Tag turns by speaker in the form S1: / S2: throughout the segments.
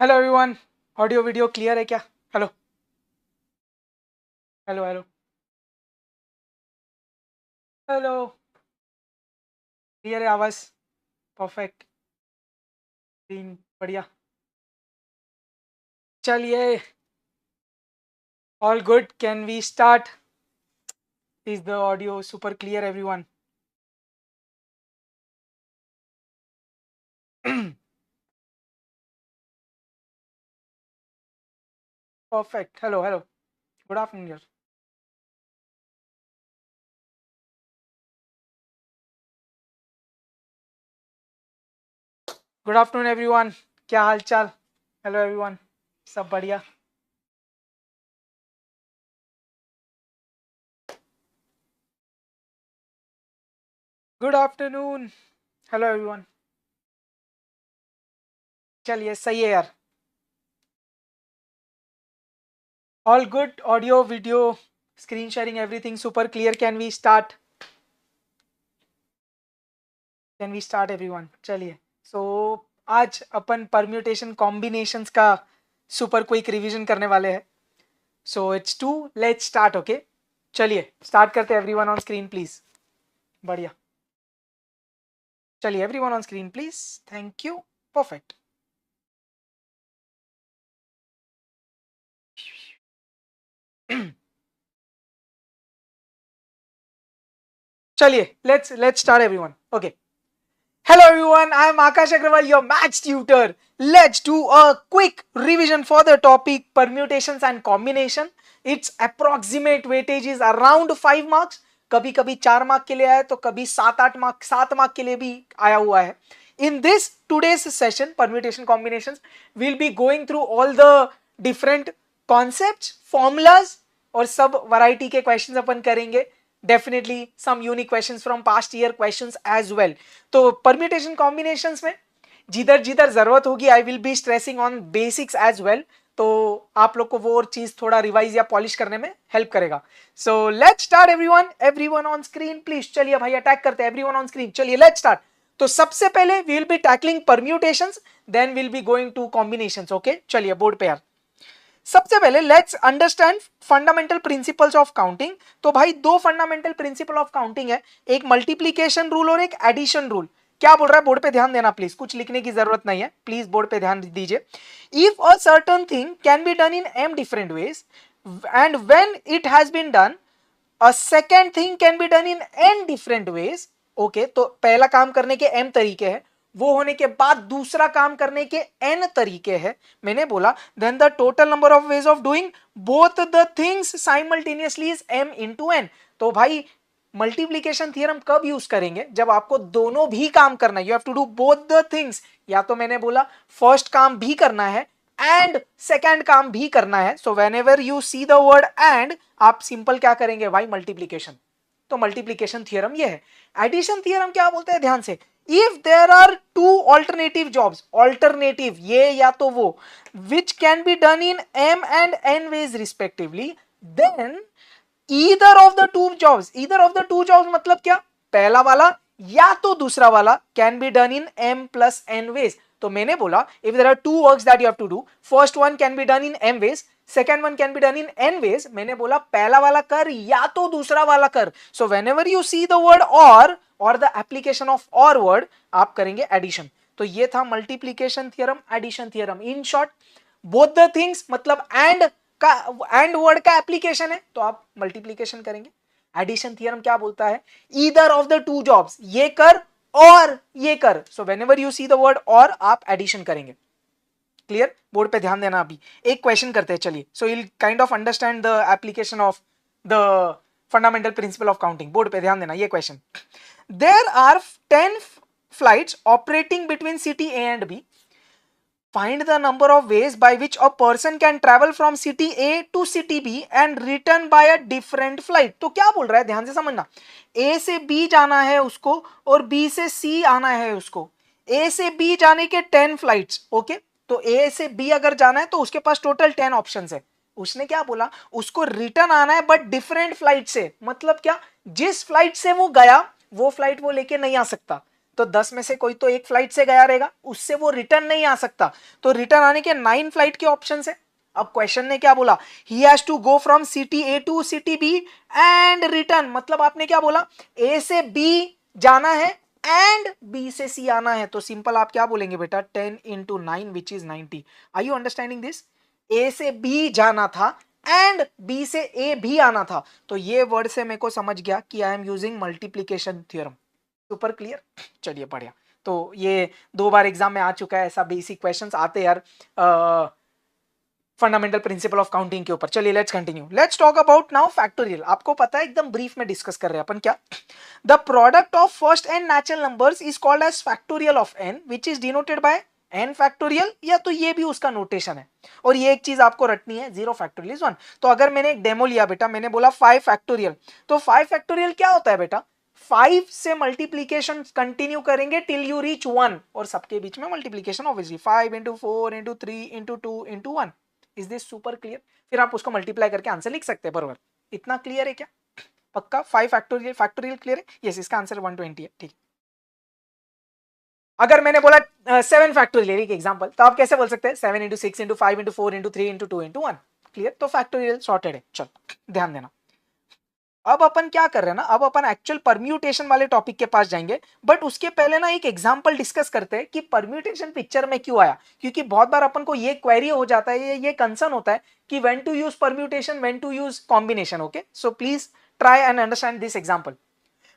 S1: Hello everyone. Audio video clear है क्या? Hello hello hello hello. Clear है आवाज़? परफेक्ट। तीन बढ़िया। चलिए, all good, can we start? Is the audio super clear everyone? Perfect. Hello hello, good afternoon यार। Good afternoon everyone, क्या हाल चाल? हेलो एवरीवन, सब बढ़िया? Good afternoon. Hello everyone. चलिए, सही है यार। All good, audio video screen sharing everything super clear. Can we start? Can we start everyone? चलिए, सो आज अपन परम्यूटेशन कॉम्बिनेशंस का सुपर क्विक रिवीजन करने वाले हैं। So it's two, let's start. Okay, चलिए स्टार्ट करते हैं। Everyone on screen please. बढ़िया। चलिए, everyone on screen please. Thank you. Perfect. चलिए, let's start everyone. Okay, hello everyone, I am Akash Agrawal, your maths tutor. Let's do a quick revision for the topic permutations and combination. Its approximate weightage is around 5 marks. कभी कभी 4 mark के लिए आया तो कभी 7 mark के लिए भी आया हुआ है. In this today's session, permutation combinations, we'll be going through all the different concepts, formulas और सब variety के questions अपन करेंगे. Definitely some unique questions from past year questions as well. तो परम्यूटेशन कॉम्बिनेशंस में जिधर जिधर जरूरत होगी I will be stressing on basics as well, तो आप लोग को वो और चीज थोड़ा रिवाइज या पॉलिश करने में हेल्प करेगा. So let's start everyone on screen please. चलिए भाई, अटैक करते हैं. एवरीवन ऑन स्क्रीन, चलिए लेट्स स्टार्ट. तो सबसे पहले we will be tackling permutations, then will be going to combinations. Okay, चलिए बोर्ड पे यार. सबसे पहले let's understand fundamental principles of counting. तो भाई दो फंडामेंटल प्रिंसिपल ऑफ काउंटिंग है, एक मल्टीप्लीकेशन रूल और एक एडिशन रूल. क्या बोल रहा है बोर्ड पे ध्यान देना प्लीज, कुछ लिखने की जरूरत नहीं है, प्लीज बोर्ड पे ध्यान दीजिए. If a certain thing can be done in m different ways and when it has been done a second thing can be done in n different ways. Okay, तो पहला काम करने के m तरीके हैं, वो होने के बाद दूसरा काम करने के n तरीके हैं. मैंने बोला then the total number of ways of doing both the things simultaneously is m into n. तो भाई मल्टीप्लीकेशन थियरम कब यूज करेंगे? जब आपको दोनों भी काम करना है. You have to do both the things. या तो मैंने बोला फर्स्ट काम भी करना है एंड सेकेंड काम भी करना है. सो whenever you see the word and, आप सिंपल क्या करेंगे भाई? मल्टीप्लीकेशन. तो मल्टीप्लीकेशन थियरम ये है. एडिशन थियरम क्या बोलते हैं? ध्यान से. If there are two alternative jobs, alternative ये या तो वो, which can be done in m and n ways respectively, then either of the two jobs, either of the two jobs मतलब क्या? पहला वाला या तो दूसरा वाला can be done in m plus n ways. तो मैंने बोला if there are two works that you have to do, first one can be done in m ways, second one can be done in n ways. मैंने बोला पहला वाला कर या तो दूसरा वाला कर. So whenever you see the word or the application of or word, आप करेंगे एडिशन. तो ये था multiplication theorem, addition theorem. In short, both the things मतलब एंड का, एंड वर्ड का एप्लीकेशन है तो आप मल्टीप्लीकेशन करेंगे. एडिशन थियरम क्या बोलता है? Either of the two jobs, ये कर और ये कर. So whenever you see the word और, आप एडिशन करेंगे. क्लियर? बोर्ड पे ध्यान देना. अभी एक क्वेश्चन करते हैं, चलिए. So you kind of understand the application of the fundamental principle of counting. Board पे ध्यान देना. ये question, there are 10 flights operating between city A and B. Find the number of ways by which a person can travel from city A to city B and return by a different flight. तो क्या बोल रहा है? ध्यान से समझना. A से B जाना है उसको और B से C आना है उसको. A से B जाने के 10 फ्लाइट्स. ओके, तो A से B अगर जाना है तो उसके पास टोटल 10 ऑप्शंस है. उसने क्या बोला? उसको रिटर्न आना है बट डिफरेंट फ्लाइट से. मतलब क्या? जिस फ्लाइट से वो गया वो फ्लाइट वो लेके नहीं आ सकता. तो 10 में से कोई तो एक फ्लाइट से गया रहेगा, उससे वो रिटर्न नहीं आ सकता, तो रिटर्न आने के 9 फ्लाइट के ऑप्शन है। अब क्वेश्चन ने क्या बोला, he has to go from city A to city B and return, मतलब आपने क्या बोला, ए से बी जाना है एंड बी से सी आना है, तो सिंपल आप क्या बोलेंगे बेटा, 10 into 9 which is 90। Are you understanding this? A से बी जाना था एंड बी से ए भी आना था, तो ये वर्ड से मेरे को समझ गया कि I am using multiplication theorem. Super clear? चलिए बढ़िया। तो ये 2 बार एग्जाम में आ चुका है, ऐसा बेसिक क्वेश्चंस आते यार फंडामेंटल प्रिंसिपल ऑफ काउंटिंग के ऊपर। चलिए let's continue, let's talk about now factorial. आपको पता है एकदम ब्रीफ में डिस्कस कर रहे हैं अपन क्या, the product of first n natural numbers is called as factorial of n which is denoted by n factorial, या तो ये भी उसका नोटेशन है। और ये एक चीज आपको रटनी है, 0 फैक्टोरियल इज 1। तो अगर मैंने एक डेमो लिया बेटा, मैंने बोला 5 फैक्टोरियल, तो 5 फैक्टोरियल क्या होता है बेटा, 5 से मल्टीप्लीकेशन कंटिन्यू करेंगे टिल यू रीच 1, और सबके बीच में multiplication obviously 5 into 4 into 3 into 2 into 1। Is this super clear? फिर आप उसको मल्टीप्लाई करके आंसर लिख सकते हैं, बरोबर? इतना क्लियर है क्या? पक्का 5 फैक्टोरियल फैक्टोरियल क्लियर है? यस, इसका आंसर 120 है, ठीक। अगर मैंने बोला 7 फैक्टोरियल एक एग्जांपल, तो आप कैसे बोल सकते हैं, 7 into 6 into 5 into 4 into 3 into 2 into 1। Clear? तो फैक्टोरियल सॉर्टेड है। चलो ध्यान देना, अब अपन क्या कर रहे हैं ना, अब अपन एक्चुअल परम्यूटेशन वाले टॉपिक के पास जाएंगे, बट उसके पहले ना एक एग्जांपल डिस्कस करते हैं कि परम्यूटेशन पिक्चर में क्यों आया, क्योंकि बहुत बार अपन को ये क्वेरी हो जाता है, ये कंसर्न होता है कि when to use permutation, when to use combination. Okay, so please try and understand this example.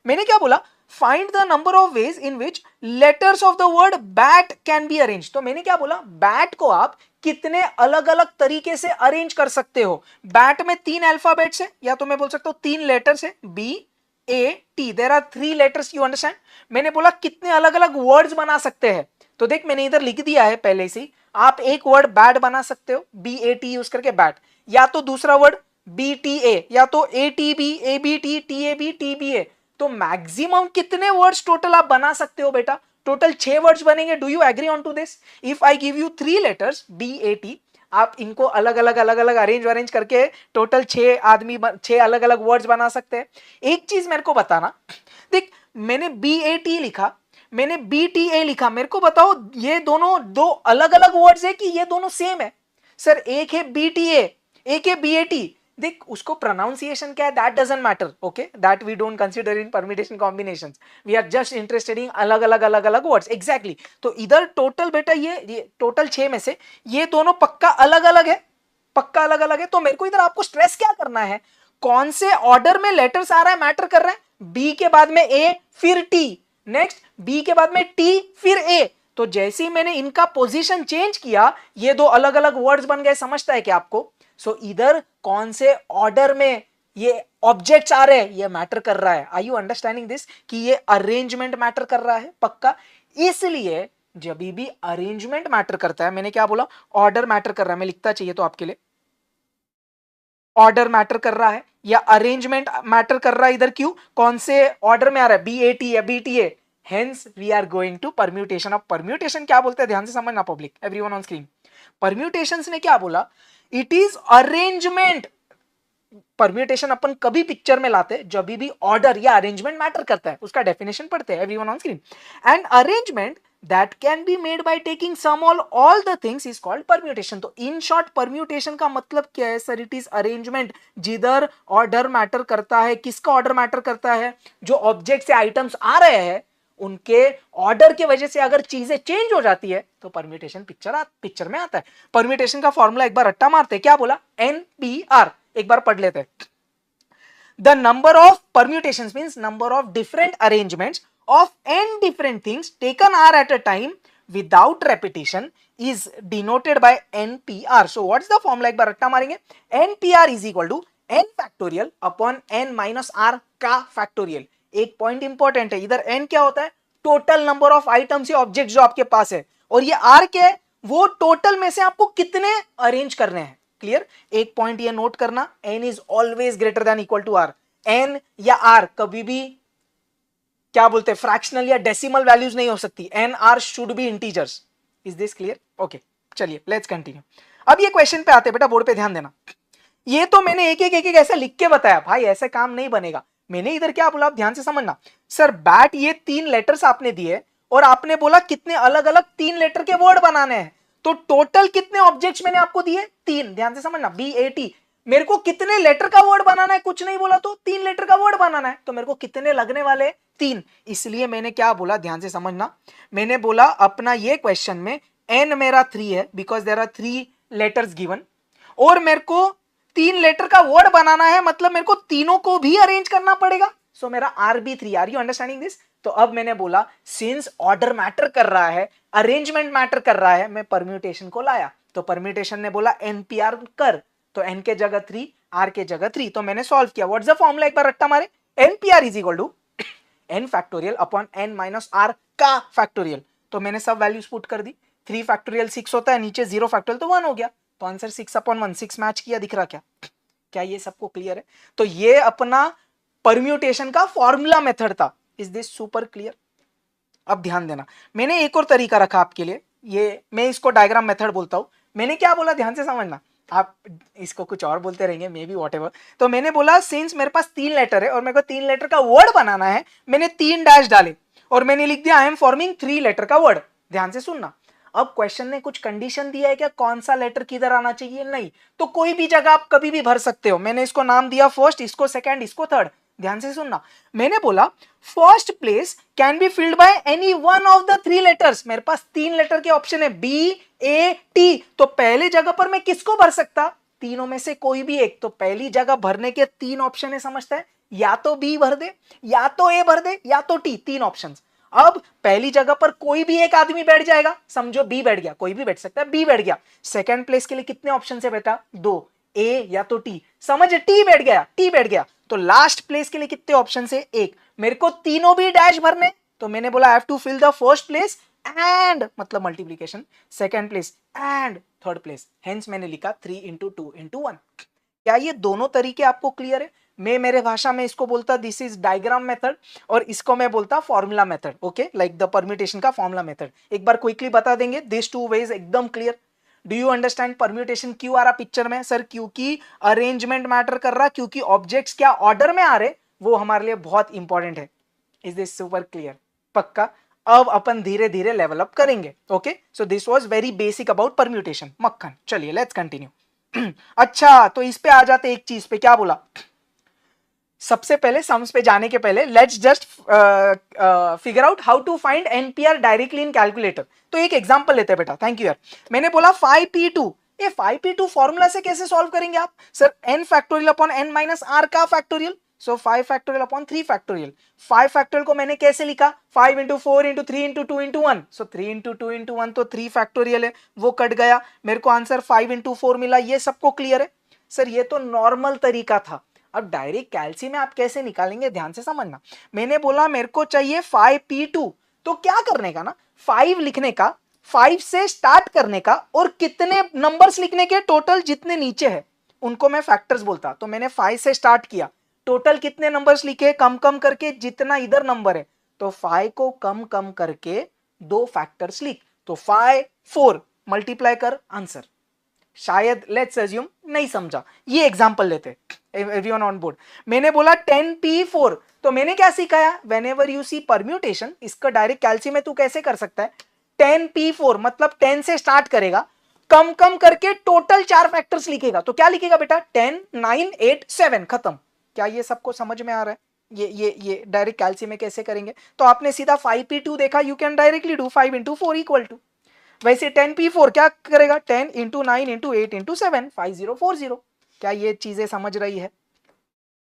S1: मैंने क्या बोला, find the number of ways in which letters of the word bat can be arrange. तो मैंने क्या बोला, bat को आप कितने अलग अलग तरीके से अरेंज कर सकते हो। बैट में 3 अल्फाबेट्स है, या तो मैं बोल सकता हूं 3 लेटर्स है, B A T, there are 3 letters, you understand. मैंने बोला कितने अलग अलग वर्ड्स बना सकते हैं, तो देख मैंने इधर लिख दिया है पहले से, आप एक वर्ड बैट बना सकते हो, बी ए टी यूज करके बैट, या तो दूसरा वर्ड बी टी ए, या तो A T B, A B T, T A B, T B A. तो मैक्सिमम कितने वर्ड्स टोटल आप बना सकते हो बेटा, टोटल 6 वर्ड्स बनेंगे। Do you agree on to this? If I give you 3 letters B A T, आप इनको अलग अलग अरेंज करके टोटल 6 अलग अलग वर्ड्स बना सकते हैं। एक चीज मेरे को बताना, देख मैंने बी ए टी लिखा, मैंने बी टी ए लिखा, मेरे को बताओ ये दोनों 2 अलग अलग वर्ड्स है कि ये दोनों सेम है? सर एक है बी टी ए, एक है बी ए टी। देख उसको प्रोनाउंसिएशन क्या है, that doesn't matter, okay, that we don't consider in permutation combinations, we are just interested in अलग अलग वर्ड्स। एग्जैक्टली, तो इधर टोटल बेटा ये टोटल 6 में से ये दोनों पक्का अलग अलग है, पक्का अलग अलग है। तो मेरे को इधर आपको स्ट्रेस क्या करना है, कौन से ऑर्डर में लेटर्स आ रहा है मैटर कर रहा है। बी के बाद में ए फिर टी, नेक्स्ट बी के बाद में टी फिर ए, तो जैसे ही मैंने इनका पोजीशन चेंज किया ये 2 अलग अलग वर्ड्स बन गए। समझता है क्या आपको? सो इधर कौन से ऑर्डर में ये ऑब्जेक्ट्स आ रहे हैं ये मैटर कर रहा है। आर यू अंडरस्टैंडिंग दिस कि ये अरेंजमेंट मैटर कर रहा है? पक्का। इसलिए जब भी अरेंजमेंट मैटर करता है, मैंने क्या बोला, ऑर्डर मैटर कर रहा है, मैं लिखता चाहिए तो आपके लिए, ऑर्डर मैटर कर रहा है या अरेंजमेंट मैटर कर रहा है। इधर क्यों, कौन से ऑर्डर में आ रहा है, बी ए टी या B T A, hence we are going to permutation. अब परम्यूटेशन क्या बोलते हैं, ध्यान से समझना public, everyone on screen. Permutations ने क्या बोला, इट इज अरेंजमेंट। परम्यूटेशन अपन कभी पिक्चर में लाते हैं जब भी ऑर्डर या अरेंजमेंट मैटर करता है, उसका डेफिनेशन पढ़ते हैं, everyone on screen. And arrangement that can be made by taking sum of all the things is called permutation। तो in short permutation का मतलब क्या है सर, इट इज अरेंजमेंट जिधर ऑर्डर मैटर करता है। किसका ऑर्डर मैटर करता है, जो ऑब्जेक्ट से आइटम्स आ रहे हैं उनके ऑर्डर की वजह से अगर चीजें चेंज हो जाती है तो परम्यूटेशन पिक्चर में आता है। परम्यूटेशन का फॉर्मूला एक बार रट्टा मारते हैं, क्या बोला, NPR, एक बार पढ़ लेते हैं। The number of permutations means number of different arrangements of n different things taken are at a time without repetition is denoted by NPR. So what's the formula, एक बार रट्टा मारेंगे, NPR is equal to n factorial upon n minus r का factorial। एक point important है, इधर n क्या होता है, टोटल नंबर ऑफ आइटम्स या ऑब्जेक्ट्स जो आपके पास है, और ये r क्या है, वो टोटल में से आपको कितने अरेंज करने हैं। क्लियर? एक पॉइंट ये नोट करना, n is always greater than equal to r। n या r कभी भी क्या बोलते हैं, फ्रैक्शनल या डेसिमल वैल्यूज नहीं हो सकती, n r should be integers. Is this clear? Okay, चलिए लेट्स कंटिन्यू। अब ये क्वेश्चन पे आते हैं, बेटा बोर्ड पे ध्यान देना। ये तो मैंने एक एक ऐसा लिख के बताया, भाई ऐसे काम नहीं बनेगा। मैंने इधर क्या बोला, आप ध्यान से समझना सर, बैट ये 3 लेटर्स आपने दिए और आपने बोला कितने अलग अलग 3 लेटर के वर्ड बनाने हैं, तो टोटल कितने ऑब्जेक्ट्स मैंने आपको दिए, 3। ध्यान से समझना, BAT, मेरे को कितने लेटर का वर्ड बनाना है, कुछ नहीं बोला तो 3 लेटर का वर्ड बनाना है, तो मेरे को कितने लगने वाले, 3। इसलिए मैंने क्या बोला, ध्यान से समझना, मैंने बोला अपना ये क्वेश्चन में n मेरा 3 है because there are 3 letters given, और मेरे को 3 लेटर का वर्ड बनाना है, मतलब मेरे को तीनों को भी अरेंज करना पड़ेगा, सो मेरा RB3। Are you understanding this? तो अब मैंने बोला सिंस ऑर्डर मैटर कर रहा है, अरेंजमेंट मैटर कर रहा है, मैं परम्यूटेशन को लाया, तो परम्यूटेशन ने बोला NPR कर, तो n के जगह 3, r के जगह 3, तो मैंने सॉल्व किया। व्हाट्स द फॉर्मूला, एक बार रट्टा मारे, NPR is equal to n factorial upon n minus r का फैक्टोरियल, तो मैंने सब वैल्यूज पुट कर दी। 3 फैक्टोरियल 6 होता है, नीचे 0 फैक्टोरियल तो 1 हो गया, तो आंसर 6/1, 6 मैच किया, दिख रहा क्या? क्या ये सबको क्लियर है? तो ये अपना परम्यूटेशन का फॉर्मूला मेथड था। Is this super clear? अब ध्यान देना, मैंने एक और तरीका रखा आपके लिए, ये मैं इसको डायग्राम मेथड बोलता हूं। मैंने क्या बोला, ध्यान से समझना, आप इसको कुछ और बोलते रहेंगे, मे बी व्हाटएवर। तो मैंने बोला सिंस मेरे पास 3 लेटर है और मेरे को 3 लेटर का वर्ड बनाना है, मैंने 3 डैश डाले और मैंने लिख दिया आई एम फॉर्मिंग 3 लेटर का वर्ड। ध्यान से सुनना, अब क्वेश्चन ने कुछ कंडीशन दिया है क्या, कौन सा लेटर किधर आना चाहिए, नहीं, तो कोई भी जगह आप कभी भी भर सकते हो। मैंने इसको नाम दिया फर्स्ट, इसको सेकंड, इसको थर्ड। ध्यान से सुनना, मैंने बोला first place can be filled by any one of the 3 letters. मेरे पास 3 लेटर के ऑप्शन है BAT, तो पहले जगह पर मैं किसको भर सकता, तीनों में से कोई भी एक। तो पहली जगह भरने के 3 ऑप्शन है, समझता है, या तो B भर दे, या तो A भर दे, या तो T, 3 ऑप्शन। अब पहली जगह पर कोई भी एक आदमी बैठ जाएगा, समझो B बैठ गया, कोई भी बैठ सकता है, B बैठ गया। सेकंड प्लेस के लिए कितने ऑप्शन है बेटा, 2, A या तो T, समझ, T बैठ गया, T बैठ गया। तो लास्ट प्लेस के लिए कितने ऑप्शन है, 1। मेरे को तीनों भी डैश भरने, तो मैंने बोला I have to fill the first place and, मतलब multiplication, second place and third place, hence मैंने लिखा 3 into 2 into 1। क्या ये दोनों तरीके आपको क्लियर है? मैं मेरे भाषा में इसको बोलता दिस इज डायग्राम मेथड, और इसको मैं बोलता formula method. Okay, like the permutation का फॉर्मूला मेथड। एक बार क्विकली बता देंगे, दिस 2 वेज एकदम clear. Do you understand permutation क्यों आ रहा पिक्चर में? सर क्योंकि अरेंजमेंट मैटर कर रहा, क्योंकि ऑब्जेक्ट्स क्या ऑर्डर में आ रहे, वो हमारे लिए बहुत इंपॉर्टेंट है। Is this super clear? पक्का? अब अपन धीरे धीरे लेवल अप करेंगे। Okay, so this was very basic about permutation, मक्खन। चलिए लेट्स कंटिन्यू। अच्छा, तो इस पे आ जाते एक चीज पे, क्या बोला, सबसे पहले सम्स पे जाने के पहले let's just figure out how to find NPR directly in calculator. तो एक एग्जांपल लेते हैं बेटा, थैंक यू यार। मैंने बोला 5P2, ये 5P2 फॉर्मूला से कैसे सॉल्व करेंगे आप? Sir n factorial upon n minus r का फैक्टोरियल, सो 5 फैक्टोरियल अपॉन 3 फैक्टोरियल। 5 फैक्टोरियल को मैंने कैसे लिखा, 5 into 4 into 3 into 2 into 1, सो 3 into 2 into 1 तो 3 फैक्टोरियल है, वो कट गया, मेरे को आंसर 5 into 4 मिला। ये सबको क्लियर है? सर ये तो नॉर्मल तरीका था। अब डायरेक्ट कैलसी में आप कैसे निकालेंगे, ध्यान से समझना। मैंने बोला मेरे को चाहिए 5P2, तो क्या करने का ना, 5 लिखने का, 5 से स्टार्ट करने का, और कितने नंबर्स लिखने के, टोटल जितने नीचे है उनको मैं फैक्टर्स बोलता। तो मैंने 5 से स्टार्ट किया, टोटल कितने नंबर्स लिखे, कम कम करके जितना इधर नंबर है, तो 5 को कम कम करके 2 फैक्टर्स लिख, तो 5 4 मल्टीप्लाई कर, आंसर। शायद लेट्स अज्यूम नहीं समझा, ये एग्जांपल लेते, एवरीवन ऑन बोर्ड। मैंने बोला 10P4, तो मैंने क्या सिखाया, व्हेनेवर यू सी परम्यूटेशन, इसका डायरेक्ट कैलसी में तू कैसे कर सकता है, 10P4 मतलब 10 से स्टार्ट करेगा, कम कम करके टोटल 4 फैक्टर्स लिखेगा। तो क्या लिखेगा बेटा, 10 9 8 7, खत्म। क्या ये सबको समझ में आ रहा है? ये डायरेक्ट कैलसी में कैसे करेंगे? तो आपने सीधा 5P2 देखा, you can directly do 5 into 4 equal to, वैसे 10P4 क्या करेगा, 10 into 9 into 8 into 7, 5040। क्या ये चीजें समझ रही है?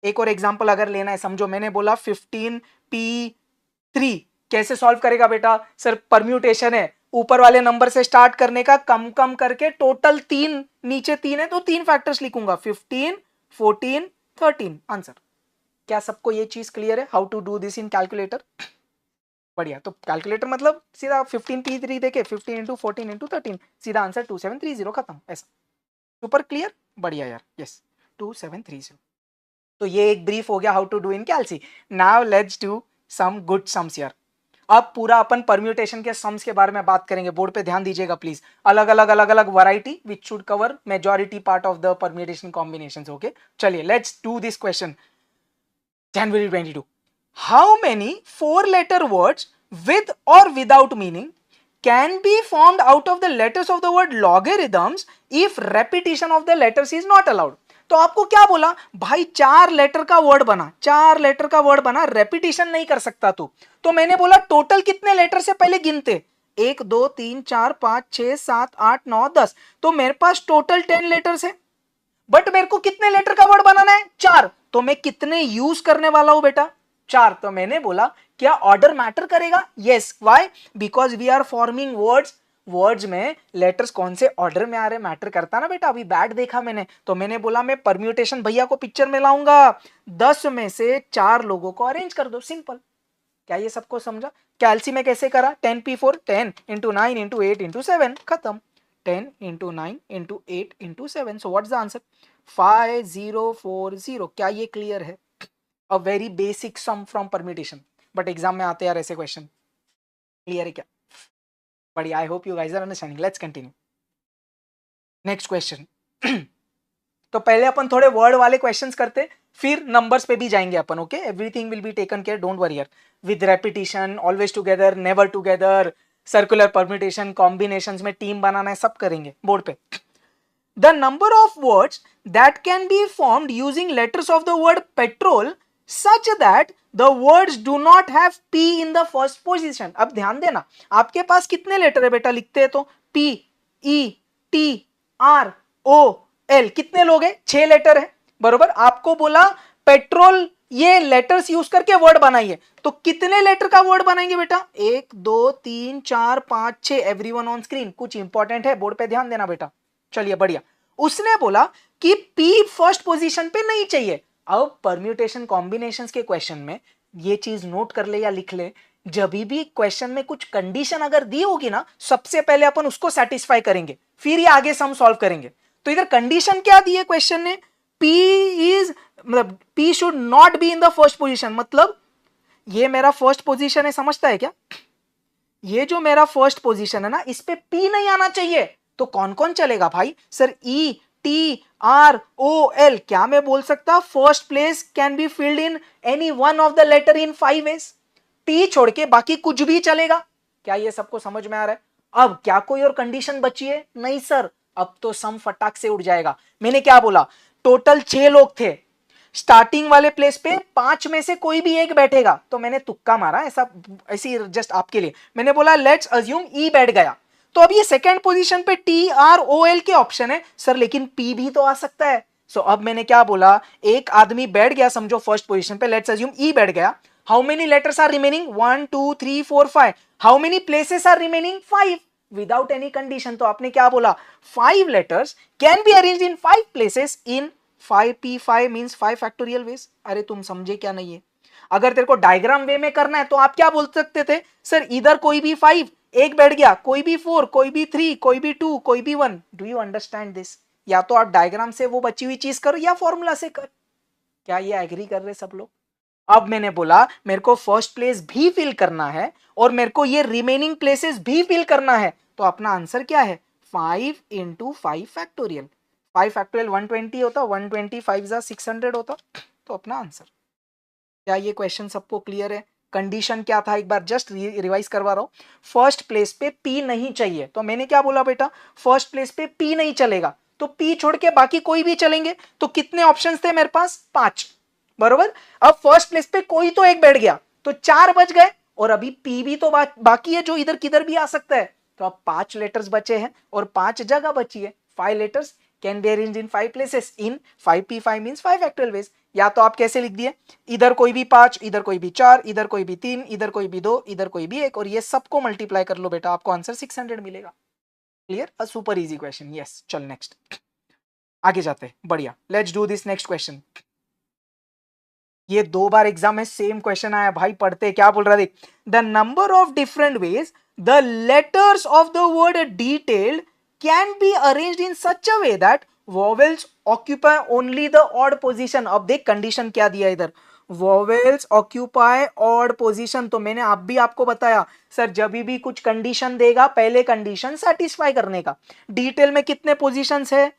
S1: एक और एग्जांपल अगर लेना है, समझो मैंने बोला 15P3 कैसे सॉल्व करेगा बेटा? सर परम्यूटेशन है, ऊपर वाले नंबर से स्टार्ट करने का, कम कम करके टोटल 3, नीचे 3 है तो 3 फैक्टर्स लिखूंगा, 15 14 13, आंसर। क्या सबको ये चीज क्लियर है, how to do this in calculator? बढ़िया, तो कैलकुलेटर मतलब सीधा 15P3 देके 15 into 14 into 13, सीधा आंसर 2730, खत्म, ऐसा। Super clear? बढ़िया यार, यस 2730। तो ये एक ब्रीफ हो गया how to do in calcy. Now let's do some good sums यार। अब पूरा अपन परम्यूटेशन के सम्स के बारे में बात करेंगे, बोर्ड पे ध्यान दीजिएगा प्लीज। अलग अलग variety which should cover majority part of the permutation combinations. Okay, चलिए let's do this question. January 22. How many 4-letter words with or without meaning can be formed out of the letters of the word logarithms if repetition of the letters is not allowed? तो आपको क्या बोला भाई, 4 letter का word बना, 4 letter का word बना, repetition नहीं कर सकता तू। तो मैंने बोला टोटल कितने लेटर से पहले गिनते, 1 2 3 4 5 6 7 8 9 10, तो मेरे पास टोटल 10 लेटर्स है। बट मेरे को कितने लेटर का वर्ड बनाना है, 4, तो मैं कितने यूज करने वाला हूं बेटा, 4। तो मैंने बोला क्या ऑर्डर मैटर करेगा, yes, why, because we are forming words, words में लेटर्स कौन से ऑर्डर में आ रहे मैटर करता ना बेटा। अभी बैट देखा मैंने, तो मैंने बोला मैं परम्यूटेशन भैया को पिक्चर में लाऊंगा, 10 में से 4 लोगों को अरेंज कर दो, सिंपल। क्या ये सबको समझा? कैलसी में कैसे करा, 10p4 10 इंटू 9 इंटू 8 इंटू 7, खत्म। 10 into 9 into 8 into 7. So what's the answer? 5040. क्या ये क्लियर है? A very basic sum from permutation. But exam में आते यार ऐसे क्वेश्चन, क्लियर है क्या? बढ़िया, I hope you guys are understanding. Let's continue next question. तो पहले अपन थोड़े वर्ड वाले क्वेश्चंस करते, फिर नंबर्स पे भी जाएंगे अपन। Okay, everything will be taken care, don't worry यार। With repetition, always together, never together, circular permutation, combinations में टीम बनाना है, सब करेंगे बोर्ड पे। The number of words that can be formed using letters of the word petrol such that the words do not have P in the first position. अब ध्यान देना, आपके पास कितने लेटर है बेटा, लिखते हैं तो P E T R O L, कितने लोग हैं, 6 लेटर है, बरोबर। आपको बोला पेट्रोल, ये लेटर्स यूज करके वर्ड बनाइए, तो कितने लेटर का वर्ड बनाएंगे बेटा, 1 2 3 4 5 6, एवरीवन ऑन स्क्रीन। कुछ इंपॉर्टेंट है, बोर्ड पे ध्यान देना बेटा। चलिए बढ़िया। उसने बोला कि पी फर्स्ट पोजीशन पे नहीं चाहिए। अब परम्यूटेशन कॉम्बिनेशंस के क्वेश्चन में ये चीज नोट कर ले या लिख ले, जब भी क्वेश्चन में कुछ कंडीशन अगर दी होगी ना, सबसे पहले अपन उसको सेटिस्फाई करेंगे, फिर ये आगे सम सॉल्व करेंगे। तो इधर कंडीशन क्या दी है क्वेश्चन ने, P इज, मतलब P should not be in the first position, मतलब ये मेरा फर्स्ट पोजीशन है, समझता है क्या? ये जो मेरा फर्स्ट पोजीशन है ना, इस पे P नहीं आना चाहिए। तो कौन कौन चलेगा भाई, sir E T R O L, क्या मैं बोल सकता first place can be filled in any one of the letter in 5 ways, P छोड़ के बाकी कुछ भी चलेगा। क्या ये सबको समझ में आ रहा है? अब क्या कोई और कंडीशन बची है? नहीं सर, अब तो सम फटाक से उड़ जाएगा। मैंने क्या बोला, टोटल 6 लोग थे, स्टार्टिंग वाले प्लेस पे 5 में से कोई भी एक बैठेगा, तो मैंने तुक्का मारा, ऐसा ऐसी जस्ट आपके लिए मैंने बोला लेट्स अज्यूम ई बैठ गया, तो अब ये सेकंड पोजीशन पे टी आर ओ एल के ऑप्शन है सर, लेकिन पी भी तो आ सकता है। सो अब मैंने क्या बोला, एक आदमी बैठ गया समझो फर्स्ट पोजीशन पे, लेट्स अज्यूम ई बैठ गया, how many letters are remaining, 1 2 3 4 5, how many places are remaining, 5, without any condition. तो आपने क्या बोला, 5 letters can be arranged in 5 places in 5p5 means 5 factorial ways. अरे तुम समझे क्या नहीं है? अगर तेरे को डायग्राम वे में करना है तो आप क्या बोल सकते थे, सर इधर कोई भी 5, एक बैठ गया, कोई भी 4, कोई भी 3, कोई भी 2, कोई भी 1। Do you understand this? या तो आप डायग्राम से वो बची हुई चीज करो या फॉर्मूला से कर। क्या ये एग्री कर रहे सब लोग? अब मैंने बोला मेरे को फर्स्ट प्लेस भी फिल करना है और मेरे को ये रिमेनिंग प्लेसेस भी फिल करना है, तो अपना आंसर क्या है, 5 इंटू 5 फैक्टोरियल। 5 फैक्टोरियल 120 होता, 125 600 होता, तो अपना आंसर। क्या ये क्वेश्चन सबको क्लियर है? कंडीशन क्या था, एक बार जस्ट रिवाइज करवा रहा हूं। फर्स्ट प्लेस पे पी नहीं चाहिए, तो मैंने क्या बोला बेटा, फर्स्ट प्लेस पे पी नहीं चलेगा, तो पी छोड़ के बाकी कोई भी चलेंगे। तो कितने ऑप्शंस थे मेरे पास, 5, बरोबर। अब फर्स्ट प्लेस पे कोई तो एक बैठ गया, तो 4 बच गए, और अभी पी भी तो बाकी है जो इधर किधर भी आ सकता है। तो अब 5 लेटर्स बचे हैं और 5 जगह बची है, 5 letters can be arranged in 5 places in 5p5 means 5 factorial veg. या तो आप कैसे लिख दिए, इधर कोई भी 5, इधर कोई भी 4, इधर कोई भी 3, इधर कोई भी 2, इधर कोई भी 1, और ये सबको मल्टीप्लाई कर लो बेटा, आपको आंसर 600 मिलेगा। Clear? A super easy question. Yes, चल नेक्स्ट आगे जाते हैं। बढ़िया, let's do this next question. ये 2 बार एग्जाम में सेम क्वेश्चन आया भाई, पढ़ते क्या बोल रहा है, the number of different ways the letters of the word detailed can be arranged in such a way that vowels occupy only the odd position. अब देख कंडीशन क्या दिया इधर, वॉवेल्स ऑक्यूपाई ऑड पोजीशन। तो मैंने आप भी आपको बताया सर, जब भी कुछ कंडीशन देगा पहले कंडीशन सेटिस्फाई करने का। डिटेल में कितने पोजीशंस है,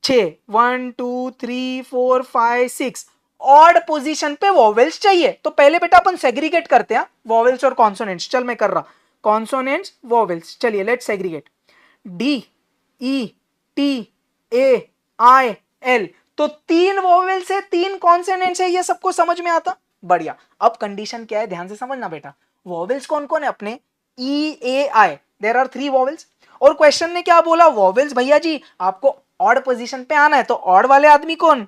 S1: 6, 1 2 3 4 5 6, ऑड पोजीशन पे वॉवेल्स चाहिए। तो पहले बेटा अपन सेग्रीगेट करते हैं वॉवेल्स और कॉन्सोनेंट्स। चल मैं कर रहा, कॉन्सोनेंट्स वॉवेल्स। चलिए let's segregate. D E T A I L, तो 3 वॉवेल्स है, 3 कॉन्सोनेंट्स है, ये सबको समझ में आता? बढ़िया। अब कंडीशन क्या है, ध्यान से समझना बेटा। वॉवेल्स कौन कौन है अपने? ई ए आई, देयर आर 3 वॉवेल्स। और क्वेश्चन ने क्या बोला? वॉवेल्स भैया जी आपको ऑड पोजीशन पे आना है, तो ऑड वाले आदमी कौन?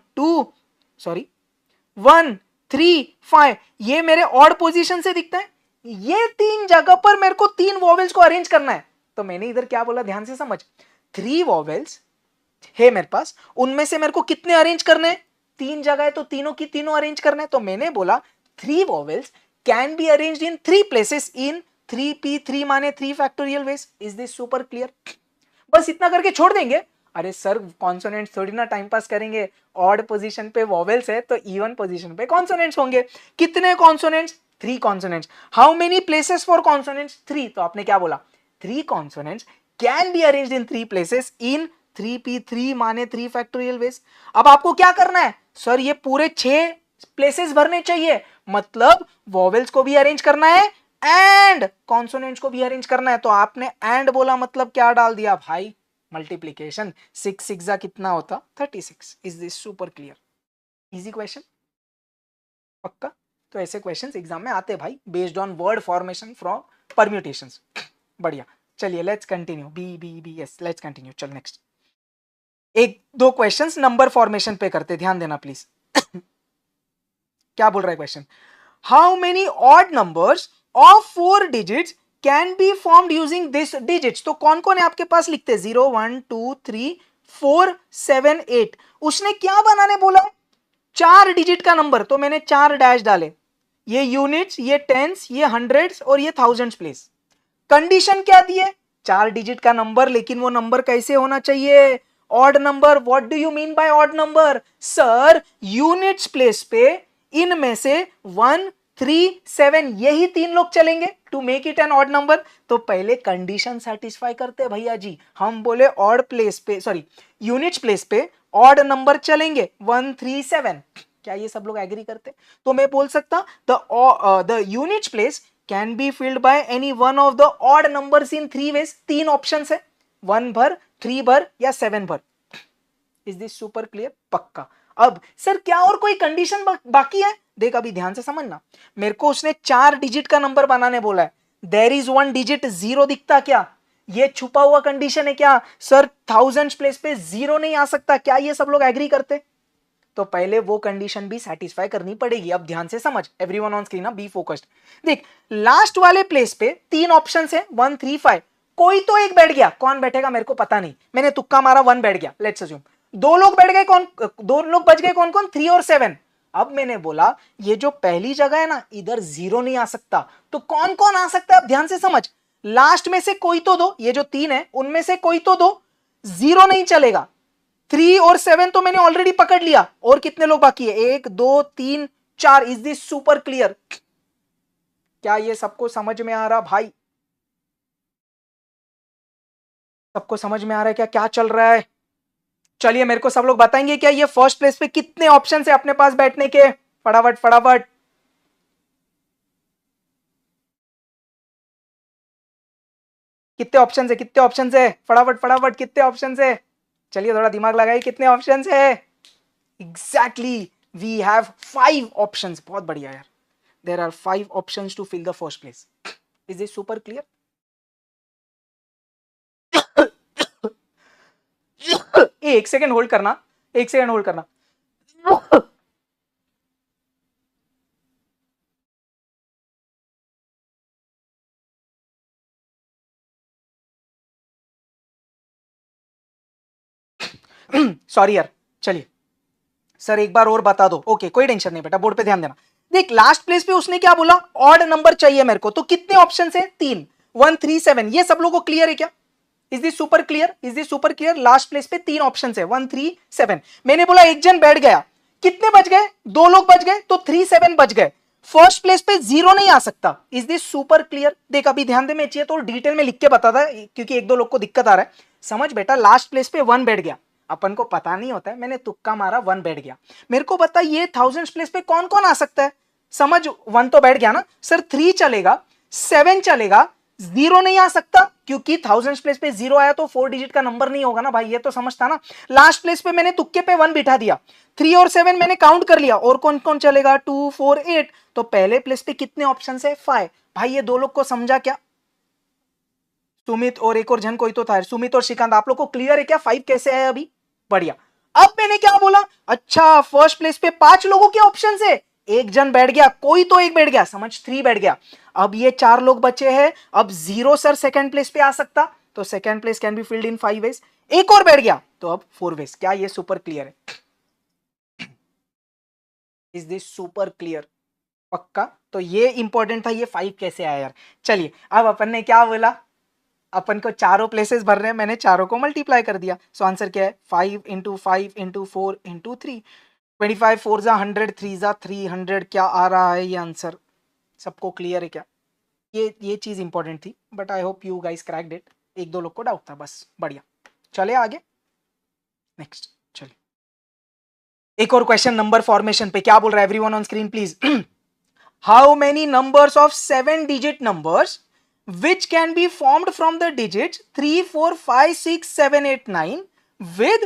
S1: 1 3 5, ये मेरे ऑड पोजीशन से दिखता है। ये 3 जगह पर मेरे को 3 वॉवेल्स को अरेंज करना है। तो मैंने इधर क्या बोला, ध्यान से समझ। 3 वॉवेल्स है मेरे पास, उनमें से मेरे को कितने अरेंज करने हैं? 3 जगह है तो तीनों की तीनों अरेंज करने हैं। तो मैंने बोला 3 vowels can be arranged in 3 places in 3p3 माने 3 factorial ways. Is this super clear? बस इतना करके छोड़ देंगे। अरे सर कॉन्सोनेंट्स थोड़ी ना टाइम पास करेंगे, ऑड पोजीशन पे वॉवेल्स है तो इवन पोजीशन पे कॉन्सोनेंट्स होंगे। कितने consonants? 3 consonants. How many places for consonants? 3। तो आपने क्या बोला? 3 consonants can be arranged in 3 places in 3p3 माने 3 फैक्टोरियल वेज। अब आपको क्या करना है? सर ये पूरे 6 प्लेसेस भरने चाहिए, मतलब वॉवेल्स को भी अरेंज करना है एंड कॉन्सोनेंट्स को भी अरेंज करना है। तो आपने एंड बोला मतलब क्या डाल दिया भाई? मल्टीप्लीकेशन। 6 6 जा कितना होता? 36। Is this super clear? Easy question, पक्का? तो ऐसे क्वेश्चंस एग्जाम में आते हैं भाई, based on word formation from permutations. बढ़िया। चलिए let's continue. B B B yes, let's continue. चल नेक्स्ट एक दो क्वेश्चंस नंबर फॉर्मेशन पे करते, ध्यान देना प्लीज। क्या बोल रहा है question? How many odd numbers of 4 digits can be formed using this digits. तो कौन कौन है आपके पास? लिखते 0 1 2 3 4 7 8। उसने क्या बनाने बोला? 4 डिजिट का नंबर। तो मैंने 4 डैश डाले। ये यूनिट्स, ये टेंस, ये हंड्रेड्स और ये थाउजेंड्स प्लेस। कंडीशन क्या दी है? 4 डिजिट का नंबर, लेकिन वो नंबर कैसे होना चाहिए? Odd number. What do you mean by odd number? Sir units place पे इनमें से 1 3 7 यही 3 लोग चलेंगे to make it an odd number. तो पहले कंडीशन सेटिस्फाई करते हैं भैया जी। हम बोले ऑड प्लेस पे, सॉरी यूनिट्स प्लेस पे ऑड नंबर चलेंगे 1 3 7। क्या ये सब लोग एग्री करते? तो मैं बोल सकता the units place can be filled by any one of the odd numbers in 3 ways. 3 option है, 1 भर, 3 भर या 7 भर। Is this super clear? पक्का। अब सर क्या और कोई कंडीशन बाकी है? देख अभी ध्यान से समझना। मेरे को उसने 4 डिजिट का नंबर बनाने बोला है। देयर इज 1 डिजिट 0 दिखता क्या? ये छुपा हुआ कंडीशन है क्या? सर थाउजेंड्स प्लेस पे 0 नहीं आ सकता। क्या ये सब लोग एग्री करते? तो पहले वो कंडीशन भी सेटिस्फाई करनी पड़ेगी। अब ध्यान से समझ, everyone on screen, be focused. देख लास्ट वाले प्लेस पे 3 ऑप्शंस है 1 3 5। कोई तो एक बैठ गया, कौन बैठेगा मेरे को पता नहीं, मैंने तुक्का मारा 1 बैठ गया, लेट्स अज्यूम। 2 लोग बैठ गए, कौन? 2 लोग बच गए, कौन कौन? 3 और 7। अब मैंने बोला ये जो पहली जगह है ना, इधर 0 नहीं आ सकता। तो कौन कौन आ सकता है? अब ध्यान से समझ। लास्ट में से कोई तो दो, ये जो 3 है उनमें से कोई तो दो, 0 नहीं चलेगा। 3 और 7 तो मैंने ऑलरेडी पकड़ लिया। और कितने लोग बाकी है? 1 2 3 4। Is this super clear? क्या ये सबको समझ में आ रहा भाई? सबको समझ में आ रहा है क्या क्या चल रहा है? चलिए मेरे को सब लोग बताएंगे क्या ये फर्स्ट प्लेस पे कितने ऑप्शन है अपने पास बैठने के? फटाफट फटाफट। कितने ऑप्शन है? कितने ऑप्शन है? फटाफट फटाफट, कितने ऑप्शन है? चलिए थोड़ा दिमाग लगाइए, कितने ऑप्शन है? Exactly we have 5 options. बहुत बढ़िया यार। There are 5 options to fill the first place. Is this super clear? एक सेकेंड होल्ड करना, एक सेकेंड होल्ड करना। सॉरी यार। चलिए सर एक बार और बता दो। ओके कोई टेंशन नहीं बेटा, बोर्ड पे ध्यान देना। देख लास्ट प्लेस पे उसने क्या बोला? ऑड नंबर चाहिए मेरे को। तो कितने ऑप्शन है? 3 1 3 7। ये सब लोगों को क्लियर है क्या? Is this super clear? Is this super clear? Last place पे 3 ऑप्शन है 1 3 7। मैंने बोला एक जन बैठ गया, कितने बच गए? 2 लोग बच गए, तो 3 7 बच गए। फर्स्ट प्लेस पे 0 नहीं आ सकता। Is this super clear? देख अभी ध्यान दे, मैं चाहिए तो डिटेल में लिख के बताता क्योंकि 1 2 लोग को दिक्कत आ रहा है। समझ बेटा, लास्ट प्लेस पे 1 बैठ गया, अपन को पता नहीं होता है, मैंने तुक्का मारा 1 बैठ गया। मेरे को बता ये थाउजेंड्स प्लेस पे कौन कौन आ सकता है, समझ 1 तो बैठ गया ना सर, 3 चलेगा, 7 चलेगा, 0 नहीं आ सकता क्योंकि थाउजेंड्स प्लेस पे 0 आया तो 4 डिजिट का नंबर नहीं होगा ना भाई, ये तो समझता ना। लास्ट प्लेस पे मैंने तुक्के पे 1 बिठा दिया, 3 और 7 मैंने काउंट कर लिया, और कौन कौन चलेगा 2 4 8, तो पहले प्लेस पे कितने ऑप्शन है 5। भाई ये दो लोग को समझा क्या, सुमित और एक और जन कोई तो था, सुमित और श्रीकांत, आप लोग को क्लियर है क्या 5 कैसे आया अभी, बढ़िया। अब मैंने क्या बोला, अच्छा फर्स्ट प्लेस पे 5 लोगों के ऑप्शन है, एक जन बैठ गया, कोई तो एक बैठ गया, समझ 3 बैठ गया। अब ये 4 लोग बचे हैं, अब 0 सर सेकंड प्लेस पे आ सकता, तो second place can be filled in 5 ways, एक और बैठ गया तो अब 4 वेज। क्या ये सुपर क्लियर है, इज दिस सुपर क्लियर, पक्का। तो ये इंपॉर्टेंट था, ये 5 कैसे आया यार। चलिए अब अपन ने क्या बोला, अपन को चारों प्लेसेस भर रहे हैं, मैंने चारों को मल्टीप्लाई कर दिया, सो आंसर क्या है 5 इंटू 5 इंटू 4 इंटू 3, 25 4 जा 100, 3 जा 300, क्या आ रहा है ये आंसर, सबको क्लियर है क्या। ये चीज इंपॉर्टेंट थी, but I hope you guys cracked it, एक दो लोग को डाउट था बस, बढ़िया। चले आगे नेक्स्ट, चलिए एक और क्वेश्चन नंबर फॉर्मेशन पे, क्या बोल रहा है everyone on screen please. How many numbers of 7 digit numbers which can be formed from the digits 3 4 5 6 7 8 9 with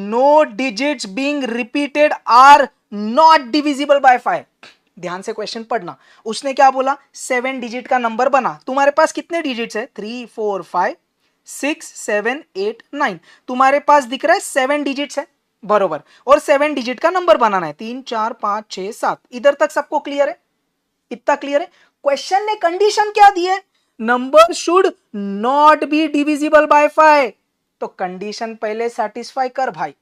S1: no digits being repeated are not divisible by 5। ध्यान से क्वेश्चन पढ़ना, उसने क्या बोला 7 डिजिट का नंबर बना, तुम्हारे पास कितने डिजिट्स है 3 4 5 6 7 8 9, तुम्हारे पास दिख रहा है 7 डिजिट्स है बरोबर, और 7 डिजिट का नंबर बनाना है 3 4 5 6 7, इधर तक सबको क्लियर है, इतना क्लियर है। क्वेश्चन ने कंडीशन क्या दी है, number should not be divisible by 5, तो कंडीशन पहले सेटिस्फाई कर भाई,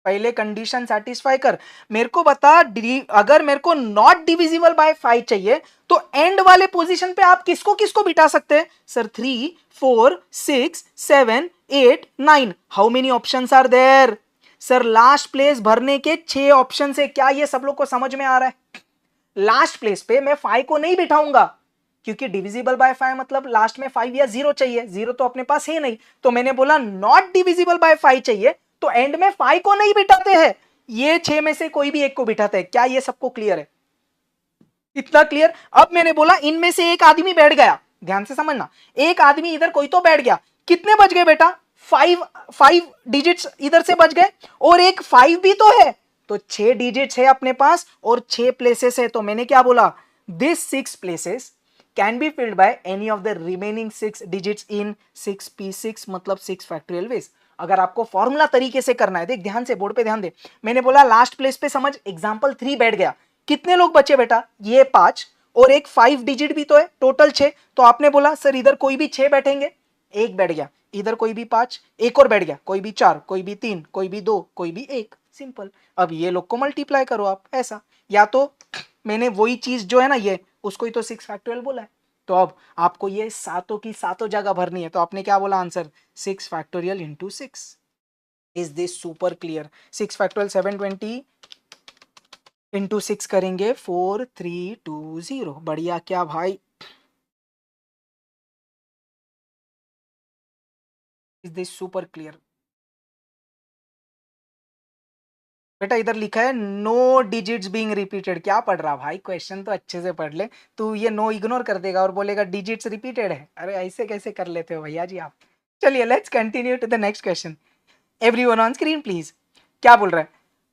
S1: पहले कंडीशन सेटिस्फाई कर। मेरे को बता अगर मेरे को नॉट डिविजिबल बाय 5 चाहिए तो एंड वाले पोजीशन पे आप किसको किसको बिठा सकते हैं sir, 3 4 6 7 8 9, how many options are there sir, last place भरने के 6 ऑप्शन है, क्या ये सब लोग को समझ में आ रहा है। लास्ट प्लेस पे मैं 5 को नहीं बिठाऊंगा क्योंकि डिविजिबल बाय 5 मतलब लास्ट में 5 या 0 चाहिए, 0 तो अपने पास है नहीं, तो मैंने बोला नॉट डिविजिबल बाय 5 चाहिए, तो एंड में 5 को नहीं बिठाते हैं, ये 6 में से कोई भी एक को बिठाते हैं। क्या ये सबको क्लियर है, इतना क्लियर। अब मैंने बोला इनमें से एक आदमी बैठ गया, ध्यान से समझना, एक आदमी इधर कोई तो बैठ गया, कितने बच गए बेटा 5 डिजिट्स इधर से बच गए, और एक 5 भी तो है, तो 6 डिजिट्स है अपने पास और 6 प्लेसेस है, तो मैंने क्या बोला this 6 places can be filled by any of the remaining 6 digits in 6p6 मतलब 6 फैक्टोरियल वेज। अगर आपको फॉर्मूला तरीके से करना है, देख ध्यान से, बोर्ड पे ध्यान दे, मैंने बोला लास्ट प्लेस पे समझ एग्जांपल 3 बैठ गया, कितने लोग बचे बेटा ये 5 और एक 5 डिजिट भी तो है, टोटल 6, तो आपने बोला सर इधर कोई भी 6 बैठेंगे, एक बैठ गया, इधर कोई भी 5, एक और बैठ गया, कोई भी 4, कोई भी 3, कोई भी 2, कोई भी 1, सिंपल। अब ये लोग को मल्टीप्लाई करो आप ऐसा, या तो मैंने वही चीज जो है ना ये उसको ही तो 6 फैक्टोरियल बोला है, तो अब आपको ये सातों की सातों जगह भरनी है, तो आपने क्या बोला answer 6 factorial into 6। Is this super clear, 6 factorial 720 into 6 करेंगे 4320, बढ़िया क्या भाई, इज दिस सुपर क्लियर। बेटा इधर लिखा है नो डिजिट्स बीइंग रिपीटेड, क्या पढ़ रहा भाई, क्वेश्चन तो अच्छे से पढ़ ले, तू ये नो इग्नोर कर देगा और बोलेगा डिजिट्स रिपीटेड है, अरे ऐसे कैसे कर लेते हो भैया जी आप। चलिए let's continue to the next question, everyone on screen please. क्या बोल रहा है,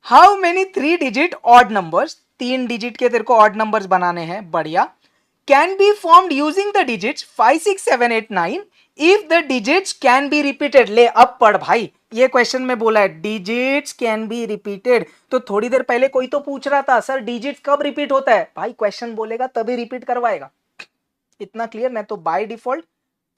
S1: how many 3 digit odd numbers, 3 digit के तेरे को ऑड नंबर्स बनाने हैं, बढ़िया, can be formed using the digits 5 6 7 8 9 if the digits can be repeated. ले अब पढ़ भाई, ये क्वेश्चन में बोला है डिजिट्स कैन बी रिपीटेड, तो थोड़ी देर पहले कोई तो पूछ रहा था सर डिजिट्स कब रिपीट होता है, भाई क्वेश्चन बोलेगा तभी रिपीट करवाएगा, इतना क्लियर। नहीं तो बाय डिफॉल्ट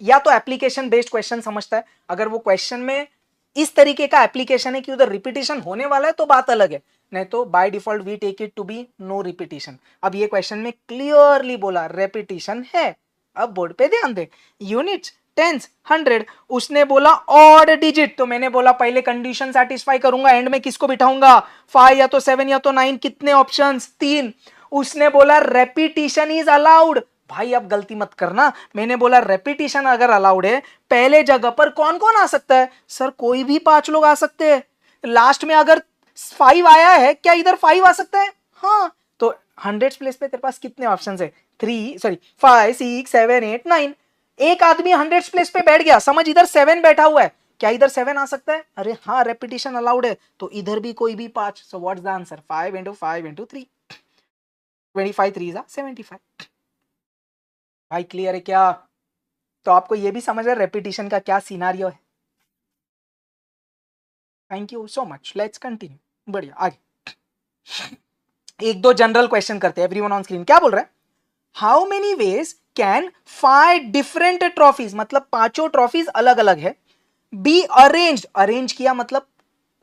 S1: या तो एप्लीकेशन बेस्ड क्वेश्चन समझता है, अगर वो क्वेश्चन में इस तरीके का एप्लीकेशन है कि उधर रिपीटेशन होने वाला है तो बात अलग है, नहीं तो by default we take it to be no repetition. अब ये क्वेश्चन में क्लियरली बोला रेपिटेशन है, अब बोर्ड पे ध्यान दे, यूनिट्स टेंस 100, उसने बोला ऑड डिजिट, तो मैंने बोला पहले कंडीशन सेटिस्फाई करूंगा, एंड में किसको बिठाऊंगा 5 या तो 7 या तो 9, कितने ऑप्शंस 3, उसने बोला रेपिटेशन इज अलाउड, भाई अब गलती मत करना, मैंने बोला रेपिटेशन अगर अलाउड है पहले जगह पर कौन कौन आ सकता है? सर कोई भी 5 लोग आ सकते हैं। लास्ट में अगर 5 आया है, क्या इधर 5 आ सकता है? हाँ, तो 100 प्लेस पे तेरे पास कितने ऑप्शन है? 5 6 7 8 9। एक आदमी 100 प्लेस पे बैठ गया, समझ इधर 7 बैठा हुआ है, क्या इधर 7 आ सकता है? अरे हाँ, रेपिटेशन अलाउड है, तो इधर भी कोई भी 5। So what's the answer? 5 into 5 into 3, 25 3 75। भाई क्लियर है क्या? तो आपको ये भी समझ है रेपिटेशन का क्या सिनारियो है। Thank you so much, let's continue. बढ़िया, आगे एक दो जनरल क्वेश्चन करते हैं। एवरीवन ऑन स्क्रीन क्या बोल रहा है? How many veg can 5 different trophies, मतलब 5 ट्रॉफीज अलग अलग है, बी अरेंज, अरेंज किया मतलब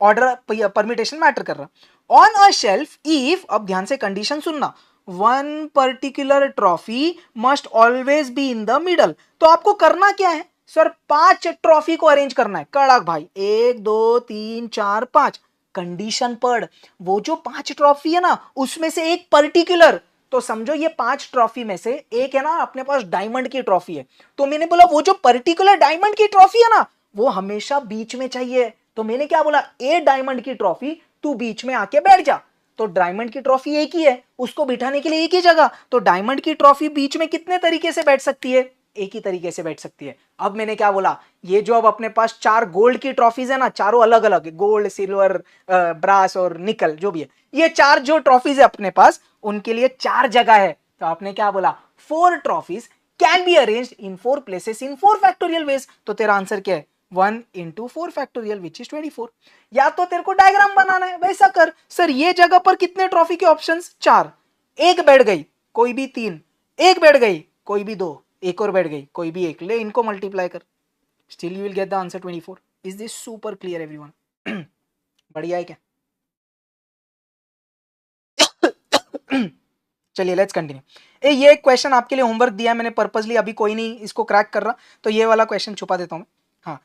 S1: ऑर्डर परमिटेशन मैटर कर रहा, ऑन अ शेल्फ इफ, अब ध्यान से कंडीशन सुनना, one particular trophy must always be in the middle. तो आपको करना क्या है सर? 5 ट्रॉफी को अरेंज करना है। कड़क भाई, 1 2 3 4 5, कंडीशन पढ़। वो जो 5 ट्रॉफी है ना, उसमें से एक पर्टिकुलर, तो समझो ये 5 ट्रॉफी में से एक है ना अपने पास डायमंड की ट्रॉफी है, तो मैंने बोला वो जो पर्टिकुलर डायमंड की ट्रॉफी है ना, वो हमेशा बीच में चाहिए। तो मैंने क्या बोला? ए डायमंड की ट्रॉफी तू बीच में आके बैठ जा। तो डायमंड की ट्रॉफी एक ही है, उसको बिठाने के लिए एक ही जगह, तो डायमंड की ट्रॉफी बीच में कितने तरीके से बैठ सकती है? एक ही तरीके से बैठ सकती है। अब मैंने क्या बोला? ये जो अब अपने पास 4 गोल्ड की ट्रॉफीज है ना, चारों अलग अलग है, गोल्ड सिल्वर ब्रास और निकल जो भी है, ये 4 जो ट्रॉफीज है अपने पास, उनके लिए 4 जगह है। तो आपने क्या बोला? 4 trophies can be arranged in 4 places in 4 factorial veg. तो तेरा आंसर क्या है? 1 into 4 फैक्टोरियल विच इज 24। या तो तेरे को डायग्राम बनाना है, वैसा कर। सर ये जगह पर कितने ट्रॉफी के ऑप्शंस? 4। एक बैठ गई, कोई भी 3, एक बैठ गई, कोई भी 2, एक और बैठ गई, कोई भी 1, ले इनको मल्टीप्लाई कर, still you will get the answer 24। Is this super clear everyone? बढ़िया है क्या? चलिए लेट्स कंटिन्यू। ये क्वेश्चन आपके लिए होमवर्क दिया है मैंने पर्पसली, अभी कोई नहीं इसको क्रैक कर रहा, तो ये वाला क्वेश्चन छुपा देता हूं मैं। हाँ,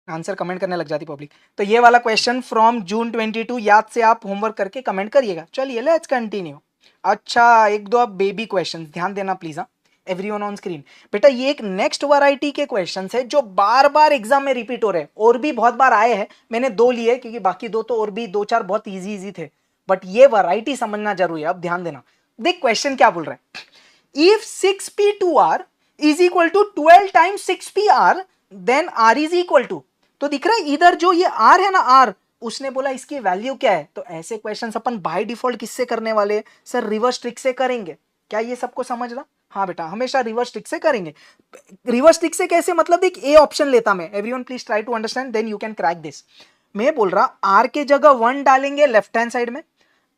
S1: आंसर कमेंट करने लग जाती पब्लिक। तो ये वाला क्वेश्चन फ्रॉम जून 22 याद से आप होमवर्क करके कमेंट करिएगा। चलिए लेट्स कंटिन्यू। अच्छा, एक दो अब बेबी क्वेश्चंस ध्यान देना प्लीज। हाँ, एवरीवन ऑन स्क्रीन। बेटा ये एक नेक्स्ट वैरायटी के क्वेश्चंस है जो बार बार एग्जाम में रिपीट हो रहे हैं, और भी बहुत बार आए हैं, मैंने 2 लिए क्योंकि बाकी 2 तो और भी 2-4 बहुत इजी थे, बट ये वैरायटी समझना जरूरी है। अब ध्यान देना, देख क्वेश्चन क्या बोल रहा है। If 6p2r is equal to 12 times 6pr then r is equal to, तो दिख रहा है इधर जो ये r है ना, r, उसने बोला इसकी वैल्यू क्या है। तो ऐसे क्वेश्चंस अपन बाय डिफॉल्ट किससे करने वाले? सर रिवर्स ट्रिक से करेंगे। क्या ये सबको समझ रहा? हाँ बेटा, हमेशा रिवर्स ट्रिक से करेंगे। रिवर्स ट्रिक से कैसे? मतलब देख, ए ऑप्शन लेता मैं, everyone please try to understand, then you can crack this. मैं बोल रहा आर के जगह 1 डालेंगे लेफ्ट हैंड साइड में,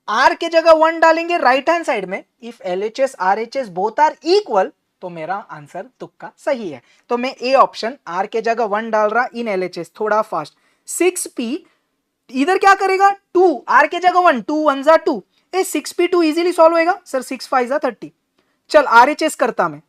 S1: आर के जगह 1 डालेंगे राइट हैंड साइड में। If LHS RHS both are equal, तो मेरा आंसर तुक्का सही है। तो मैं ए ऑप्शन आर के जगह 1 डाल रहा इन LHS, थोड़ा फास्ट। 6p इधर क्या करेगा? 2, आर के जगह 1, 2 1 जा 2, ए 6p2 इजीली सॉल्व होएगा सर, 6 5 जा 30। चल RHS करता मैं,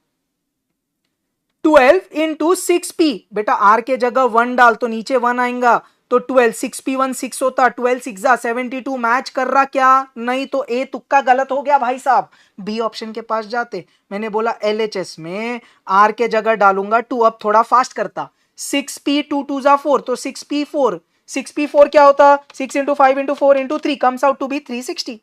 S1: 12 इंटू 6p, बेटा आर के जगह 1 डाल तो नीचे 1 आएगा, तो 12, 6p1 6 होता, 12 6 जा 72, मैच कर रहा क्या? नहीं, तो ए तुक्का गलत हो गया भाई साहब, बी ऑप्शन के पास जाते। मैंने बोला LHS में आर के जगह डालूंगा 2, अब थोड़ा फास्ट करता, 6p 2 2 जा 4, तो 6p4, 6p4 क्या होता? 6 into 5 into 4 into 3 comes out to be 360।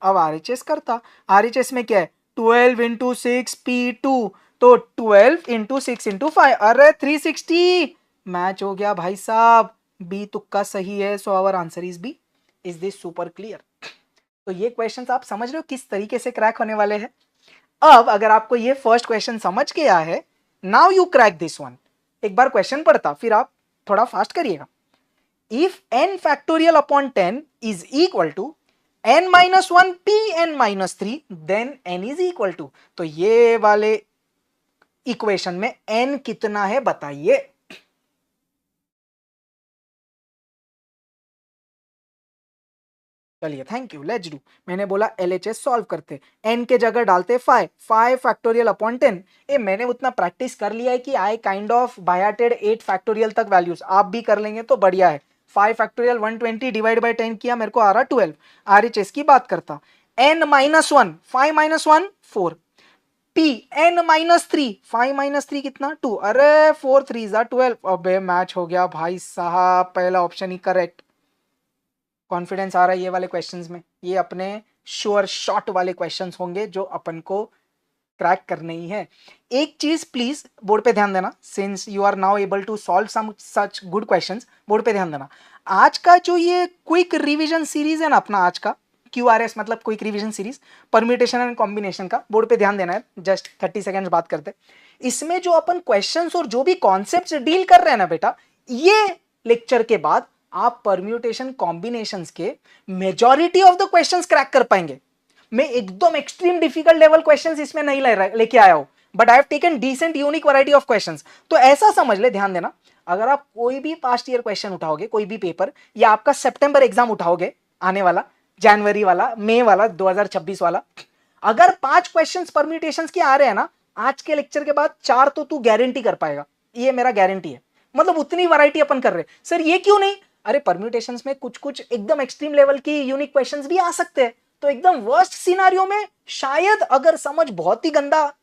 S1: अब RHS करता, RHS में क्या है? 12 इंटू 6p2, तो 12 इंटू 6 इंटू 5, अरे 360, मैच हो गया भाई साहब, बी तुक्का सही है। So our answer is B. Is this super clear? तो ये क्वेश्चंस आप समझ रहे हो किस तरीके से क्रैक होने वाले हैं। अब अगर आपको ये फर्स्ट क्वेश्चन समझ के आया है, now you crack this one. एक बार क्वेश्चन पढ़ता, फिर आप थोड़ा फास्ट करिएगा। If n factorial upon 10 is equal to n minus 1 pn minus 3 then n is equal to, तो ये वाले इक्वेशन में n कितना है बताइए। चलिए थैंक यू, लेट्स डू। मैंने बोला LHS सॉल्व करते, n के जगह डालते 5, 5 फैक्टोरियल अपॉन 10। ए मैंने उतना प्रैक्टिस कर लिया है कि आई काइंड ऑफ बायाटेड 8 फैक्टोरियल तक वैल्यूज, आप भी कर लेंगे तो बढ़िया है। 5 फैक्टोरियल 120 डिवाइड बाई 10 किया, मेरे को आ रहा 12। RHS की बात करता, n minus 1, 5 minus 1 4, p n minus 3, 5 minus 3 कितना 2, अरे 4 3 जा 12, अबे मैच हो गया भाई साहब, पहला ऑप्शन ही करेक्ट। कॉन्फिडेंस आ रहा है ये वाले क्वेश्चंस में, ये अपने श्योर शॉट वाले क्वेश्चंस होंगे जो अपन को क्रैक करने ही है। एक चीज प्लीज बोर्ड पे ध्यान देना, since you are now able to solve some such good questions, board पे ध्यान देना। आज का जो ये क्विक रिवीजन सीरीज है ना अपना, आज का QRS मतलब quick revision series, permutation and combination का, बोर्ड पे ध्यान देना है, जस्ट 30 सेकेंड्स बात करते। इसमें जो अपन क्वेश्चंस और जो भी कॉन्सेप्ट्स डील कर रहे हैं ना बेटा, ये लेक्चर के बाद आप परम्यूटेशन कॉम्बिनेशंस के majority of the questions crack कर पाएंगे। मैं एकदम एक्सट्रीम डिफिकल्ट लेवल क्वेश्चंस इसमें नहीं लेके आया हूं, but I have taken decent unique variety of questions. तो ऐसा समझ ले, ध्यान देना, अगर आप कोई भी पास्ट ईयर क्वेश्चन उठाओगे, कोई भी पेपर, या आपका सितंबर एग्जाम उठाओगे आने वाला, जनवरी वाला, मई वाला, 2026 वाला, अगर 5 क्वेश्चंस परम्यूटेशंस के आ रहे हैं ना, आज के लेक्चर के बाद 4 तो तू गारंटी कर पाएगा, ये मेरा गारंटी है। मतलब उतनी वैरायटी अपन कर रहे हैं। सर ये क्यों नहीं? अरे परम्यूटेशंस में कुछ कुछ एकदम एक्सट्रीम लेवल की यूनिक क्वेश्चंस भी आ सकते हैं, तो एकदम वर्स्ट सिनारियो में शायद अगर समझ बहुत ही गंदा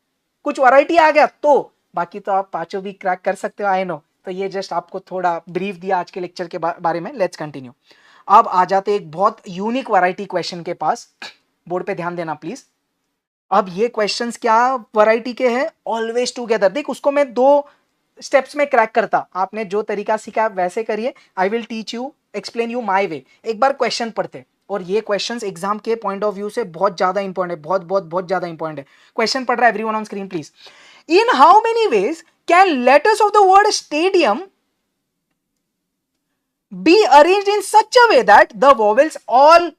S1: कुछ वैरायटी आ गया तो, बाकी तो आप पांचों भी क्रैक कर सकते हो, आई नो। तो ये जस्ट आपको थोड़ा ब्रीफ दिया आज के लेक्चर के बारे में। Let's continue. अब आ जाते एक बहुत यूनिक वैरायटी क्वेश्चन के पास, बोर्ड पे ध्यान देना प्लीज। अब ये क्वेश्चंस क्या वैरायटी के हैं? Always together. देख, उसको मैं 2 स्टेप्स में क्रैक करता, आपने जो तरीका सीखा वैसे करिए। I will teach you, explain you my way. एक बार क्वेश्चन पढ़ते, और ये क्वेश्चंस एग्जाम के पॉइंट ऑफ व्यू से बहुत ज्यादा इंपॉर्टेंट है, बहुत बहुत बहुत ज्यादा इंपॉर्टेंट है। क्वेश्चन पढ़ रहा है everyone on screen please. In how many veg can letters of the word stadium B arranged in such a way that the vowels all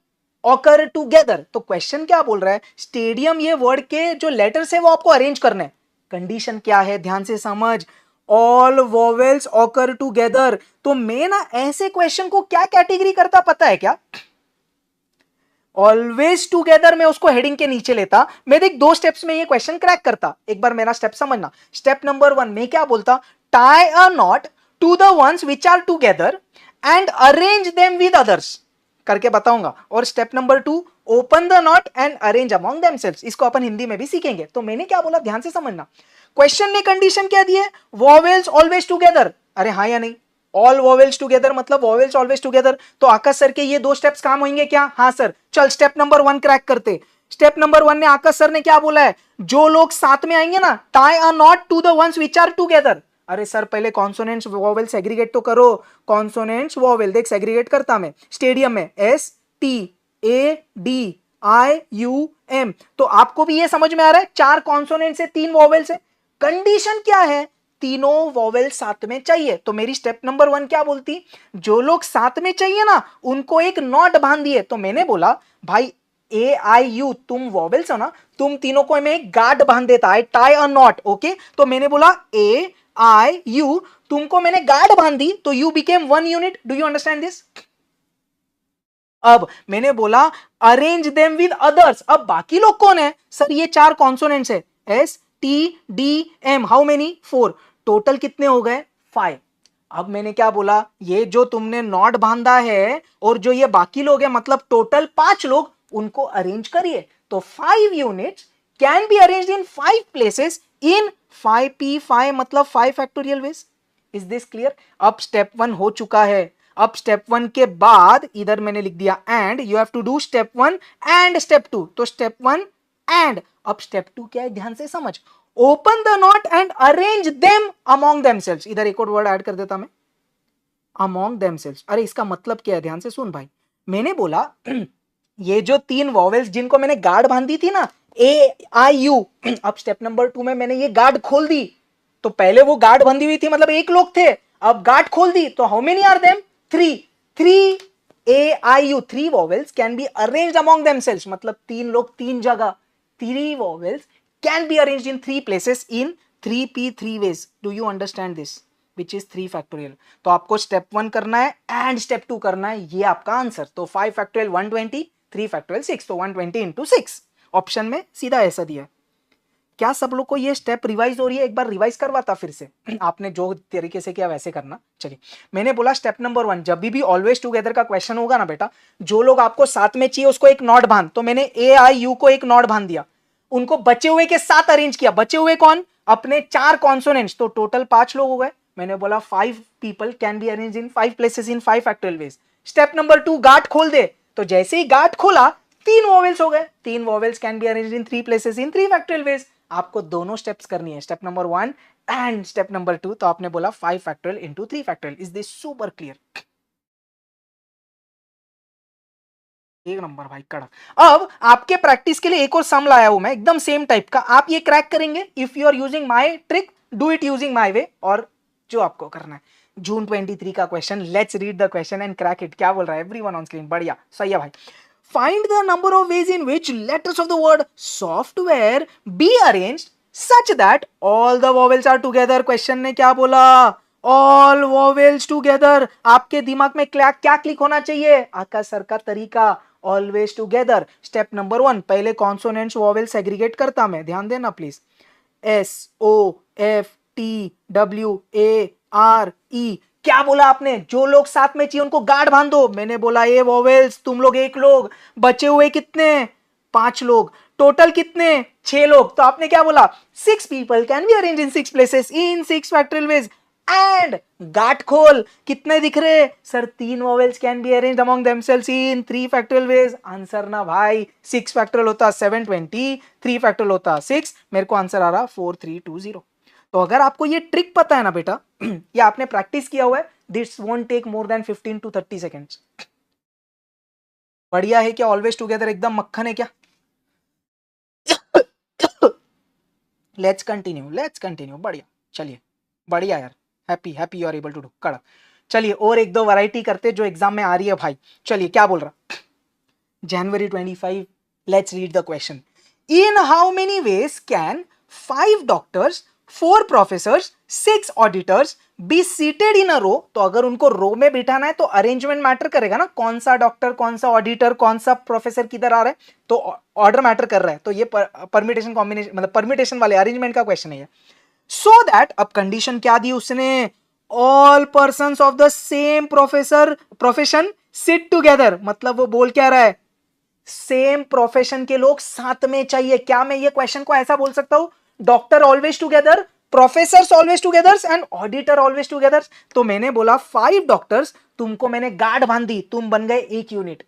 S1: occur together? तो क्वेश्चन क्या बोल रहा है, स्टेडियम ये वर्ड के जो लेटर्स है वो आपको अरेंज करने हैं। कंडीशन क्या है, ध्यान से समझ, ऑल वोवेल्स ऑकर टुगेदर। तो मैं ना ऐसे क्वेश्चन को क्या कैटेगरी करता पता है क्या? ऑलवेज टुगेदर में उसको हेडिंग के नीचे लेता। मैं देख 2 स्टेप्स में ये क्वेश्चन क्रैक करता। एक बार मेरा स्टेप समझना। स्टेप नंबर 1 में क्या बोलता, tie a knot to the ones which are together and arrange them with others, करके बताऊंगा। और step number 2, open the knot and arrange among themselves. इसको अपन हिंदी में भी सीखेंगे। तो मैंने क्या बोला, ध्यान से समझना। क्वेश्चन ने कंडीशन क्या दी है, वोवेल्स ऑलवेज टुगेदर। अरे हाँ या नहीं? ऑल वोवेल्स टुगेदर मतलब वोवेल्स ऑलवेज टुगेदर। तो आकाश सर के ये 2 स्टेप्स काम होंगे क्या? हाँ सर। चल स्टेप नंबर 1 क्रैक करते। स्टेप नंबर 1 ने आकाश सर ने क्या बोला है, जो लोग साथ में आएंगे ना, tie a knot to the ones which are together. अरे सर पहले कॉन्सोनेंट्स वोवेल सेग्रीगेट तो करो। कॉन्सोनेंट्स वोवेल देख सेग्रीगेट करता मैं। स्टेडियम में STADIUM। तो आपको भी ये समझ में आ रहा है, 4 कॉन्सोनेंट्स है, 3 वोवेल्स है। कंडीशन क्या है, तीनों वोवेल साथ में चाहिए। तो मेरी स्टेप नंबर 1 क्या बोलती, जो लोग साथ में चाहिए ना उनको एक नॉट बांध दिए। तो मैंने बोला भाई AIU तुम वोवेल्स हो ना, तुम तीनों को मैं एक गार्ड बांध देता है, टाई अ नॉट। ओके, तो मैंने बोला AIU तुमको मैंने गार्ड बांध दी, तो you became 1 unit. Do you understand this? अब मैंने बोला अरेंज देम विद अदर्स। अब बाकी लोग कौन है सर? ये 4 कॉन्सोनेंट्स है, STDM। How many? 4। टोटल कितने हो गए? 5। अब मैंने क्या बोला, ये जो तुमने नॉट बांधा है और जो ये बाकी लोग हैं, मतलब टोटल 5 लोग, उनको अरेंज करिए। तो 5 units can be arranged in 5 places in 5p5 मतलब 5 factorial ways. Is this clear? अब स्टेप 1 हो चुका है। अब स्टेप 1 के बाद इधर मैंने लिख दिया and, you have to do step 1 and step 2। तो स्टेप 1 एंड, अब स्टेप 2 क्या है, ध्यान से समझ, open the knot and arrange them among themselves. इधर एक और वर्ड ऐड कर देता मैं, अमॉन्ग देमसेल्व्स। अरे इसका मतलब क्या है, ध्यान से सुन भाई। मैंने बोला ये जो 3 वॉवेल्स जिनको मैंने गार्ड बांधी थी ना, AIU, अब स्टेप नंबर 2 में मैंने ये गार्ड खोल दी। तो पहले वो गार्ड बंधी हुई थी, मतलब 1 लोग थे, अब गार्ड खोल दी, तो how many are them? 3 AIU 3 vowels can be arranged among themselves, मतलब 3 लोग 3 जगह, 3 vowels can be arranged in 3 places in 3p3 ways. Do you understand this? Which is 3 factorial. तो आपको स्टेप 1 करना है एंड स्टेप 2 करना है, ये आपका आंसर। तो 5 फैक्टोरियल 120, 3 फैक्टोरियल 6, तो 120 इंटू 6 ऑप्शन में सीधा ऐसा दिया। क्या सब लोग को ये स्टेप रिवाइज हो रही है? एक बार रिवाइज करवाता फिर से, आपने जो तरीके से किया वैसे करना। चलिए, मैंने बोला स्टेप नंबर 1, जब भी ऑलवेज टुगेदर का क्वेश्चन होगा ना बेटा, जो लोग आपको साथ में चाहिए उसको एक नॉट बांध। तो मैंने AIU को एक नॉट बांध दिया। उनको बचे हुए के साथ अरेंज किया। बचे हुए कौन? अपने 4 कॉन्सोनेंट्स, तो टोटल 5 लोग हो गए। मैंने बोला 5 people can be arranged in 5 places in 5 factorial ways। Step number 2, गांठ खोल दे। तो जैसे ही गांठ खोला 3 वॉवेल्स हो गए। 3 vowels can be arranged in 3 places in 3 factorial ways। आपको दोनों स्टेप्स करनी है, step number 1 and step number 2। तो आपने बोला 5 factorial into 3 factorial। Is this super clear? एक नंबर भाई, कड़क। अब आपके प्रैक्टिस के लिए एक और सम लाया हूं मैं, एकदम सेम टाइप का। आप ये क्रैक करेंगे if you are using my trick, do it using my way. और जो आपको करना है, जून 23 का question, let's read the question and crack it. क्या बोल रहा है एवरीवन ऑन स्क्रीन? बढ़िया, सही है भाई। Find the number of ways in which letters of the word software be arranged such that all the vowels are together. Question ने क्या बोला? All vowels together. आपके दिमाग में क्या क्या क्लिक होना चाहिए? आकाश सर का तरीका, ऑलवेज टुगेदर। स्टेप नंबर 1, पहले कॉन्सोनेंट्स वॉवेल सेग्रीगेट करता मैं, ध्यान देना प्लीज। SOFTWARE। क्या बोला आपने? जो लोग साथ में चाहिए उनको गार्ड बांधो। मैंने बोला ये वॉवेल्स, तुम लोग 1 लोग, बचे हुए कितने? 5 लोग। टोटल कितने? 6 लोग। तो आपने क्या बोला? 6 people can be arranged in 6 places in 6 factorial ways and गांठ खोल। कितने दिख रहे? Sir 3 vowels can be arranged among themselves in 3 factorial ways। Answer ना भाई, 6 factorial होता 720, 3 factorial होता 6। मेरे को आंसर आ रहा 4320। तो अगर आपको ये ट्रिक पता है ना बेटा, या आपने प्रैक्टिस किया हुआ है, this won't take more than 15 to 30 seconds। बढ़िया है क्या? ऑलवेज टुगेदर एकदम मक्खन है क्या? Let's continue. बढ़िया, चलिए, बढ़िया यार, happy you are able to do, कड़क। चलिए और एक दो वैरायटी करते जो एग्जाम में आ रही है भाई। चलिए, क्या बोल रहा? January 25, let's read the question. In how many ways can 5 doctors, 4 professors, 6 auditors be seated in a row? तो अगर उनको रो में बिठाना है तो अरेंजमेंट मैटर करेगा ना, कौन सा डॉक्टर, कौन सा ऑडिटर, कौन सा प्रोफेसर किधर आ रहा है, तो ऑर्डर मैटर कर रहा है। तो ये परमिटेशन कॉम्बिनेशन, मतलब परमिटेशन वाले अरेंजमेंट का क्वेश्चन है ये। सो दैट, अब कंडीशन क्या दी उसने? All person of the same profession sit together. मतलब वो बोल क्या रहा है? सेम प्रोफेशन के लोग साथ में चाहिए। क्या मैं ये क्वेश्चन को ऐसा बोल सकता हूं? Doctor always together, professor always together and auditor always together. तो मैंने बोला 5 डॉक्टर्स, तुमको मैंने गार्ड बांधी, तुम बन गए 1 यूनिट।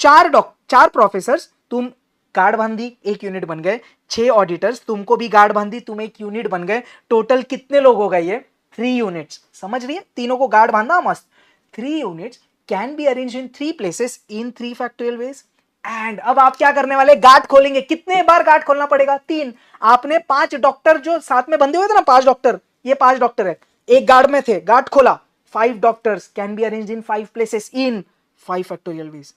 S1: 4 प्रोफेसर, तुम गार्ड बांधी, 1 यूनिट बन गए। 6 ऑडिटर्स, तुमको भी गार्ड बांधी, तुम 1 यूनिट बन गए। टोटल कितने लोग हो गए? ये 3 यूनिट्स। समझ रही है? तीनों को गार्ड बांधा मस्त। 3 units can be arranged in 3 places in 3 factorial ways। And अब आप क्या करने वाले? गार्ड खोलेंगे। कितने बार गार्ड खोलना पड़ेगा? 3। आपने 5 डॉक्टर जो साथ में बंधे हुए थे ना, 5 डॉक्टर, ये 5 डॉक्टर है, एक गार्ड में थे, गार्ड खोला। 5 doctors can be arranged in 5 places in 5 factorial ways।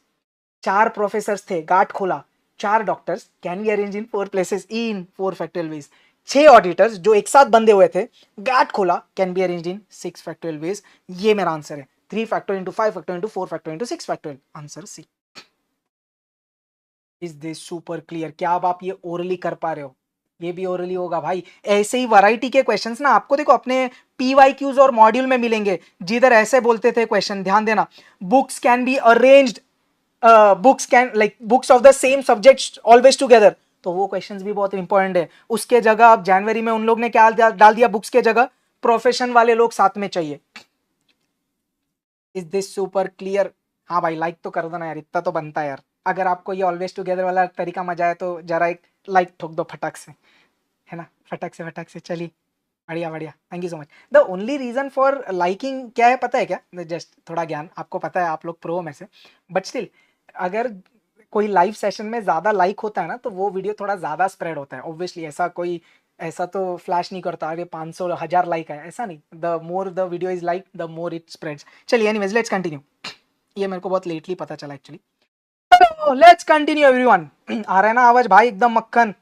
S1: 4 professor थे, गार्ड खोला। 4 doctors can be arranged in 4 places in 4 factorial ways। 6 auditors जो एक साथ बंधे हुए थे, गार्ड खोला, can be arranged in 6 factorial ways। ये मेरा आंसर है। 3 factorial into 5 factorial into 4 factorial into 6 factorial। Answer C. Is this super clear? क्या अब आप ये ओरली कर पा रहे हो? ये भी ओरली होगा भाई। ऐसे ही वैरायटी के क्वेश्चंस ना आपको देखो अपने पीवाईक्यूज और मॉड्यूल में मिलेंगे, जिधर ऐसे बोलते थे क्वेश्चन, ध्यान देना। Books can be arranged, books can like books of the same subjects always together. तो वो क्वेश्चंस भी बहुत इंपॉर्टेंट है। उसके जगह अब जनवरी में उन लोग ने क्या डाल दिया? बुक्स के जगह प्रोफेशन वाले लोग साथ में चाहिए। Is this super clear? हाँ भाई, लाइक तो कर दो ना यार, इतना तो बनता है यार। अगर आपको ये ऑलवेज टुगेदर वाला तरीका मजा आए तो जरा एक लाइक ठोक दो फटाक से, है ना? फटाक से। चलिए, बढ़िया, thank you so much. The only reason for liking क्या है पता है क्या? जस्ट थोड़ा ज्ञान, आपको पता है आप लोग प्रो में से, बट स्टिल अगर कोई लाइव सेशन में ज्यादा लाइक होता है ना, तो वो वीडियो थोड़ा ज्यादा स्प्रेड होता है। ऑब्वियसली ऐसा तो फ्लैश नहीं करता, अरे 500 1000 लाइक है, ऐसा नहीं। The more the video is like, the more it spreads. चलिए, एनीवेज लेट्स कंटिन्यू। ये मेरे को बहुत लेटली पता चला एक्चुअली। Let's continue everyone. आ रहा है ना आवाज भाई? एकदम मक्खन।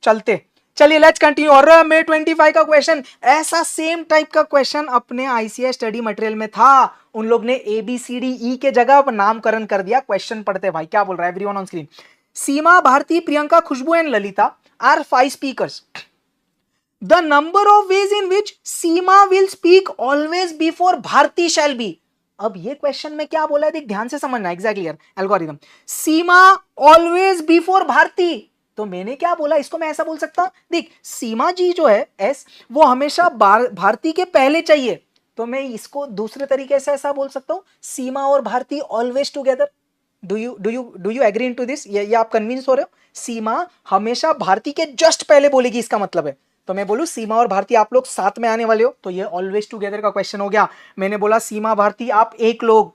S1: चलते, चलिए लेट्स कंटिन्यू। और May 25 का क्वेश्चन, ऐसा सेम टाइप का क्वेश्चन अपने आईसीएस स्टडी मटेरियल में था। उन लोग ने ABCDE के जगह नामकरण कर दिया। क्वेश्चन पढ़ते भाई, क्या बोल रहा है everyone on screen. Seema, Bharti, Priyanka, Khushboo and Lalita are 5 speakers. The number of ways in which Seema will speak always before Bharti shall be। अब ये क्वेश्चन में क्या बोला है, देख ध्यान से समझना। एग्जैक्टली यार, एल्गोरिथम। सीमा ऑलवेज बिफोर भारती, तो मैंने क्या बोला, इसको मैं ऐसा बोल सकता हूं, देख सीमा जी जो है एस, वो हमेशा भारती के पहले चाहिए, तो मैं इसको दूसरे तरीके से ऐसा बोल सकता हूं, सीमा और Bharti always together. Do you agree into this? ये आप कन्विंस हो रहे हो? सीमा हमेशा भारती के जस्ट पहले बोलेगी, इसका मतलब है, तो मैं बोलूं सीमा और भारती आप लोग साथ में आने वाले हो, तो ये ऑलवेज टुगेदर का क्वेश्चन हो गया। मैंने बोला सीमा भारती आप एक लोग,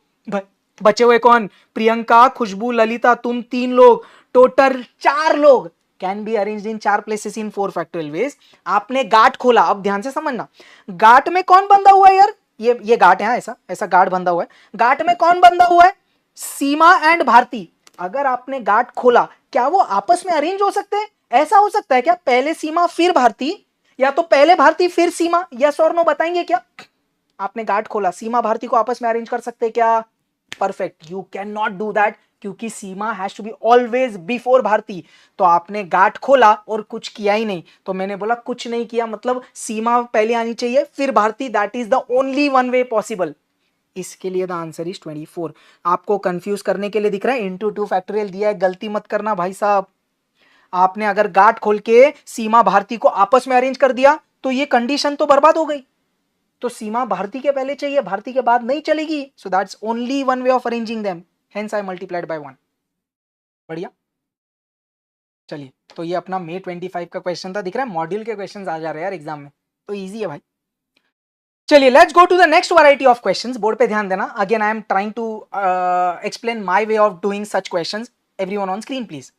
S1: बचे हुए कौन, प्रियंका खुशबू ललिता, तुम 3 लोग, टोटल 4 लोग can be arranged in 4 places in 4 factorial veg. आपने गांठ खोला, अब ध्यान से समझना, गांठ में कौन बंधा हुआ है यार, ये गांठ है, ऐसा ऐसा गांठ बंधा हुआ है, गांठ में कौन बंधा हुआ है, सीमा एंड भारती। अगर आपने गांठ खोला, क्या वो आपस में अरेंज हो सकते हैं? ऐसा हो सकता है क्या, पहले सीमा फिर भारती, या तो पहले भारती फिर सीमा? यस और नो बताएंगे क्या? आपने गांठ खोला, सीमा भारती को आपस में अरेंज कर सकते हैं क्या? Perfect, you can not do that, क्योंकि Seema has to be always before Bharti. तो आपने गांठ खोला और कुछ किया ही नहीं, तो मैंने बोला कुछ नहीं किया मतलब सीमा पहले आनी चाहिए फिर Bharti, that is the only one way possible. इसके लिए द आंसर इज 24। आपको कंफ्यूज करने के लिए दिख रहा है इंटू 2 फैक्टोरियल दिया है, गलती मत करना भाई साहब। आपने अगर गांठ खोल के सीमा भारती को आपस में अरेंज कर दिया तो ये कंडीशन तो बर्बाद हो गई, तो सीमा भारती के पहले चाहिए, भारती के बाद नहीं चलेगी, so that's only one way of arranging them, hence I multiplied by 1। बढ़िया, चलिए, तो ये अपना May 25 का क्वेश्चन था, दिख रहा है मॉड्यूल के क्वेश्चंस आ जा रहे हैं यार एग्जाम में, तो इजी है भाई। चलिए let's go to the next variety of questions, board पे ध्यान देना, again I am trying to explain my way of doing such questions, everyone on screen please.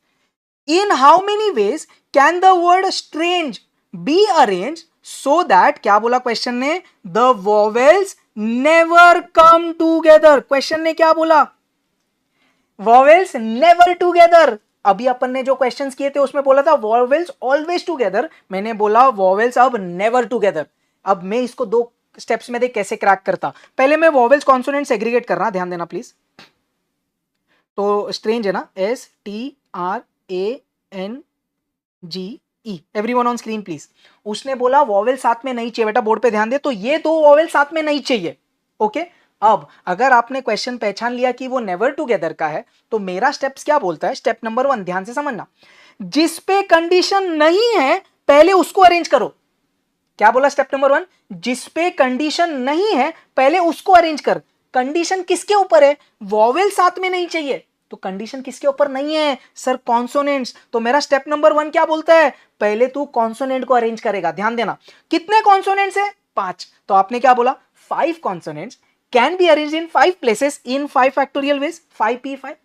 S1: In how many ways can the word strange be arranged so that, क्या बोला question ने, the vowels never come together। Question ने क्या बोला, vowels never together। अभी अपन ने जो questions किए थे उसमें बोला था vowels always together, मैंने बोला vowels अब never together। अब मैं इसको 2 स्टेप्स में देख कैसे क्रैक करता। पहले मैं vowels कॉन्सोनेंट सेग्रीगेट कर रहा, ध्यान देना प्लीज। तो स्ट्रेंज है ना, STRANGE, everyone on screen please. उसने बोला वॉवेल साथ में नहीं चाहिए, बेटा बोर्ड पे ध्यान दे, तो ये 2 वॉवेल साथ में नहीं चाहिए, ओके। अब अगर आपने क्वेश्चन पहचान लिया कि वो नेवर टुगेदर का है, तो मेरा स्टेप्स क्या बोलता है, स्टेप नंबर 1 ध्यान से समझना, जिस पे कंडीशन नहीं है पहले उसको अरेंज करो। क्या बोला स्टेप नंबर 1, जिस पे कंडीशन नहीं है पहले उसको अरेंज कर। कंडीशन किसके ऊपर है, वॉवेल साथ में नहीं चाहिए, तो कंडीशन किसके ऊपर नहीं है सर, कॉन्सोनेंट्स। तो मेरा स्टेप नंबर 1 क्या बोलता है, पहले तू कॉन्सोनेंट को अरेंज करेगा। ध्यान देना, कितने कॉन्सोनेंट्स है, 5, तो आपने क्या बोला 5 consonants can be arranged in 5 places in 5 factorial veg, 5p5।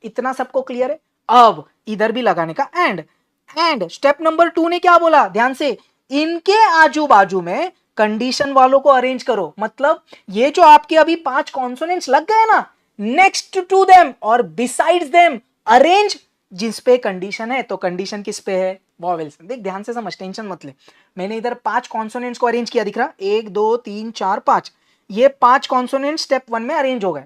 S1: इतना सबको क्लियर है? अब इधर भी लगाने का एंड स्टेप नंबर 2 ने क्या बोला, ध्यान से, इनके आजू बाजू में कंडीशन वालों को अरेंज करो। मतलब ये जो आपके अभी 5 कॉन्सोनेंट्स लग गए ना, नेक्स्ट टू देम और बिसाइड्स देम अरेंज जिस पे कंडीशन है। तो कंडीशन किस पे है, वॉवेल्स। देख ध्यान से समझ, टेंशन मत ले, मैंने इधर 5 कॉन्सोनेंट्स को अरेंज किया, दिख रहा 1 2 3 4 5, ये 5 कॉन्सोनेंट स्टेप 1 में अरेंज हो गए।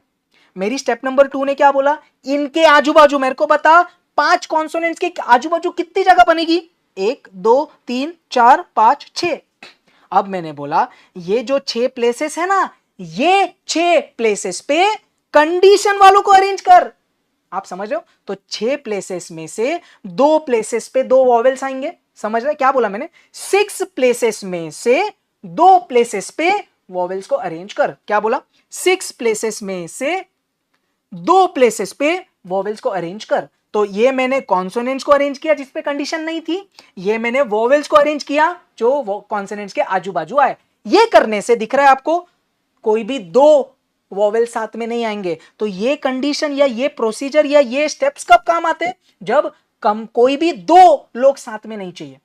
S1: मेरी स्टेप नंबर 2 ने क्या बोला, इनके आजू बाजू, मेरे को बता 5 कॉन्सोनेंट्स के आजू बाजू कितनी जगह बनेगी, 1 2 3 4 5 6। अब मैंने बोला ये जो 6 प्लेसेस है ना, ये 6 प्लेसेस पे कंडीशन वालों को अरेंज कर। आप समझ रहे हो? तो 6 प्लेसेस में से 2 प्लेसेस पे 2 वॉवेल्स आएंगे। समझ रहे, क्या बोला मैंने, 6 प्लेसेस में से 2 प्लेसेस पे वॉवेल्स को अरेंज कर। क्या बोला, 6 प्लेसेस में से 2 प्लेसेस पे वॉवेल्स को अरेंज कर। तो ये मैंने कॉन्सोनेंट्स को अरेंज किया जिस पे कंडीशन नहीं थी, ये मैंने वॉवेल्स को अरेंज किया जो कॉन्सोनेंट्स के आजू बाजू आए। ये करने से दिख रहा है आपको कोई भी 2 वॉवेल साथ में नहीं आएंगे। तो ये कंडीशन या ये प्रोसीजर या ये स्टेप्स कब काम आते हैं, जब कोई भी 2 लोग साथ में नहीं चाहिए।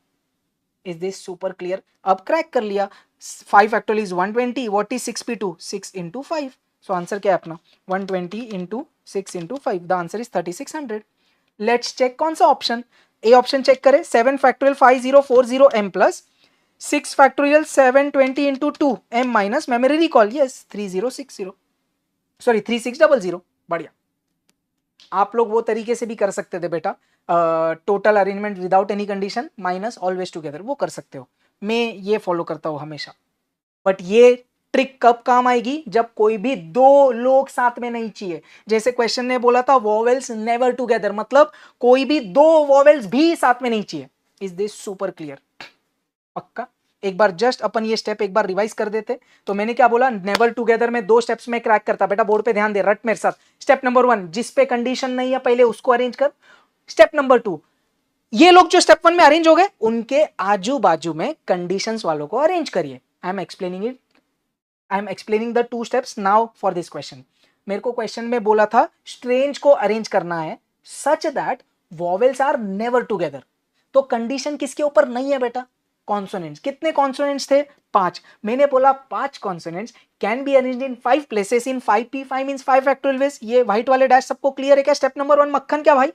S1: Is this super clear? अब क्रैक कर लिया। 5 factorial is 120, what is 6p2, 6 into 5। So answer क्या है अपना, 120 into 6 into 5, the answer is 3600। Let's check कौन सा ऑप्शन, ए ऑप्शन चेक करें, 7 factorial 5040 m plus 6 factorial 720 into 2 m minus memory recall, yes 3060, sorry 3600। बढ़िया, आप लोग वो तरीके से भी कर सकते थे बेटा, total arrangement without any condition minus always together, वो कर सकते हो। मैं ये फॉलो करता हूँ हमेशा, बट ये ट्रिक कब काम आएगी? जब कोई भी दो लोग साथ में नहीं चाहिए। जैसे क्वेश्चन ने बोला था वॉवेल्स नेवर टुगेदर, मतलब कोई भी दो वॉवेल्स भी साथ में नहीं चाहिए। Is this super clear? पक्का? एक बार जस्ट अपन ये स्टेप एक बार रिवाइज कर देते। तो मैंने क्या बोला? नेवर टुगेदर में दो स्टेप्स में क्रैक करता। बेटा बोर्ड पे ध्यान दे, रट मेरे साथ। स्टेप नंबर 1, जिस पे कंडीशन नहीं है पहले उसको अरेंज कर। स्टेप नंबर 2, ये लोग जो स्टेप 1 में अरेंज हो गए उनके आजू बाजू में कंडीशंस वालों को अरेंज करिए। I am explaining it, I am explaining the 2 steps now for this question. मेरे को क्वेश्चन में बोला था स्ट्रेंज को अरेंज करना है such that vowels are never together. तो कंडीशन किसके ऊपर नहीं है बेटा? कॉन्सोनेंट्स। कितने कॉन्सोनेंट्स थे? 5। मैंने बोला 5 consonants can be arranged in 5 places in 5p, 5 means 5 factorial veg. ये व्हाइट वाले डैश सबको क्लियर है क्या? स्टेप नंबर 1 मक्खन क्या भाई?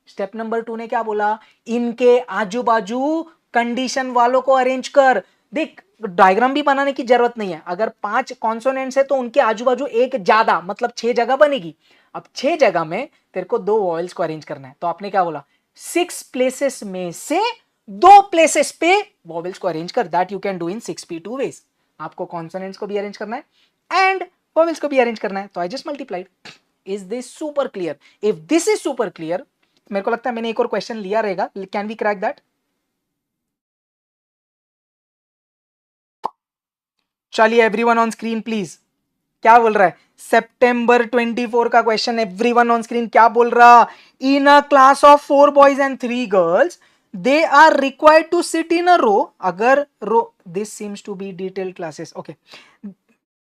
S1: स्टेप नंबर 2 ने क्या बोला? इनके आजू बाजू कंडीशन वालों को अरेंज कर। देख, डायग्राम भी बनाने की जरूरत नहीं है। अगर 5 कॉन्सोनेंट्स है तो उनके आजू बाजू एक ज्यादा, मतलब 6 जगह बनेगी। अब 6 जगह में तेरे को 2 वॉवेल्स को अरेंज करना है। तो आपने क्या बोला? 6 प्लेसेस में से 2 प्लेसेस पे वॉवेल्स को अरेंज कर। That you can do in 6p2 ways. आपको कॉन्सोनेंट्स को भी अरेंज करना है एंड वॉवेल्स को भी अरेंज करना है। तो I just multiplied. Is this super clear? If this is super clear, मेरे को लगता है मैंने एक और क्वेश्चन लिया रहेगा। Can we crack that? चलिए एवरीवन ऑन स्क्रीन प्लीज। क्या बोल रहा है? सितंबर 24 का क्वेश्चन। एवरीवन ऑन स्क्रीन क्या बोल रहा? In a class of 4 boys and 3 girls they are required to sit in a row. अगर row, this seems to be detailed classes, okay.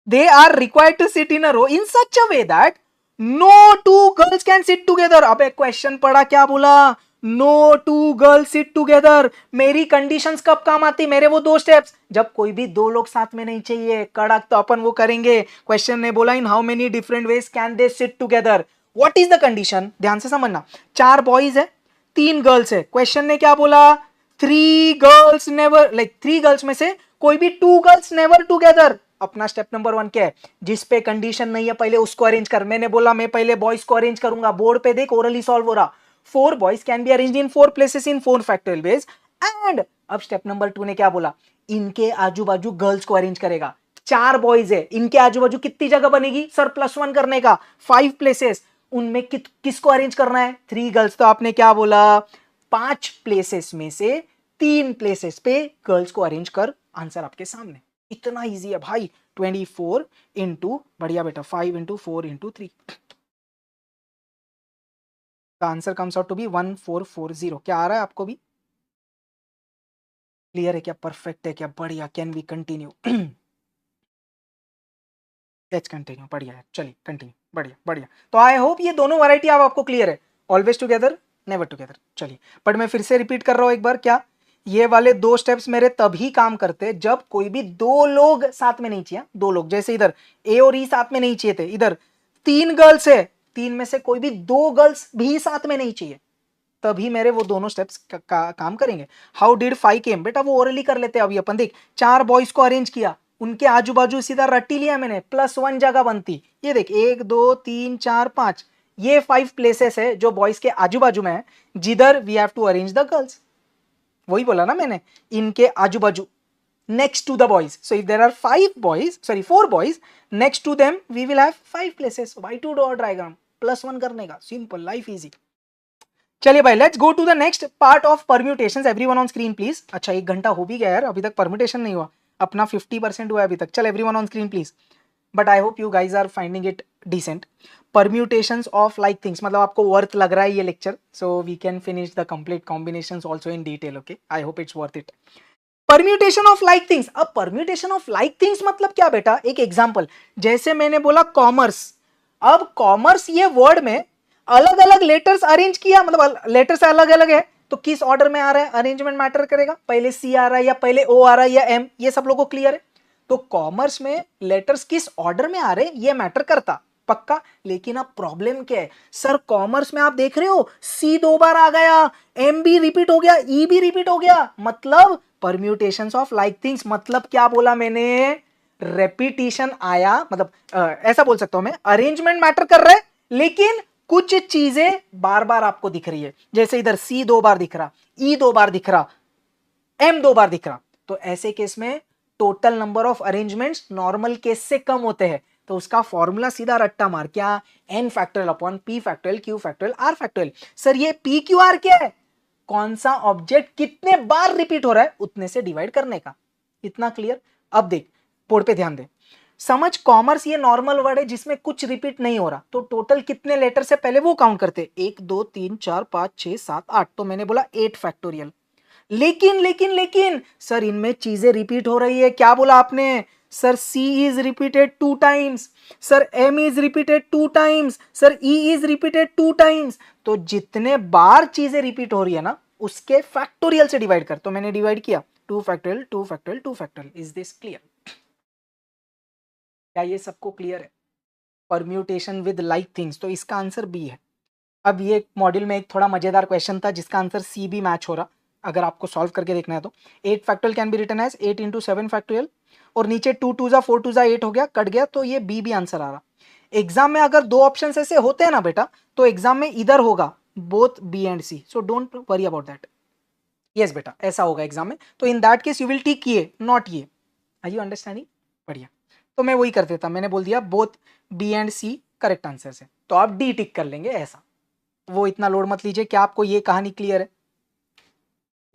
S1: They are required to sit in a row in such a way that no two girls can sit together. अब एक question पढ़ा, क्या बोला? No two girls sit together. मेरी conditions कब काम आती? मेरे वो 2 स्टेप्स, जब कोई भी 2 लोग साथ में नहीं चाहिए। कड़क तो अपन वो करेंगे। क्वेश्चन ने बोला इन how many different ways can they sit together. What is the condition? ध्यान से समझना। 4 बॉयज है, 3 गर्ल्स है। क्वेश्चन ने क्या बोला? 3 गर्ल्स नेवर, लाइक 3 गर्ल्स में से कोई भी 2 गर्ल्स नेवर टुगेदर। अपना स्टेप नंबर 1 क्या है? जिस पे कंडीशन नहीं है पहले उसको अरेंज कर। मैंने बोला मैं पहले बॉयज को अरेंज करूंगा। बोर्ड पे देख, ओरली सॉल्व हो रहा। 4 boys can be arranged in 4 places in 4 factorial ways and अब स्टेप नंबर 2 ने क्या बोला? इनके आजू बाजू गर्ल्स को अरेंज करेगा। 4 बॉयज है, इनके आजू बाजू कितनी जगह बनेगी सर? +1 करने का 5 प्लेसेस। उनमें किसको अरेंज करना है? 3 गर्ल्स। तो आपने क्या बोला? 5 प्लेसेस में से 3 प्लेसेस पे गर्ल्स को अरेंज कर। आंसर आपके सामने। इतना इजी है भाई। 24 इंटू, बढ़िया बेटा, 5 into 4 into 3। The answer comes out to be 1440। क्या आ रहा है आपको भी? क्लियर है क्या? परफेक्ट है क्या? बढ़िया। Can we continue? Let's continue. बढ़िया है, चलिए कंटिन्यू। बढ़िया बढ़िया। तो आई होप ये दोनों वैरायटी अब आपको क्लियर है। Always together, never together. चलिए, बट मैं फिर से रिपीट कर रहा हूं एक बार। क्या ये वाले 2 स्टेप्स मेरे तभी काम करते जब कोई भी 2 लोग साथ में नहीं चाहिए। 2 लोग, जैसे इधर ए और ई साथ में नहीं चाहिए थे। इधर 3 गर्ल्स है, 3 में से कोई भी 2 गर्ल्स भी साथ में नहीं चाहिए, तभी मेरे वो दोनों स्टेप्स काम करेंगे। हाउ डिड 5 केम? बेटा वो ओरली कर लेते हैं अभी अपन। देख, 4 बॉयज को अरेंज किया, उनके आजू बाजू सीधा रट्टी लिया मैंने, +1 जगह बनती। ये देख, 1 2 3 4 5, ये 5 प्लेसेस है जो बॉयज के आजू बाजू में है, जिधर we have to arrange the girls. वही बोला ना मैंने, इनके आजू बाजू, next to the boys. So if there are 4 boys, next to them we will have 5 places. Why to draw a diagram? +1 करने का, simple, life easy. चलिए भाई, let's go to the next part of permutations. Everyone on screen please. अच्छा, 1 घंटा हो भी गया यार, अभी तक परम्यूटेशन नहीं हुआ। अपना 50% हुआ है अभी तक। चल everyone on screen please. But I hope you guys are finding it decent. Permutations of like things, मतलब आपको वर्थ लग रहा है ये lecture, so we can finish the complete combinations also in detail. Okay, I hope it's worth it. Permutation of like things. अब permutation of like things मतलब क्या बेटा? एक एग्जांपल, जैसे मैंने बोला कॉमर्स। अब कॉमर्स ये वर्ड में अलग अलग लेटर्स अरेंज किया, मतलब लेटर्स अलग अलग है, तो किस ऑर्डर में आ रहा है अरेंजमेंट मैटर करेगा। पहले सी आ रहा है या पहले ओ आ रहा है या एम, ये सब लोगों को क्लियर है। तो कॉमर्स में लेटर्स किस ऑर्डर में आ रहे हैं ये मैटर करता, पक्का। लेकिन अब प्रॉब्लम क्या है सर? कॉमर्स में आप देख रहे हो सी 2 बार आ गया, एम भी रिपीट हो गया, ई भी रिपीट हो गया, मतलब परम्यूटेशंस ऑफ लाइक थिंग्स। मतलब क्या बोला मैंने? रेपिटेशन आया, मतलब ऐसा बोल सकता हूं मैं, अरेंजमेंट मैटर कर रहा है, लेकिन कुछ चीजें बार बार आपको दिख रही है। जैसे इधर C 2 बार दिख रहा, E 2 बार दिख रहा, M 2 बार दिख रहा। तो ऐसे केस में total number of arrangements normal case से कम होते हैं। तो उसका फॉर्मूला सीधा रट्टा मार, क्या, n factorial upon p factorial q factorial r factorial. Sir ये p q r क्या है, कौन सा ऑब्जेक्ट कितने बार रिपीट हो रहा है उतने से डिवाइड करने का। इतना क्लियर। अब देख बोर्ड पे ध्यान दे, समझ कॉमर्स ये नॉर्मल वर्ड है जिसमें कुछ रिपीट नहीं हो रहा, तो टोटल कितने लेटर से पहले वो काउंट करते, 1 2 3 4 5 6 7 8, तो मैंने बोला 8 फैक्टोरियल। लेकिन सर इनमें चीजें रिपीट हो रही है, क्या बोला आपने, sir C is repeated 2 times, sir M is repeated 2 times, sir E is repeated 2 times. तो जितने बार चीजें रिपीट हो रही है ना उसके फैक्टोरियल से डिवाइड कर, तो मैंने डिवाइड किया 2 factorial 2 factorial 2 factorial. Is this clear, क्या ये सबको क्लियर है। परम्यूटेशन विद लाइक थिंग्स, तो इसका आंसर बी है। अब ये मॉड्यूल में एक थोड़ा मजेदार क्वेश्चन था जिसका आंसर सी भी मैच हो रहा, अगर आपको सॉल्व करके देखना है तो। 8 factorial can be written as 8 into 7 factorial, और नीचे 2 2 जा 4 2 जा 8 हो गया, कट गया, तो ये बी भी आंसर आ रहा। एग्जाम में अगर दो ऑप्शन ऐसे होते हैं ना बेटा, तो एग्जाम में इधर होगा both B and C, so don't worry about that. Yes बेटा ऐसा होगा एग्जाम में, तो in that case you will tick ये नॉट ये। आर यू अंडरस्टैंडिंग, बढ़िया। तो मैं वही कर देता, मैंने बोल दिया both B and C correct answer है, तो आप डी टिक कर लेंगे ऐसा, वो इतना लोड मत लीजिए। क्या आपको ये कहानी क्लियर है।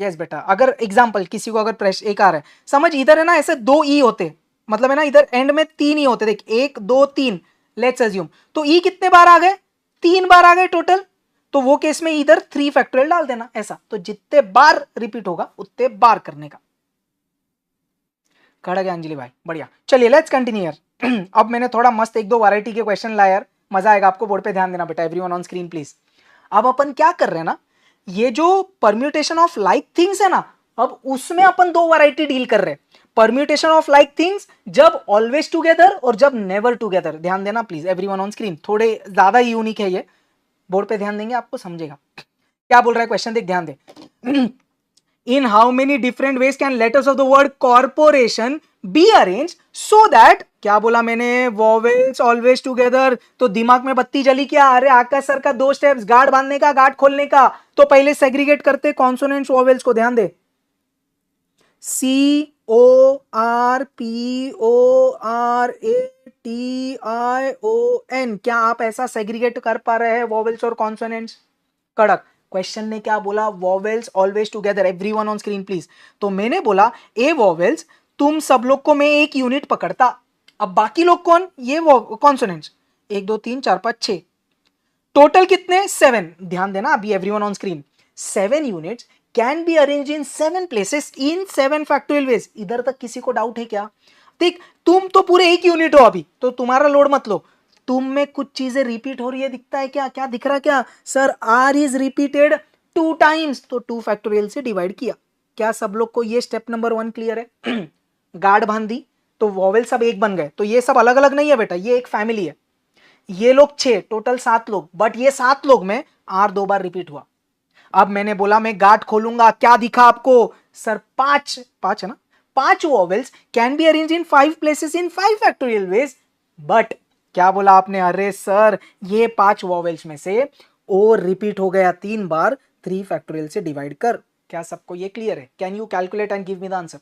S1: यस बेटा, अगर एग्जांपल किसी को अगर प्रेस एक आ रहा है, समझ इधर है ना ऐसे 2 ई होते, मतलब है ना इधर एंड में 3 ई होते, देख 1 2 3, लेट्स अज्यूम, तो ई कितने बार आ गए, 3 बार आ गए टोटल, तो वो केस में इधर 3 फैक्टोरियल डाल देना ऐसा, तो जितने बार रिपीट होगा उतने बार करने का। खड़ा गया अंजलि भाई, बढ़िया। चलिए लेट्स कंटिन्यू यार। अब मैंने थोड़ा मस्त एक दो वैरायटी के क्वेश्चन लाया यार, मजा आएगा आपको, बोर्ड पे ध्यान देना बेटा, एवरीवन ऑन स्क्रीन प्लीज। अब अपन क्या कर रहे हैं ना, ये जो परम्यूटेशन ऑफ लाइक थिंग्स है ना, अब उसमें अपन दो वैरायटी डील कर रहे हैं। परम्यूटेशन ऑफ लाइक थिंग्स जब ऑलवेज टुगेदर और जब नेवर टुगेदर, ध्यान देना प्लीज एवरीवन ऑन स्क्रीन, थोड़े ज्यादा यूनिक है ये, बोर्ड पे ध्यान देंगे आपको समझेगा। क्या बोल रहा है क्वेश्चन, देख ध्यान दे। In how many different ways can letters of the word corporation be arranged so that, क्या बोला मैंने, vowels always together, तो दिमाग में बत्ती जली क्या, अरे आकाश सर का 2 स्टेप्स, गार्ड बांधने का गार्ड खोलने का, तो पहले सेग्रीगेट करते कॉन्सोनेंट्स वॉवेल्स को, ध्यान दे, CORPORATION, क्या आप ऐसा सेग्रीगेट कर पा रहे हैं वॉवेल्स और कॉन्सोनेंट्स, कड़क। क्वेश्चन ने क्या बोला, vowels always together, everyone on screen please, तो मैंने बोला ए वॉवेल्स तुम सब लोग को मैं एक यूनिट पकड़ता, अब बाकी लोग कौन, ये कॉन्सोनेंट्स, 1 2 3 4 5 6, टोटल कितने 7, ध्यान देना अभी everyone on screen, 7 units can be arranged in 7 places in 7 factorial veg. इधर तक किसी को डाउट है क्या, देख तुम तो पूरे एक यूनिट हो अभी, तो तुम्हारा लोड मत लो, तुम में कुछ चीजें रिपीट हो रही है, दिखता है क्या, क्या दिख रहा है, क्या sir R is repeated 2 times, तो 2 फैक्टोरियल से डिवाइड किया। क्या सब लोग को ये स्टेप नंबर 1 क्लियर है। गार्ड बांध दी तो वॉवेल सब एक बन गए, तो ये सब अलग अलग नहीं है बेटा, ये एक फैमिली है, ये लोग 6, टोटल 7 लोग, बट ये 7 लोग में आर 2 बार रिपीट हुआ। अब मैंने बोला मैं गार्ड खोलूंगा, क्या दिखा आपको, सर 5 है ना, 5 vowels can be arranged in 5 places in 5 factorial veg, but क्या बोला आपने, अरे सर ये 5 वॉवेल्स में से ओ रिपीट हो गया 3 बार, 3 फैक्टोरियल से डिवाइड कर। क्या सबको ये क्लियर है, can you calculate and give me the answer.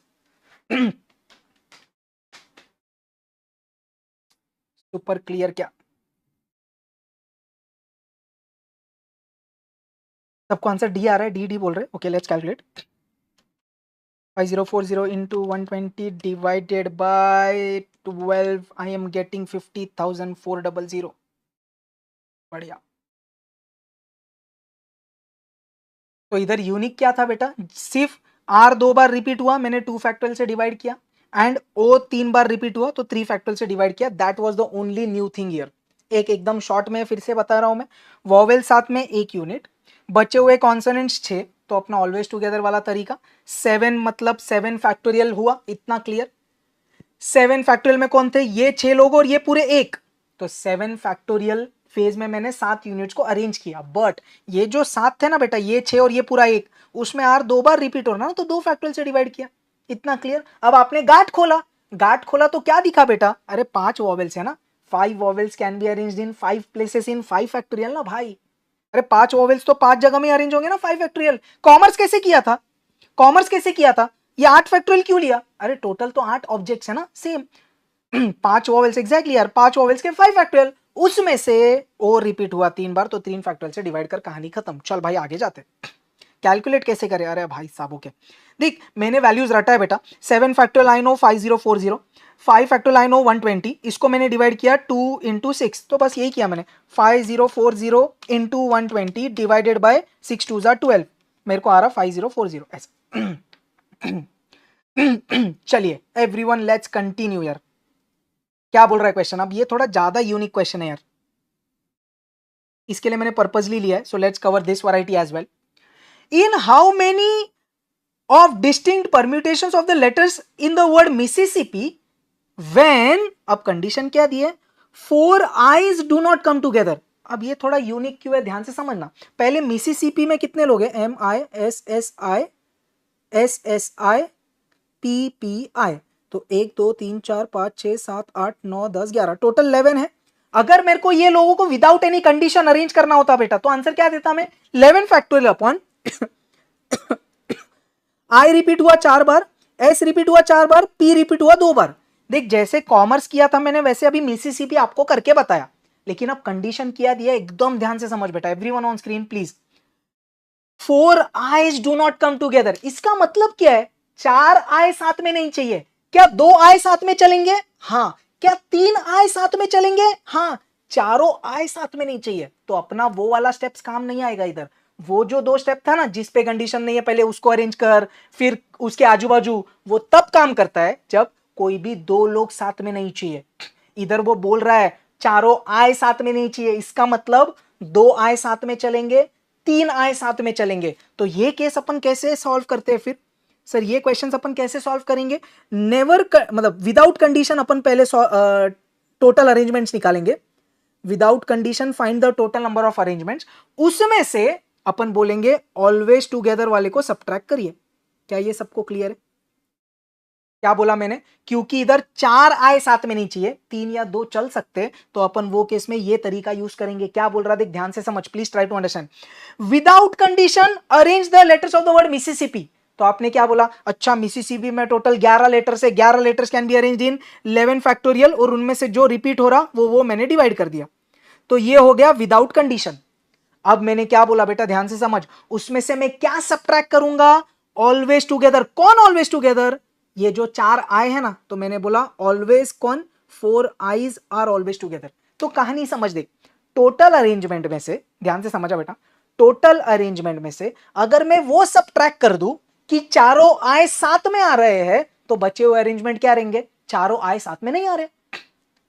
S1: Super clear क्या, सबको आंसर डी आ रहा है, डी डी बोल रहे, okay let's calculate. 5040 into 120 divided by 12, I am getting 50,400। बढ़िया। तो इधर यूनिक क्या था बेटा, सिर्फ आर 2 बार रिपीट हुआ, मैंने 2 फैक्टोरियल से डिवाइड किया, एंड ओ 3 बार रिपीट हुआ तो 3 फैक्टोरियल से डिवाइड किया, that was the only new thing here. एक एकदम शॉर्ट में फिर से बता रहा हूं मैं, वॉवेल साथ में 1 यूनिट, बचे हुए कॉन्सोनेंट्स 6, तो अपना ऑलवेज टुगेदर वाला तरीका, 7 मतलब 7 फैक्टोरियल हुआ, इतना क्लियर। 7 फैक्टोरियल में कौन थे, ये 6 लोग और ये पूरे 1, तो 7 फैक्टोरियल फेज में मैंने 7 यूनिट्स को अरेंज किया, बट ये जो 7 थे ना बेटा, ये 6 और ये पूरा 1, उसमें आर 2 बार रिपीट हो रहा ना, तो 2 फैक्टोरियल से डिवाइड किया, इतना क्लियर। अब आपने गार्ड खोला, गार्ड खोला तो क्या दिखा बेटा, अरे 5 वॉवेल्स है ना, 5 vowels can be arranged in 5 places in 5 factorial ना भाई, अरे 5 वॉवेल्स तो 5 जगह में अरेंज होंगे ना 5 फैक्टोरियल। कॉमर्स कैसे किया था, कॉमर्स कैसे किया था, ये 8 फैक्टोरियल क्यों लिया? अरे टोटल तो 8 ऑब्जेक्ट्स है ना, सेम 5 वॉवेल्स, एग्जैक्टली यार 5 वॉवेल्स के 5 फैक्टोरियल, उसमें से ओ रिपीट हुआ 3 बार तो 3 फैक्टोरियल से डिवाइड कर, कहानी खत्म। चल भाई आगे जाते, कैलकुलेट कैसे करें? अरे भाई साहब ओके, देख मैंने वैल्यूज रटा है बेटा, 7 factorial I know 5040, 5 factorial I know 120, इसको मैंने डिवाइड किया 2 इंटू 6, तो बस यही किया मैंने, 5040 इंटू 120 डिवाइडेड बाय 6 2 12, मेरे को आ रहा 5040 ऐसा। चलिए एवरीवन लेट्स कंटिन्यू यार, क्या बोल रहा है क्वेश्चन? अब ये थोड़ा ज्यादा यूनिक क्वेश्चन है यार, इसके लिए मैंने पर्पसली लिया है, so let's cover this variety as well. In how many of distinct permutations of the letters in the word Mississippi when, अब कंडीशन क्या दी है, 4 eyes do not come together। अब ये थोड़ा यूनिक क्यों है, ध्यान से समझना। पहले मिसिसिपी में कितने लोग हैं? MISSIPPI, तो 1 2 3 4 5 6 7 8 9 10 11, टोटल 11 है। अगर मेरे को ये लोगों को विदाउट एनी कंडीशन अरेंज करना होता बेटा, तो आंसर क्या देता मैं? 11 फैक्टोरियल अपॉन आई रिपीट हुआ 4 बार, एस रिपीट हुआ 4 बार, पी रिपीट हुआ 2 बार। देख जैसे कॉमर्स किया था मैंने, वैसे अभी मिसिसिपी आपको करके बताया, लेकिन अब कंडीशन किया दिया, एकदम ध्यान से समझ बेटा, everyone on screen please. 4 eyes do not come together, इसका मतलब क्या है? 4 आई साथ में नहीं चाहिए। क्या 2 आई साथ में चलेंगे? हाँ। क्या 3 आई साथ में चलेंगे? हाँ। चारों आई साथ में नहीं चाहिए, तो अपना वो वाला स्टेप्स काम नहीं आएगा इधर। वो जो 2 स्टेप था ना, जिस पे कंडीशन नहीं है, पहले उसको अरेंज कर, फिर उसके आजू बाजू, वो तब काम करता है जब कोई भी 2 लोग साथ में नहीं चाहिए। इधर वो बोल रहा है चारों आय साथ में नहीं चाहिए, इसका मतलब 2 आय साथ में चलेंगे, 3 आय साथ में चलेंगे। तो ये केस अपन कैसे सॉल्व करते हैं फिर? सर ये क्वेश्चंस अपन कैसे सॉल्व करेंगे? नेवर मतलब विदाउट कंडीशन अपन पहले टोटल अरेंजमेंट्स निकालेंगे, without condition find the total number of arrangements, उसमें से अपन बोलेंगे ऑलवेज टुगेदर वाले को सब्ट्रैक्ट करिए। क्या ये सबको क्लियर है? क्या बोला मैंने? क्योंकि इधर 4 आए साथ में नहीं चाहिए, 3 या 2 चल सकते, तो अपन वो केस में ये तरीका यूज करेंगे। क्या बोल रहा है देख ध्यान से समझ, please try to understand. Without condition arrange the letters of the word Mississippi, तो आपने क्या बोला? अच्छा मिसिसिपी में टोटल 11 लेटर्स है, 11 letters can be arranged in 11 factorial, और उनमें से जो रिपीट हो रहा वो मैंने डिवाइड कर दिया, तो ये हो गया विदाउट कंडीशन। अब मैंने क्या बोला बेटा, ध्यान से समझ, उसमें से मैं क्या सब्ट्रैक्ट करूंगा? Always together. कौन ऑलवेज टुगेदर? ये जो 4 आए हैं ना, तो मैंने बोला ऑलवेज कौन? 4 आईज आर ऑलवेज टुगेदर। तो कहानी समझ दे, टोटल अरेंजमेंट में से, ध्यान से समझा बेटा, टोटल अरेंजमेंट में से अगर मैं वो सब्ट्रैक्ट कर दूं कि चारों आए साथ में आ रहे हैं, तो बचे हुए अरेंजमेंट क्या रहेंगे? चारों आए साथ में नहीं आ रहे।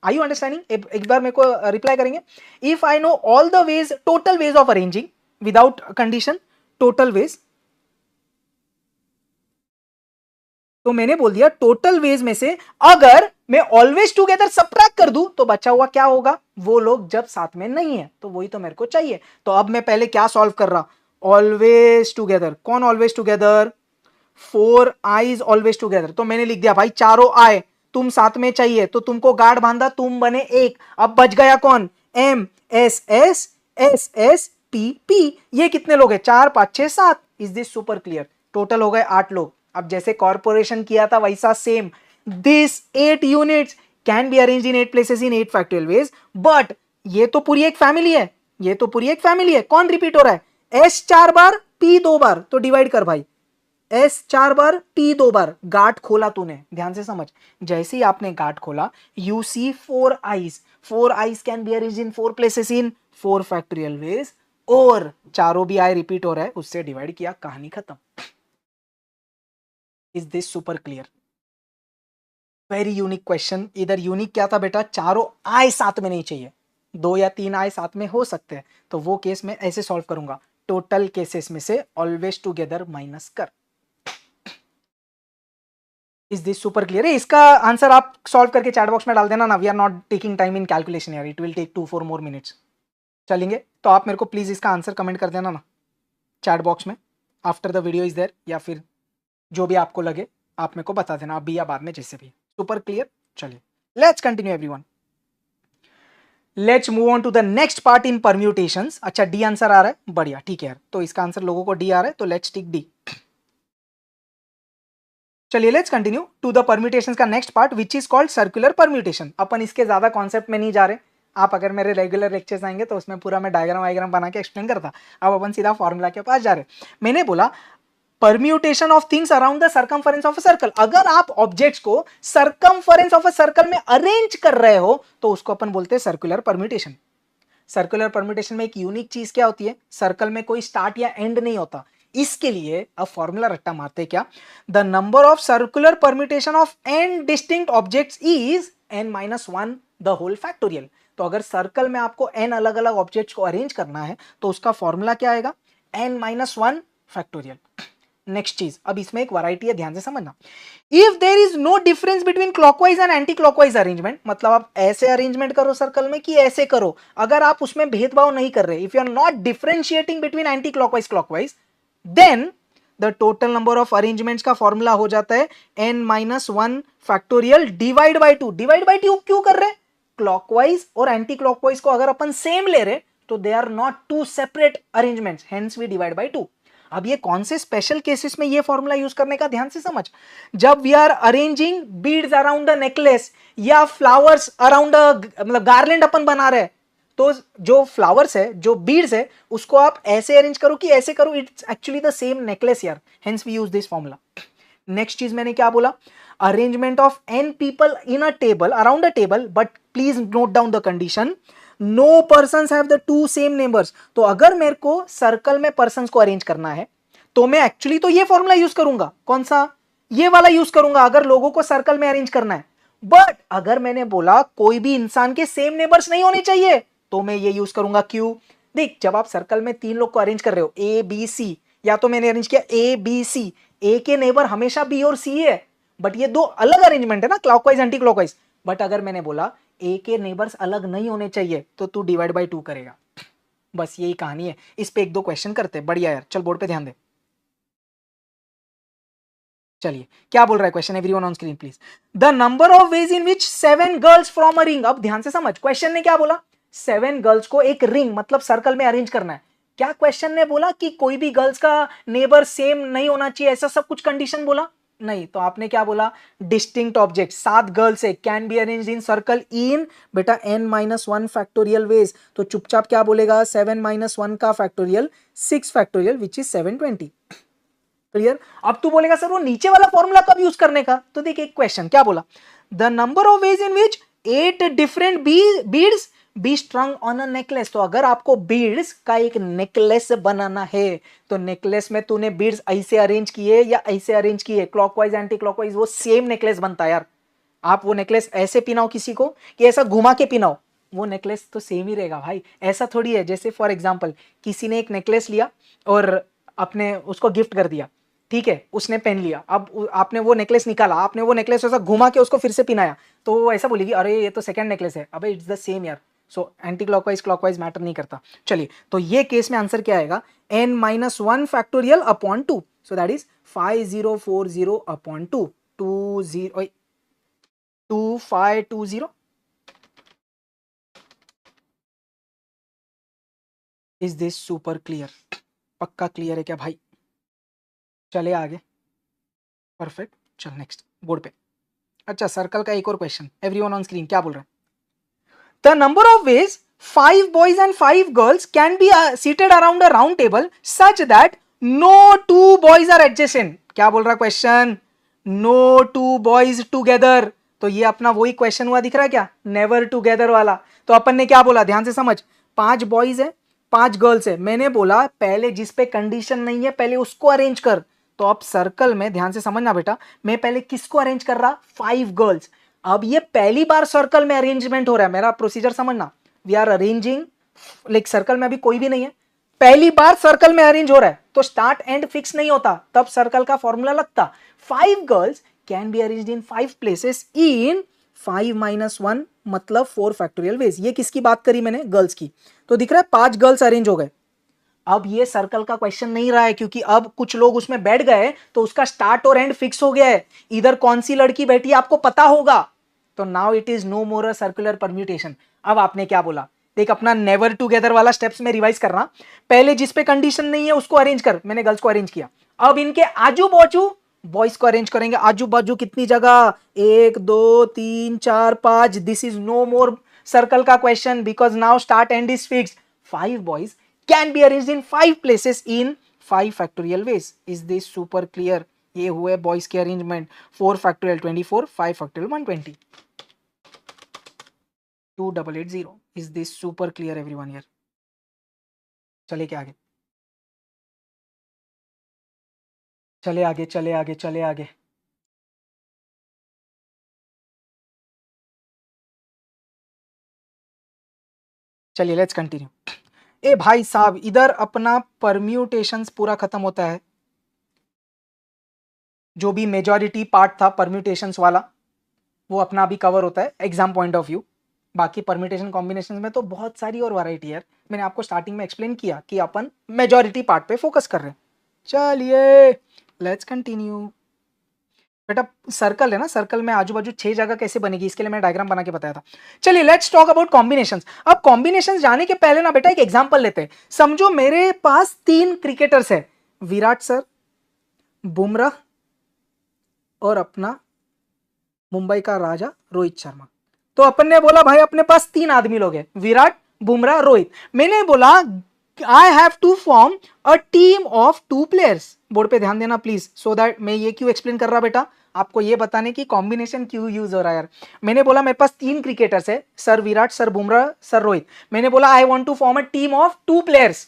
S1: Are you understanding? एक बार मेरे को रिप्लाई करेंगे। If I know all the ways, total ways of arranging without condition, total ways, तो मैंने बोल दिया टोटल वेज में से अगर मैं ऑलवेज टुगेदर सब्ट्रैक्ट कर दूं, तो बचा हुआ क्या होगा? वो लोग जब साथ में नहीं है, तो वही तो मेरे को चाहिए। तो अब मैं पहले क्या सॉल्व कर रहा? Always together. कौन always together? 4 I's always together. तो मैंने लिख दिया भाई चारों आए तुम साथ में चाहिए, तो तुमको गार्ड बांधा, तुम बने एक। अब बच गया कौन? M S S S S P P. ये कितने लोग हैं? 4 5 6 7। Is this super clear? Total हो गए 8 लोग। अब जैसे कॉर्पोरेशन किया था वैसा same, this 8 units can be arranged in 8 places in 8 factorial veg, but ये तो पूरी एक फैमिली है, ये तो पूरी एक फैमिली है। कौन रिपीट हो रहा है? एस 4 बार, पी 2 बार, तो डिवाइड कर भाई, एस 4 बार, पी 2 बार। गांठ खोला तूने, ध्यान से समझ, जैसे ही आपने गांठ खोला, you see 4 I's, 4 I's can be arranged in 4 places in 4 factorial ways, और चारों भी आई रिपीट हो रहा है, उससे डिवाइड किया, कहानी खत्म। Is this super clear? Very unique question. इधर यूनिक क्या था बेटा? चारों आय साथ में नहीं चाहिए, 2 या 3 आय साथ में हो सकते हैं, तो वो केस में ऐसे सॉल्व करूंगा, टोटल केसेस में से ऑलवेज टुगेदर माइनस कर। Is this super clear? इसका आंसर आप सॉल्व करके चैट बॉक्स में डाल देना ना, we are not taking time in calculation यार, it will take 2-4 more minutes. चलेंगे? तो आप मेरे को प्लीज इसका आंसर कमेंट कर देना ना चैट बॉक्स में, after the video is there, या फिर जो भी आपको लगे आप मेरे को बता देना, अभी या बाद में, जैसे भी। Super clear? चलिए let's continue everyone, let's move on to the next part in permutations. अच्छा डी आंसर आ रहा है, बढ़िया, ठीक है यार, तो इसका आंसर लोगों को डी आ रहा है, तो लेट्स टिक डी। चलिए let's continue to the permutations का next part which is called circular permutation. अपन इसके ज्यादा कॉन्सेप्ट में नहीं जा रहे, आप अगर मेरे रेगुलर लेक्चर्स आएंगे तो उसमें पूरा मैं डायग्राम वायग्राम बना के एक्सप्लेन करता। अब अपन सीधा फॉर्मूला के पास जा रहे। मैंने बोला permutation of things around the circumference of a circle. अगर आप ऑब्जेक्ट्स को सर्कमफरेंस ऑफ अ सर्कल में अरेंज कर रहे हो तो उसको अपन बोलते हैं सर्कुलर परम्यूटेशन। सर्कुलर परम्यूटेशन में एक यूनिक चीज क्या होती है, सर्कल में कोई स्टार्ट या एंड नहीं होता। इसके लिए अब फॉर्मूला रट्टा मारते क्या, the number of circular permutation of N distinct objects is n-1 the whole factorial. तो अगर सर्कल में आपको n अलग अलग ऑब्जेक्ट्स को अरेंज करना है तो उसका फॉर्मूला क्या आएगा, n-1 फैक्टोरियल। नेक्स्ट चीज, अब इसमें एक वैरायटी है, ध्यान से समझना। If there is no difference between clockwise and anti clockwise arrangement, मतलब आप ऐसे अरेंजमेंट करो सर्कल में कि ऐसे करो, अगर आप उसमें भेदभाव नहीं कर रहे, if you are not differentiating between anti clockwise clockwise, then the total number of arrangements का फॉर्मूला हो जाता है n-1 factorial divide by 2। Divide by 2 क्यों कर रहे, क्लॉकवाइज और एंटी क्लॉकवाइज को अगर अपन सेम ले रहे तो they are not two separate arrangements, hence we divide by 2। अब ये कौन से स्पेशल केसेस में ये फॉर्मूला यूज करने का, ध्यान से समझ। जब we are arranging beads around the necklace या फ्लावर्स अराउंड मतलब गार्लैंड अपन बना रहे हैं, तो जो फ्लावर्स है, जो बीड्स है, उसको आप ऐसे अरेंज करो कि ऐसे करो, it's actually the same necklace यार, hence we use this formula. Next चीज मैंने क्या बोला, arrangement of n people in a table around a table, but please note down the condition, no persons have the two same neighbours. तो अगर मेरे को circle में पर्सन्स को अरेंज करना है तो मैं एक्चुअली तो ये फॉर्मूला यूज करूंगा, कौन सा, ये वाला यूज करूंगा अगर लोगों को सर्कल में अरेंज करना है। बट अगर मैंने बोला कोई भी इंसान के सेम नेबर्स नहीं होने चाहिए तो मैं ये यूज करूंगा क्यू। देख, जब आप सर्कल में 3 लोग को अरेंज कर रहे हो ए बी सी, या तो मैंने अरेंज किया ए बी सी, ए के नेबर हमेशा बी और सी है, बट ये दो अलग अरेंजमेंट है ना, क्लॉकवाइज एंटी क्लॉकवाइज। बट अगर मैंने बोला ए के नेबर्स अलग नहीं होने चाहिए तो तू डिवाइड बाय 2 करेगा। बस यही कहानी है, इस पे 1-2 क्वेश्चन करते हैं, बढ़िया यार, चल बोर्ड पे ध्यान दे। चलिए क्या बोल रहा है question, everyone on screen please. The number of ways in which 7 girls from a ring. अब ध्यान से समझ, क्वेश्चन ने क्या बोला, 7 गर्ल्स को एक रिंग मतलब सर्कल में अरेंज करना है। क्या क्वेश्चन ने बोला कि कोई भी गर्ल्स का नेबर सेम नहीं होना चाहिए, ऐसा सब कुछ कंडीशन बोला नहीं। तो आपने क्या बोला, डिस्टिंक्ट ऑब्जेक्ट, 7 गर्ल्स है, can be arranged in circle इन बेटा n-1 फैक्टोरियल वेज। तो चुपचाप क्या बोलेगा, 7-1 का factorial 6 factorial which is 720। Clear. अब तू बोलेगा सर वो नीचे वाला फॉर्मूला कब यूज करने का, तो देखिए एक क्वेश्चन क्या बोला, the number of ways in which 8 different beads be strung on a necklace. तो अगर आपको बीड्स का एक नेकलेस बनाना है तो नेकलेस में तूने बीड्स ऐसे अरेंज किए या ऐसे अरेंज किए, क्लॉकवाइज एंटी क्लॉकवाइज, वो सेम नेकलेस बनता है यार। आप वो नेकलेस ऐसे पिनाओ किसी को कि ऐसा घुमा के पिनाओ, वो नेकलेस तो सेम ही रहेगा भाई। ऐसा थोड़ी है, जैसे फॉर एग्जांपल किसी ने एक नेकलेस लिया और अपने उसको गिफ्ट कर दिया, ठीक है, उसने पहन लिया, अब आपने वो नेकलेस निकाला, आपने वो नेकलेस ऐसा घुमा के उसको फिर से पिनाया, तो वो ऐसा बोलेगी अरे ये तो सेकंड नेकलेस है, अबे इट्स द सेम यार। So anti clockwise clockwise matter नहीं करता। चलिए तो ये केस में आंसर क्या आएगा, n-1 factorial upon 2, so that is 5040 upon 2, 2520। Is this super clear, पक्का क्लियर है क्या भाई, चले आगे, परफेक्ट। चल नेक्स्ट बोर्ड पे। अच्छा सर्कल का एक और क्वेश्चन, एवरीवन ऑन स्क्रीन क्या बोल रहे हैं, the number of veg 5 boys and 5 girls can be seated around a round table such that no 2 boys are adjacent। क्या बोल रहा क्वेश्चन, no 2 boys together। तो ये अपना वही क्वेश्चन हुआ, दिख रहा है क्या, नेवर टुगेदर वाला। तो अपन ने क्या बोला, ध्यान से समझ, 5 बॉयज है 5 गर्ल्स है, मैंने बोला पहले जिस पे कंडीशन नहीं है पहले उसको अरेंज कर। तो अब सर्कल में ध्यान से समझना बेटा, मैं पहले किसको अरेंज कर रहा, 5 गर्ल्स। अब ये पहली बार सर्कल में अरेंजमेंट हो रहा है, मेरा प्रोसीजर समझना, we are arranging like circle में अभी कोई भी नहीं है, पहली बार सर्कल में अरेंज हो रहा है, तो स्टार्ट एंड फिक्स नहीं होता, तब सर्कल का फॉर्मूला लगता। 5 girls can be arranged in 5 places इन 5-1 मतलब 4 फैक्टोरियल वेज। ये किसकी बात करी मैंने, गर्ल्स की। तो दिख रहा है 5 गर्ल्स अरेंज हो गए। अब ये सर्कल का क्वेश्चन नहीं रहा है, क्योंकि अब कुछ लोग उसमें बैठ गए तो उसका स्टार्ट और एंड फिक्स हो गया है, इधर कौन सी लड़की बैठी है आपको पता होगा। तो now it is no more a circular permutation. अब आपने क्या बोला, देख अपना नेवर टुगेदर वाला स्टेप्स में रिवाइज करना, पहले जिस पे कंडीशन नहीं है उसको अरेंज कर, मैंने गर्ल्स को अरेंज किया। अब इनके आजू बाजू बॉयज को अरेंज करेंगे आजू बाजू कितनी जगह, 1 2 3 4 5. This is no more circle का question because now start and is fixed. 5 boys can be arranged in 5 places in 5 factorial ways. Is this super clear? ये हुए बॉयज के arrangement. 4 factorial 24, 5 factorial 120, 2880. Is this super clear everyone here? चले क्या आगे, चले आगे, चले आगे, चले आगे. चलिए लेट्स कंटिन्यू. ए भाई साहब, इधर अपना परम्यूटेशंस पूरा खत्म होता है. जो भी मेजॉरिटी पार्ट था परम्यूटेशंस वाला वो अपना अभी कवर होता है एग्जाम पॉइंट ऑफ व्यू. बाकी परम्यूटेशन कॉम्बिनेशन में तो बहुत सारी और वैरायटी है. मैंने आपको स्टार्टिंग में एक्सप्लेन किया कि अपन मेजॉरिटी पार्ट पे फोकस कर रहे हैं. चलिए लेट्स कंटिन्यू. बेटा सर्कल है ना, सर्कल में आजू बाजू 6 जगह कैसे बनेगी इसके लिए मैं डायग्राम बना के बताया था. चलिए लेट्स टॉक अबाउट कॉम्बिनेशंस. अब कॉम्बिनेशंस जाने के पहले ना बेटा एक एग्जांपल लेते हैं. समझो मेरे पास 3 क्रिकेटर्स है, विराट सर, बुमराह और अपना मुंबई का राजा रोहित शर्मा. तो अपन ने बोला भाई अपने पास 3 आदमी लोग हैं, विराट, बुमराह, रोहित. मैंने बोला I have to form a team of 2 players. Board पे ध्यान देना प्लीज, सो दैट मैं ये क्यों एक्सप्लेन कर रहा बेटा, आपको ये बताने की कॉम्बिनेशन क्यों यूज हो रहा है यार. मैंने बोला मेरे पास 3 क्रिकेटर्स है, sir Virat, sir Bumrah, sir Rohit. मैंने बोला I want to form a team of 2 players.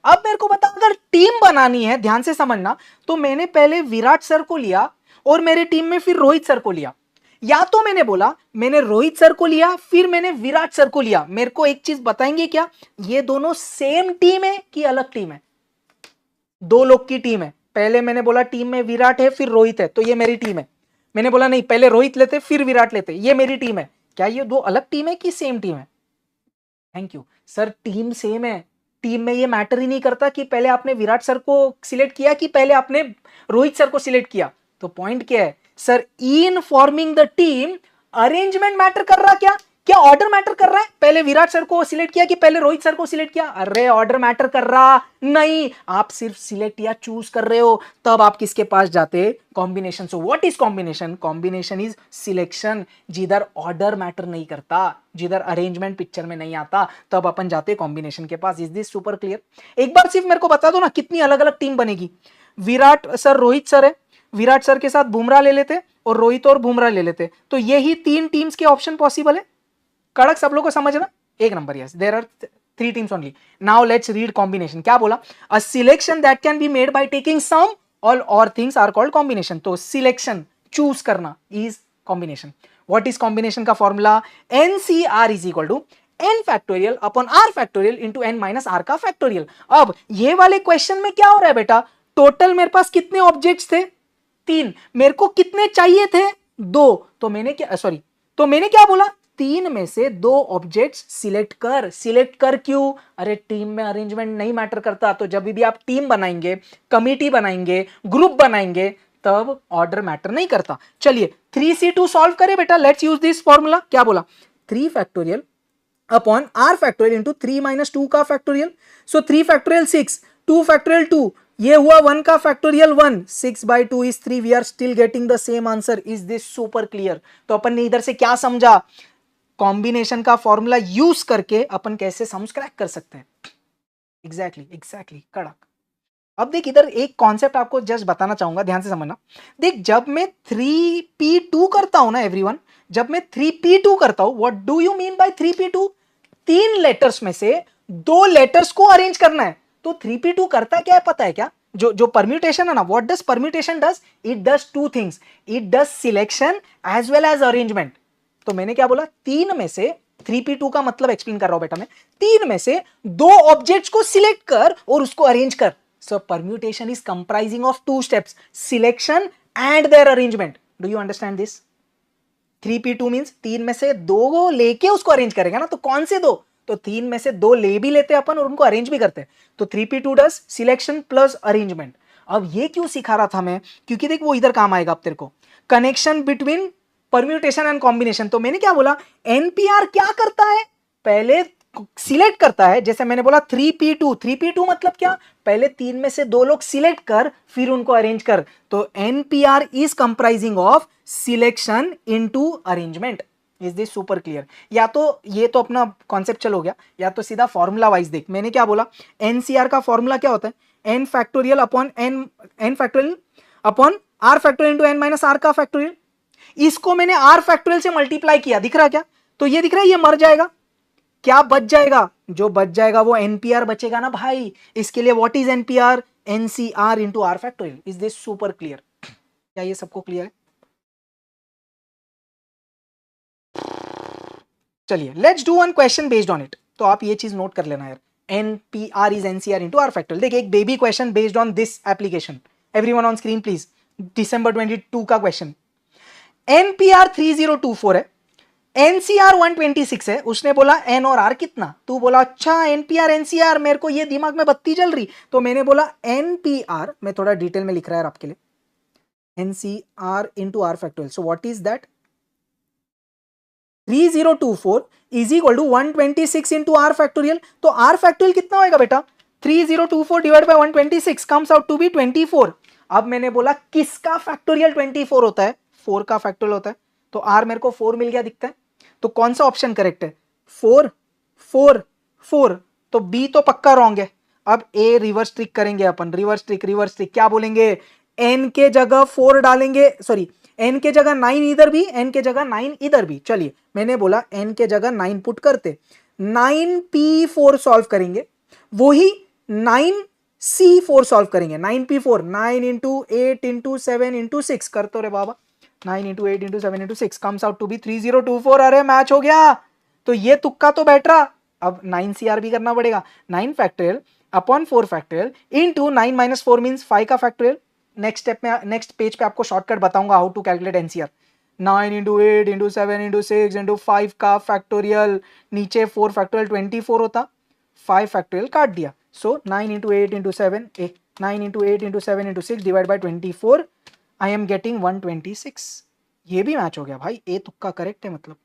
S1: अब मेरे को बता, अगर टीम बनानी है, ध्यान से समझना, तो मैंने पहले विराट सर को लिया और मेरे टीम में फिर रोहित सर को लिया. या तो मैंने बोला मैंने रोहित सर को लिया फिर मैंने विराट सर को लिया. मेरे को एक चीज बताएंगे क्या, ये दोनों सेम टीम है कि अलग टीम है? 2 लोग की टीम है. पहले मैंने बोला टीम में विराट है फिर रोहित है, तो ये मेरी टीम है. मैंने बोला नहीं पहले रोहित लेते फिर विराट लेते, ये मेरी टीम है. क्या ये 2 अलग टीम है कि सेम टीम है? Thank you sir, team same है. टीम में ये मैटर ही नहीं करता कि पहले आपने विराट सर को सिलेक्ट किया कि पहले आपने रोहित सर को सिलेक्ट किया. तो पॉइंट क्या है sir, in forming the team arrangement matter कर रहा, क्या ऑर्डर मैटर कर रहा है? पहले विराट सर को सिलेक्ट किया कि पहले रोहित सर को सिलेक्ट किया? अरे ऑर्डर मैटर कर रहा नहीं, आप सिर्फ सिलेक्ट या चूज कर रहे हो. तब आप किसके पास जाते? Combination. So what is combination? Combination is selection. जिधर ऑर्डर मैटर नहीं करता, जिधर अरेंजमेंट पिक्चर में नहीं आता, तब अपन जाते कॉम्बिनेशन के पास. Is this super clear? एक बार सिर्फ मेरे को बता दो ना कितनी अलग अलग टीम बनेगी. विराट सर रोहित सर है, विराट सर के साथ बुमराह ले लेते और रोहित और बुमराह ले लेते, तो यही 3 टीम्स के ऑप्शन पॉसिबल है. कड़क सब लोग को समझना? एक number. Yes, there are 3 teams only. Now let's read combination. क्या बोला? A selection that can be made by taking some all और थिंग्स आर कॉल्ड कॉम्बिनेशन. तो सिलेक्शन, चूज करना, is combination. What is combination का फॉर्मूला? NCR is equal to n factorial upon r factorial into n minus r का factorial. अब ये वाले question में क्या हो रहा है बेटा, टोटल मेरे पास कितने ऑब्जेक्ट्स थे? 3. मेरे को कितने चाहिए थे? 2. तो मैंने क्या बोला, 3 में से 2 ऑब्जेक्ट्स सिलेक्ट कर. सिलेक्ट कर क्यों? अरे टीम में अरेंजमेंट नहीं मैटर करता. तो जब भी आप टीम बनाएंगे, कमिटी बनाएंगे, ग्रुप बनाएंगे, तब ऑर्डर मैटर नहीं करता. चलिए 3C2 सॉल्व करें बेटा. Let's use this formula. क्या बोला? 3 factorial upon r factorial into 3 minus 2 का फैक्टोरियल. सो 3 फैक्टोरियल 6, 2 फैक्टोरियल 2, ये हुआ 1 का factorial 1, 6 by 2 is 3. We are still getting the same answer. Is this super clear? तो अपन ने इधर से क्या समझा, कॉम्बिनेशन का फॉर्मूला यूज करके अपन कैसे सम्स क्रैक कर सकते हैं. एग्जैक्टली कड़क. अब देख इधर एक कॉन्सेप्ट आपको जस्ट बताना चाहूंगा, ध्यान से समझना. देख जब मैं 3p2 करता हूं ना एवरीवन, जब मैं 3p2 करता हूं, what do you mean by 3p2? 3 letters में से 2 लेटर्स को अरेंज करना है. तो 3p2 करता क्या है पता है क्या? जो परम्यूटेशन है ना, what does permutation does? It does 2 things. It does selection as well as arrangement. तो मैंने क्या बोला, 3 में से 3p2 का मतलब एक्सप्लेन कर रहा हूं बेटा मैं. 3 में से 2 ऑब्जेक्ट्स को सिलेक्ट कर और उसको अरेंज कर. So permutation is comprising of 2 steps, selection and their arrangement. Do you understand this? 3p2 means 3 में से 2 लेके उसको अरेंज करेगा ना. तो कौन से 2? तो 3 में से 2 ले भी लेते अपन और उनको अरेंज भी करते हैं. तो 3p2 does selection plus arrangement. अब ये क्यों सिखा रहा था मैं, क्योंकि देख वो इधर काम आएगा अब तेरे को, connection between permutation and combination. तो मैंने क्या बोला, NPR क्या करता है, पहले सिलेक्ट करता है, जैसे मैंने बोला 3p2, 3p2 मतलब क्या, पहले 3 में से 2 लोग सिलेक्ट कर फिर उनको अरेंज कर, तो NPR is comprising of selection into arrangement. Is this super clear? या तो ये तो अपना कॉन्सेप्चुअल हो गया, या तो सीधा फॉर्मूला वाइज देख। मैंने क्या बोला, NCR का फॉर्मूला क्या होता है, n factorial upon n factorial upon r factorial into n minus r का फैक्टोरियल। इसको मैंने r फैक्टोरियल से मल्टीप्लाई किया, दिख रहा क्या, तो ये दिख रहा है, ये मर जाएगा, क्या बच जाएगा, जो बच जाएगा वो NPR बचेगा ना भाई। इसके लिए what is NPR, NCR into R factorial. Is this super clear? क्या ये सबको क्लियर है? चलिए let's do one question based on it. तो आप ये चीज नोट कर लेना यार, NPR is NCR into R factorial. देखिए एक baby question based on this application, everyone on screen please, December 22 का क्वेश्चन। NPR 3024 है, NCR 126 है, उसने बोला N और R कितना, तू बोला अच्छा NPR NCR, मेरे को ये दिमाग में बत्ती जल रही, तो मैंने बोला NPR, मैं थोड़ा डिटेल में लिख रहा है आपके लिए, NCR into R factorial. So what is that, 3024 is equal to 126 into R factorial. तो आर फैक्टोरियल कितना होएगा बेटा, 3024 divide by 126 comes out to be 24। अब मैंने बोला किसका फैक्टोरियल 24 होता है, 4 का फैक्टोरियल होता है, तो आर मेरे को 4 मिल गया दिखता है, तो कौन सा ऑप्शन करेक्ट है, 4 4 4, तो बी तो पक्का रॉन्ग है। अब ए रिवर्स ट्रिक करेंगे अपन, रिवर्स ट्रिक क्या बोलेंगे, एन के जगह 4 डालेंगे, सॉरी एन के जगह 9 इधर भी, एन के जगह 9 इधर भी। चलिए मैंने बोला एन के जगह 9 पुट करते, 9p4 सॉल्व करेंगे, वही 9c4 सॉल्व करेंगे, 9p4 9 इंटू 8 इंटू 7 इंटू 6 कर तो रे बाबा, 9 into 8 into 7 into 6 comes out to be 3024। अरे मैच हो गया, तो ये तुक्का तो बैठ रहा। अब 9CR भी करना पड़ेगा, 9 factorial upon 4 factorial into 9 minus 4 means 5 का फैक्टोरियल। नेक्स्ट स्टेप में, नेक्स्ट पेज पे आपको शॉर्टकट बताऊंगा how to calculate NCR। 9 into 8 into 7 into 6 into 5 का फैक्टोरियल, नीचे 4 फैक्टोरियल 24 होता, 5 फैक्टोरियल काट दिया, सो 9 into 8 into 7 9 into 8 into 7 into 6 divide by 24, I am getting 126। ये भी मैच हो गया भाई, ए तुक्का करेक्ट है। मतलब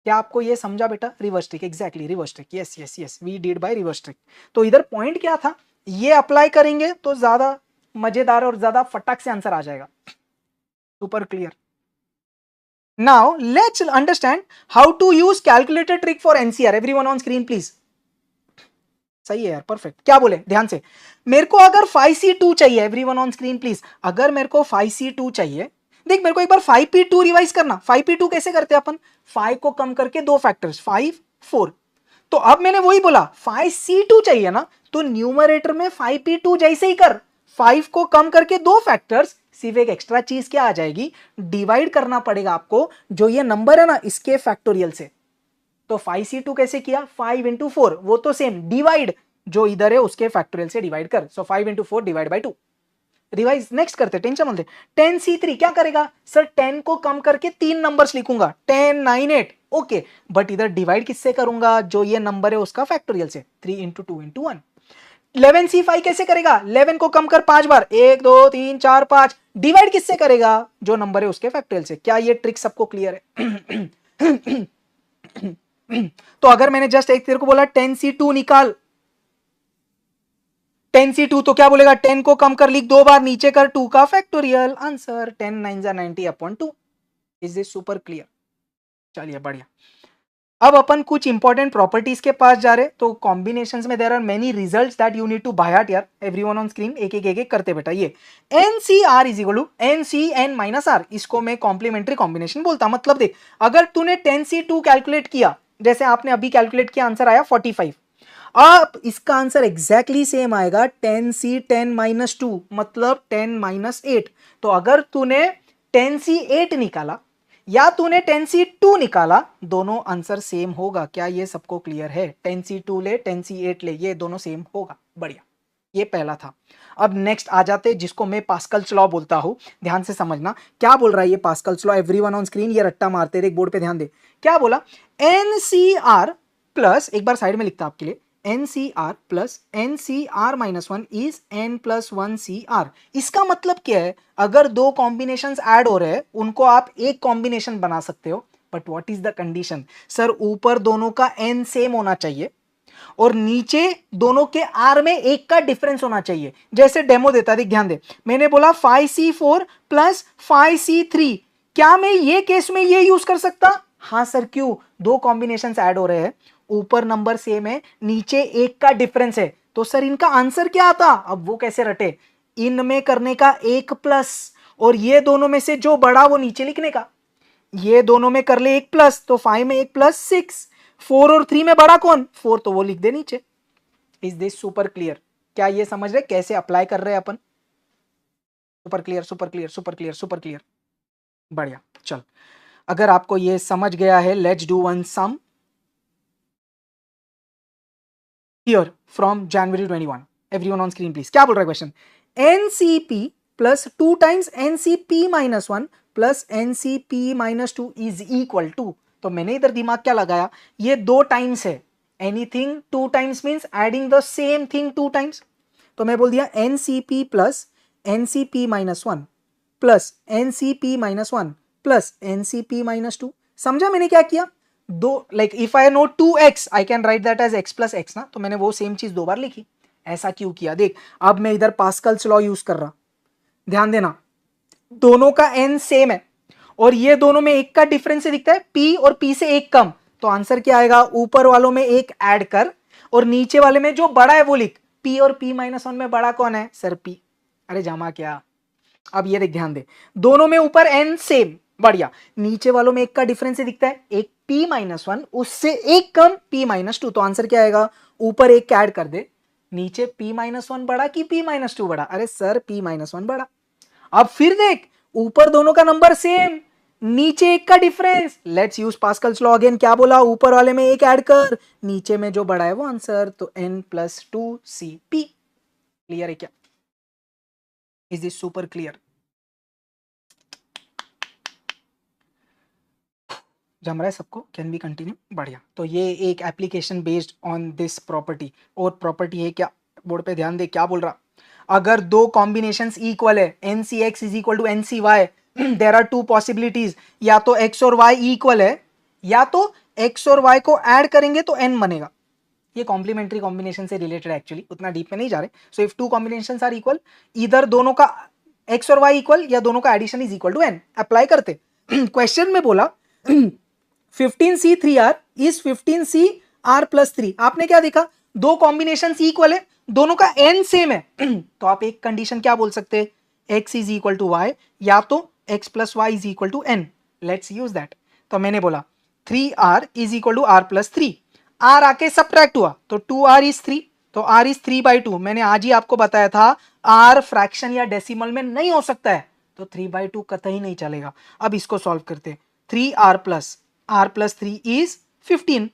S1: क्या आपको ये समझा बेटा, reverse trick, exactly reverse trick, yes yes yes, we did by reverse trick. तो इधर पॉइंट क्या था, ये अप्लाई करेंगे तो ज्यादा मजेदार और ज्यादा फटाक से आंसर आ जाएगा। Super clear? Now let's understand how to use calculator trick for NCR। Everyone on screen please. सही है यार, परफेक्ट। क्या बोले ध्यान से, मेरे को अगर 5C2 चाहिए, एवरीवन ऑन स्क्रीन प्लीज, अगर मेरे को 5C2 चाहिए, देख मेरे को एक बार 5p2 रिवाइज करना। 5p2 कैसे करते हैं अपन, 5 को कम करके 2 फैक्टर्स, 5 4, तो अब मैंने वही बोला 5C2 चाहिए ना, तो न्यूमरेटर में 5p2 जैसे ही कर, 5 को कम करके 2 फैक्टर्स, सिर्फ एक एक्स्ट्रा चीज क्या आ जाएगी, डिवाइड करना पड़ेगा आपको जो ये नंबर है ना इसके फैक्टोरियल से। तो 5C2 कैसे किया, 5 इंटू 4, वो तो सेम, डिवाइड जो इधर है उसके फैक्टोरियल से डिवाइड कर, सो 5 into 4 divide by 2। Revise next करते, टेंशन मत ले। 10C3 क्या करेगा सर, 10 को कम करके 3 नंबर्स लिखूंगा, 10 9 8, ओके, बट इधर डिवाइड किससे करूंगा, जो ये नंबर है उसका फैक्टोरियल से, 3 इंटू 2 इंटू 1। 11C5 कैसे करेगा, 11 को कम कर 5 बार, 1 2 3 4 5, डिवाइड किससे करेगा, जो नंबर है उसके फैक्टोरियल से। क्या ये ट्रिक सबको क्लियर है? तो अगर मैंने जस्ट एक तेरे को बोला 10C2 निकाल, 10C2, तो क्या बोलेगा, 10 को कम कर लिख 2 बार, नीचे कर 2 का factorial, answer 10 9 90 upon 2। Is this super clear? चलिए बढ़िया। अब अपन कुछ इंपॉर्टेंट प्रॉपर्टीज के पास जा रहे, तो कॉम्बिनेशंस में there are many results that you need to by heart यार। एवरीवन ऑन स्क्रीन एक एक करते बेटा। ये NCR is equal to NCN minus R, इसको मैं कॉम्प्लीमेंट्री कॉम्बिनेशन बोलता। मतलब देख, अगर तूने 10C2 कैलकुलेट किया, जैसे आपने अभी कैलकुलेट किया, आंसर आया 45, अब इसका आंसर एग्जैक्टली सेम आएगा 10C10 माइनस 2, मतलब 10 माइनस 8। तो अगर तूने 10C8 निकाला या तूने 10C2 निकाला, दोनों आंसर सेम होगा। क्या ये सबको क्लियर है, 10C2 ले 10C8 ले, ये दोनों सेम होगा। बढ़िया, ये पहला था। अब नेक्स्ट आ जाते जिसको मैं पास्कल्स लॉ बोलता हूं, ध्यान से समझना क्या बोल रहा है ये Pascal's law. Everyone on screen, ये रट्टा मारते देख बोर्ड पे, ध्यान दे क्या बोला, NCR प्लस, एक बार साइड में लिखता आपके लिए, NCR plus NCR minus 1 is N plus 1 CR। इसका मतलब क्या है, अगर दो कॉम्बिनेशंस ऐड हो रहे हैं, उनको आप एक कॉम्बिनेशन बना सकते हो। But what is the condition? Sir ऊपर दोनों का n सेम होना चाहिए और नीचे दोनों के r में एक का डिफरेंस होना चाहिए। जैसे डेमो देता, देख ध्यान दे, मैंने बोला 5c4 प्लस 5c3, क्या मैं ये केस में ये यूज कर सकता? हाँ सर, क्यों? दो कॉम्बिनेशंस ऐड हो रहे हैं, ऊपर नंबर सेम है, नीचे एक का डिफरेंस है, तो सर इनका आंसर क्या आता? अब वो कैसे रटे? इनमें करने का एक प्लस और ये दोनों में से जो बड़ा वो नीचे लिखने का। ये दोनों में कर ले एक प्लस, तो 5 में एक प्लस 6, 4 और 3 में बड़ा कौन? 4, तो वो लिख दे नीचे। Is this super clear? क्या ये समझ रहे कैसे अप्लाई कर रहे हैं अपन? Super clear, super clear, super clear, super clear, बढ़िया। चल, अगर आपको ये समझ गया है, let's do one some here from January 21। Everyone on screen please. क्या बोल रहा है question? NCP plus 2 times NCP minus 1 plus NCP minus 2 is equal to, तो मैंने इधर दिमाग क्या लगाया, ये 2 टाइम्स है, anything 2 times means adding the same thing 2 times, तो मैं बोल दिया NCP plus NCP minus 1 plus NCP minus 1 plus NCP minus 2। समझा मैंने क्या किया? दो, like if I know 2x I can write that as x plus x ना, तो मैंने वो सेम चीज 2 बार लिखी। ऐसा क्यों किया? देख, अब मैं इधर पास्कल्स लॉ यूज कर रहा, ध्यान देना, दोनों का n सेम है और ये दोनों में एक का डिफरेंस दिखता है, p और p से एक कम, तो आंसर क्या आएगा? ऊपर वालों में एक ऐड कर और नीचे वाले में जो बड़ा है वो लिख। p और p माइनस 1 में बड़ा कौन है? Sir p। अरे जमा क्या? अब ये देख, ध्यान दे, दोनों में ऊपर n सेम, बढ़िया, नीचे वालों में एक का डिफरेंस दिखता है, एक p माइनस 1 उससे एक कम p माइनस 2, तो आंसर क्या आएगा? ऊपर एक ऐड कर दे, नीचे p माइनस 1 बड़ा कि p माइनस 2 बड़ा? अरे सर p माइनस 1 बड़ा। अब फिर देख, ऊपर दोनों का नंबर सेम, नीचे एक का difference, let's use Pascal's law again. क्या बोला? ऊपर वाले में एक ऐड कर, नीचे में जो बड़ा है वो आंसर, तो n प्लस 2cp। क्लियर है क्या? Is this super clear? जम रहा है सबको? Can we continue? बढ़िया। तो ये एक application based on this property, और प्रॉपर्टी है क्या? बोर्ड पे ध्यान दे, क्या बोल रहा, अगर दो कॉम्बिनेशंस इक्वल है, NCX is equal to NCY, there are two possibilities, या तो x और y इक्वल है, या तो x और y को ऐड करेंगे तो n बनेगा। ये कॉम्प्लीमेंट्री कॉम्बिनेशन से रिलेटेड है एक्चुअली, उतना डीप में नहीं जा रहे। So if two combinations are equal, इधर दोनों का x और y इक्वल या दोनों का addition is equal to n। Apply करते क्वेश्चन में बोला 15C3R इज 15CR प्लस 3। आपने क्या देखा? दो कॉम्बिनेशन इक्वल है, दोनों का n सेम है, तो आप एक कंडीशन क्या बोल सकते हैं? x is equal to y, या तो x plus y is equal to n। Let's use that. तो मैंने बोला 3R is equal to R plus 3, R आके सब्ट्रैक्ट हुआ तो 2R इज 3, तो R इज 3/2। मैंने आज ही आपको बताया था R फ्रैक्शन या डेसिमल में नहीं हो सकता है, तो 3/2 कतई नहीं चलेगा। अब इसको सॉल्व करते, 3R प्लस 3 इज 15,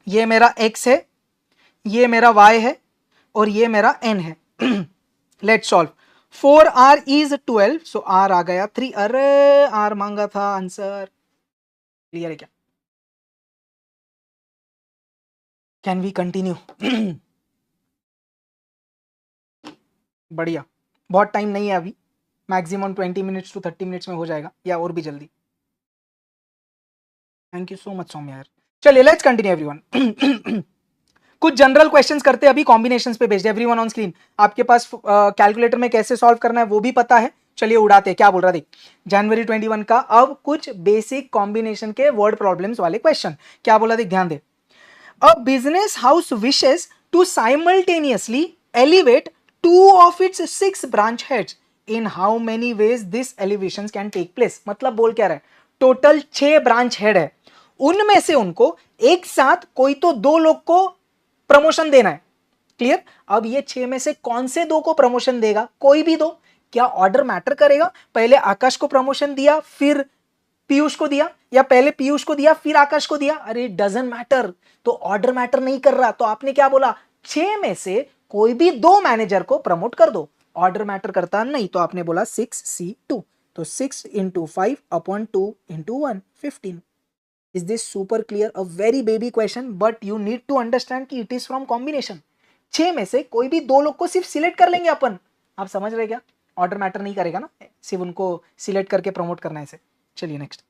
S1: ये मेरा x है, ये मेरा y है और ये मेरा n है। Let's solve. 4R is 12, so R आ गया 3। अरे R मांगा था आंसर। क्लियर है क्या? Can we continue? बढ़िया, बहुत टाइम नहीं है अभी, मैक्सिमम 20 मिनट्स टू 30 मिनट्स में हो जाएगा, या और भी जल्दी। Thank you so much Saumya यार। चलिए लेट्स कंटिन्यू एवरीवन। कुछ जनरल क्वेश्चंस करते हैं अभी, कॉम्बिनेशंस पे बेस्ड। एवरीवन ऑन स्क्रीन, आपके पास कैलकुलेटर में कैसे सॉल्व करना है वो भी पता है। चलिए उड़ाते हैं। क्या बोल रहा, देख, जनवरी 21 का अब कुछ बेसिक कॉम्बिनेशन के वर्ड प्रॉब्लम्स वाले क्वेश्चन। क्या बोला, देख ध्यान दे। A business house wishes to simultaneously elevate two of its 6 branch heads, in how many ways this elevation can take place. मतलब बोल क्या रहा है, टोटल 6 ब्रांच हेड है, उनमें से उनको एक साथ कोई तो 2 लोग को प्रमोशन देना है। क्लियर? अब ये 6 में से कौन से 2 को प्रमोशन देगा? कोई भी 2। क्या ऑर्डर मैटर करेगा? पहले आकाश को प्रमोशन दिया फिर पीयूष को दिया, या पहले पीयूष को दिया फिर आकाश को दिया? अरे डजंट मैटर, तो ऑर्डर मैटर नहीं कर रहा, तो आपने क्या बोला, 6 में से कोई भी 2 मैनेजर को प्रमोट कर दो। ऑर्डर मैटर करता नहीं, तो आपने बोला 6C2, तो 6 into 5 upon 2 into 1, 15। Is this super clear? A very baby question, but you need to understand कि it is from combination। 6 में से कोई भी 2 लोग को सिर्फ सिलेक्ट कर लेंगे अपन। आप समझ रहे क्या? ऑर्डर मैटर नहीं करेगा ना, सिर्फ उनको सिलेक्ट करके प्रमोट करना है इसे। चलिए नेक्स्ट।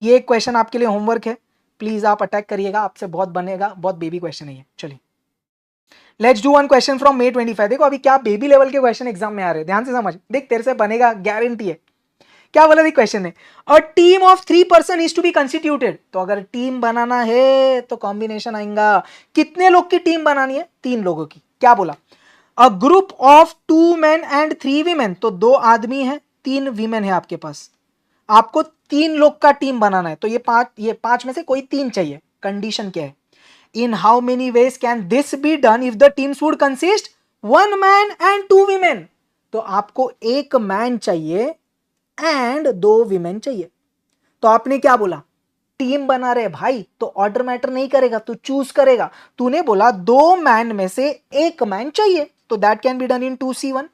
S1: ये क्वेश्चन आपके लिए होमवर्क है, प्लीज आप अटैक करिएगा, आपसे बहुत बनेगा, बहुत बेबी क्वेश्चन है ये। चलिए let's do one question from May 25। देखो अभी क्या बेबी लेवल के क्वेश्चन एग्जाम में आ रहे हैं, ध्यान से समझ, देख तेरे से बनेगा, गारंटी है। क्या बोला थी क्वेश्चन ने, a team of 3 person is to be constituted. तो अगर टीम बनाना है तो कॉम्बिनेशन आएगा, कितने लोग की टीम बनानी है, 3 लोगों की। क्या बोला, a group of 2 men and 3 women। तो 2 आदमी हैं, 3 वीमेन है आपके पास, आपको 3 लोग का टीम बनाना है, तो ये पांच में से कोई 3 चाहिए। कंडीशन क्या है, इन how many veg can this be done if the teams would consist 1 man and 2 women। तो आपको 1 मैन चाहिए एंड 2 वीमेन चाहिए। तो आपने क्या बोला, टीम बना रहे भाई, तो ऑर्डर मैटर नहीं करेगा, तू चूज करेगा। तूने बोला 2 मैन में से 1 मैन चाहिए, तो that can be done in 2C1।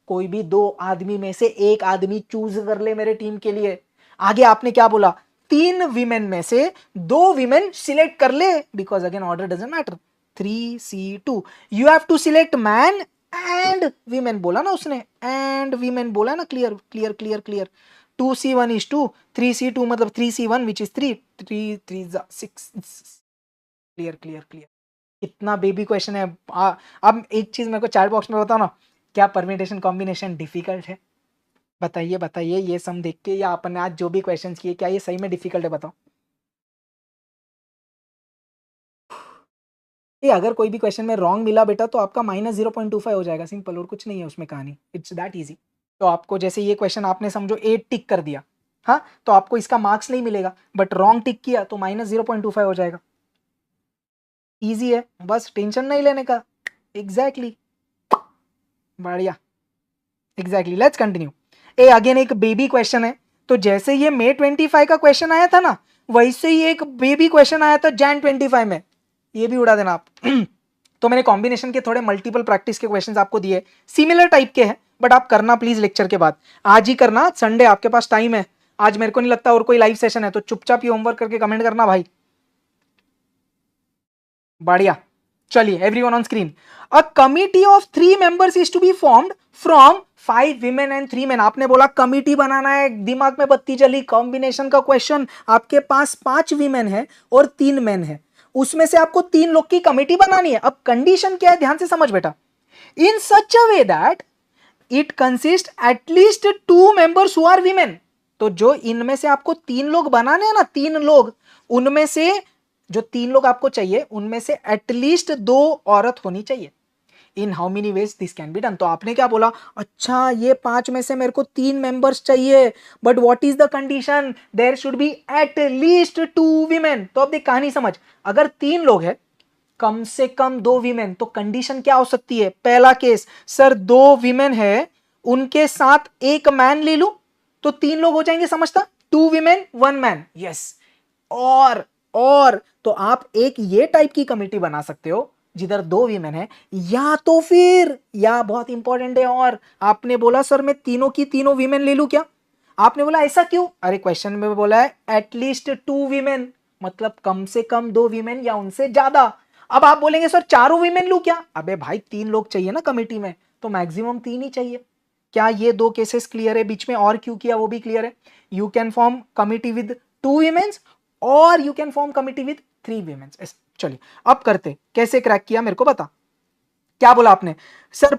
S1: कोई भी 2 आदमी में से 1 आदमी चूज कर ले मेरे टीम के लिए। आगे आपने क्या बोला, 3 वीमेन में से 2 वीमेन सिलेक्ट कर ले, because again order doesn't matter. 3C2 you have to select men and women बोला ना उसने, एंड वीमेन बोला ना, clear clear clear clear. 2C1 is 2, 3C2 मतलब 3C1 which is 3, 3 3 6। Clear clear clear. इतना बेबी क्वेश्चन है। अब एक चीज मेरे को चैट बॉक्स में बताओ ना, क्या परम्यूटेशन कॉम्बिनेशन डिफिकल्ट है? बताइए बताइए, ये सम देख के या अपन आज जो भी क्वेश्चंस किए, क्या ये सही में डिफिकल्ट है? बताओ। ये अगर कोई भी क्वेश्चन में रॉन्ग मिला बेटा तो आपका -0.25 हो जाएगा, सिंपल, और कुछ नहीं है उसमें कहानी, इट्स दैट इजी। तो आपको जैसे ये क्वेश्चन आपने समझो 8 टिक कर दिया, हाँ, तो आपको इसका मार्क्स नहीं मिलेगा, बट रॉन्ग टिक किया तो -0.25 हो जाएगा। इजी है, बस टेंशन नहीं लेने का। एग्जैक्टली बढ़िया, exactly let's continue. A again एक बेबी क्वेश्चन है, तो जैसे ये May 25 का क्वेश्चन आया था ना, वैसे ही एक बेबी क्वेश्चन आया था Jan 25 में, ये भी उड़ा देना आप। तो मैंने कॉम्बिनेशन के थोड़े मल्टीपल प्रैक्टिस के क्वेश्चंस आपको दिए, सिमिलर टाइप के हैं, बट आप करना प्लीज लेक्चर के बाद, आज ही करना, संडे आपके पास टाइम है। आज मेरे को नहीं लगता और कोई लाइव सेशन है, तो चुपचाप ही होमवर्क करके कमेंट करना भाई। बढ़िया, चलिए everyone on screen. A committee of 3 members is to be formed from 5 women and 3 men। आपने बोला कमिटी बनाना है, दिमाग में बत्ती जली, कॉम्बिनेशन का क्वेश्चन, आपके पास 5 वीमेन है और 3 मेन है, उसमें से आपको 3 लोग की कमिटी बनानी है। अब कंडीशन क्या है, ध्यान से समझ बेटा, in such a way that it consist at least 2 members who are women. तो जो इनमें से आपको 3 लोग बनाने हैं ना, 3 लोग, उनमें से जो 3 लोग आपको चाहिए, उनमें से एटलीस्ट 2 औरत होनी चाहिए। इन how many ways this can be done. तो आपने क्या बोला, अच्छा ये 5 में से मेरे को 3 मेंबर्स चाहिए, but what is the condition, there should be at least 2 women. तो अब देख कहानी समझ, अगर 3 लोग हैं, कम से कम 2 वीमेन, तो कंडीशन क्या हो सकती है? पहला केस, सर 2 वीमेन है, उनके साथ 1 मैन ले लू, तो 3 लोग हो जाएंगे, समझता? 2 वीमेन 1 मैन, यस। और तो आप एक ये टाइप की कमिटी बना सकते हो जिधर 2 वीमेन है, या तो फिर, या बहुत इंपॉर्टेंट है, और आपने बोला सर मैं तीनों की तीनों वीमेन ले लूं क्या? आपने बोला ऐसा क्यों? अरे क्वेश्चन में बोला है एटलीस्ट 2 वीमेन, मतलब कम से कम 2 वीमेन या उनसे ज्यादा। अब आप बोलेंगे सर चारों वीमेन लू क्या? अबे भाई 3 लोग चाहिए ना कमेटी में, तो मैक्सिमम 3 ही चाहिए। क्या ये 2 केसेस क्लियर है? बीच में और क्यों किया वो भी क्लियर है। You can form committee with 2 womens और you can form committee with 3 womens. चलिए अब करते, कैसे क्रैक किया मेरे को बता। क्या बोला आपने, सर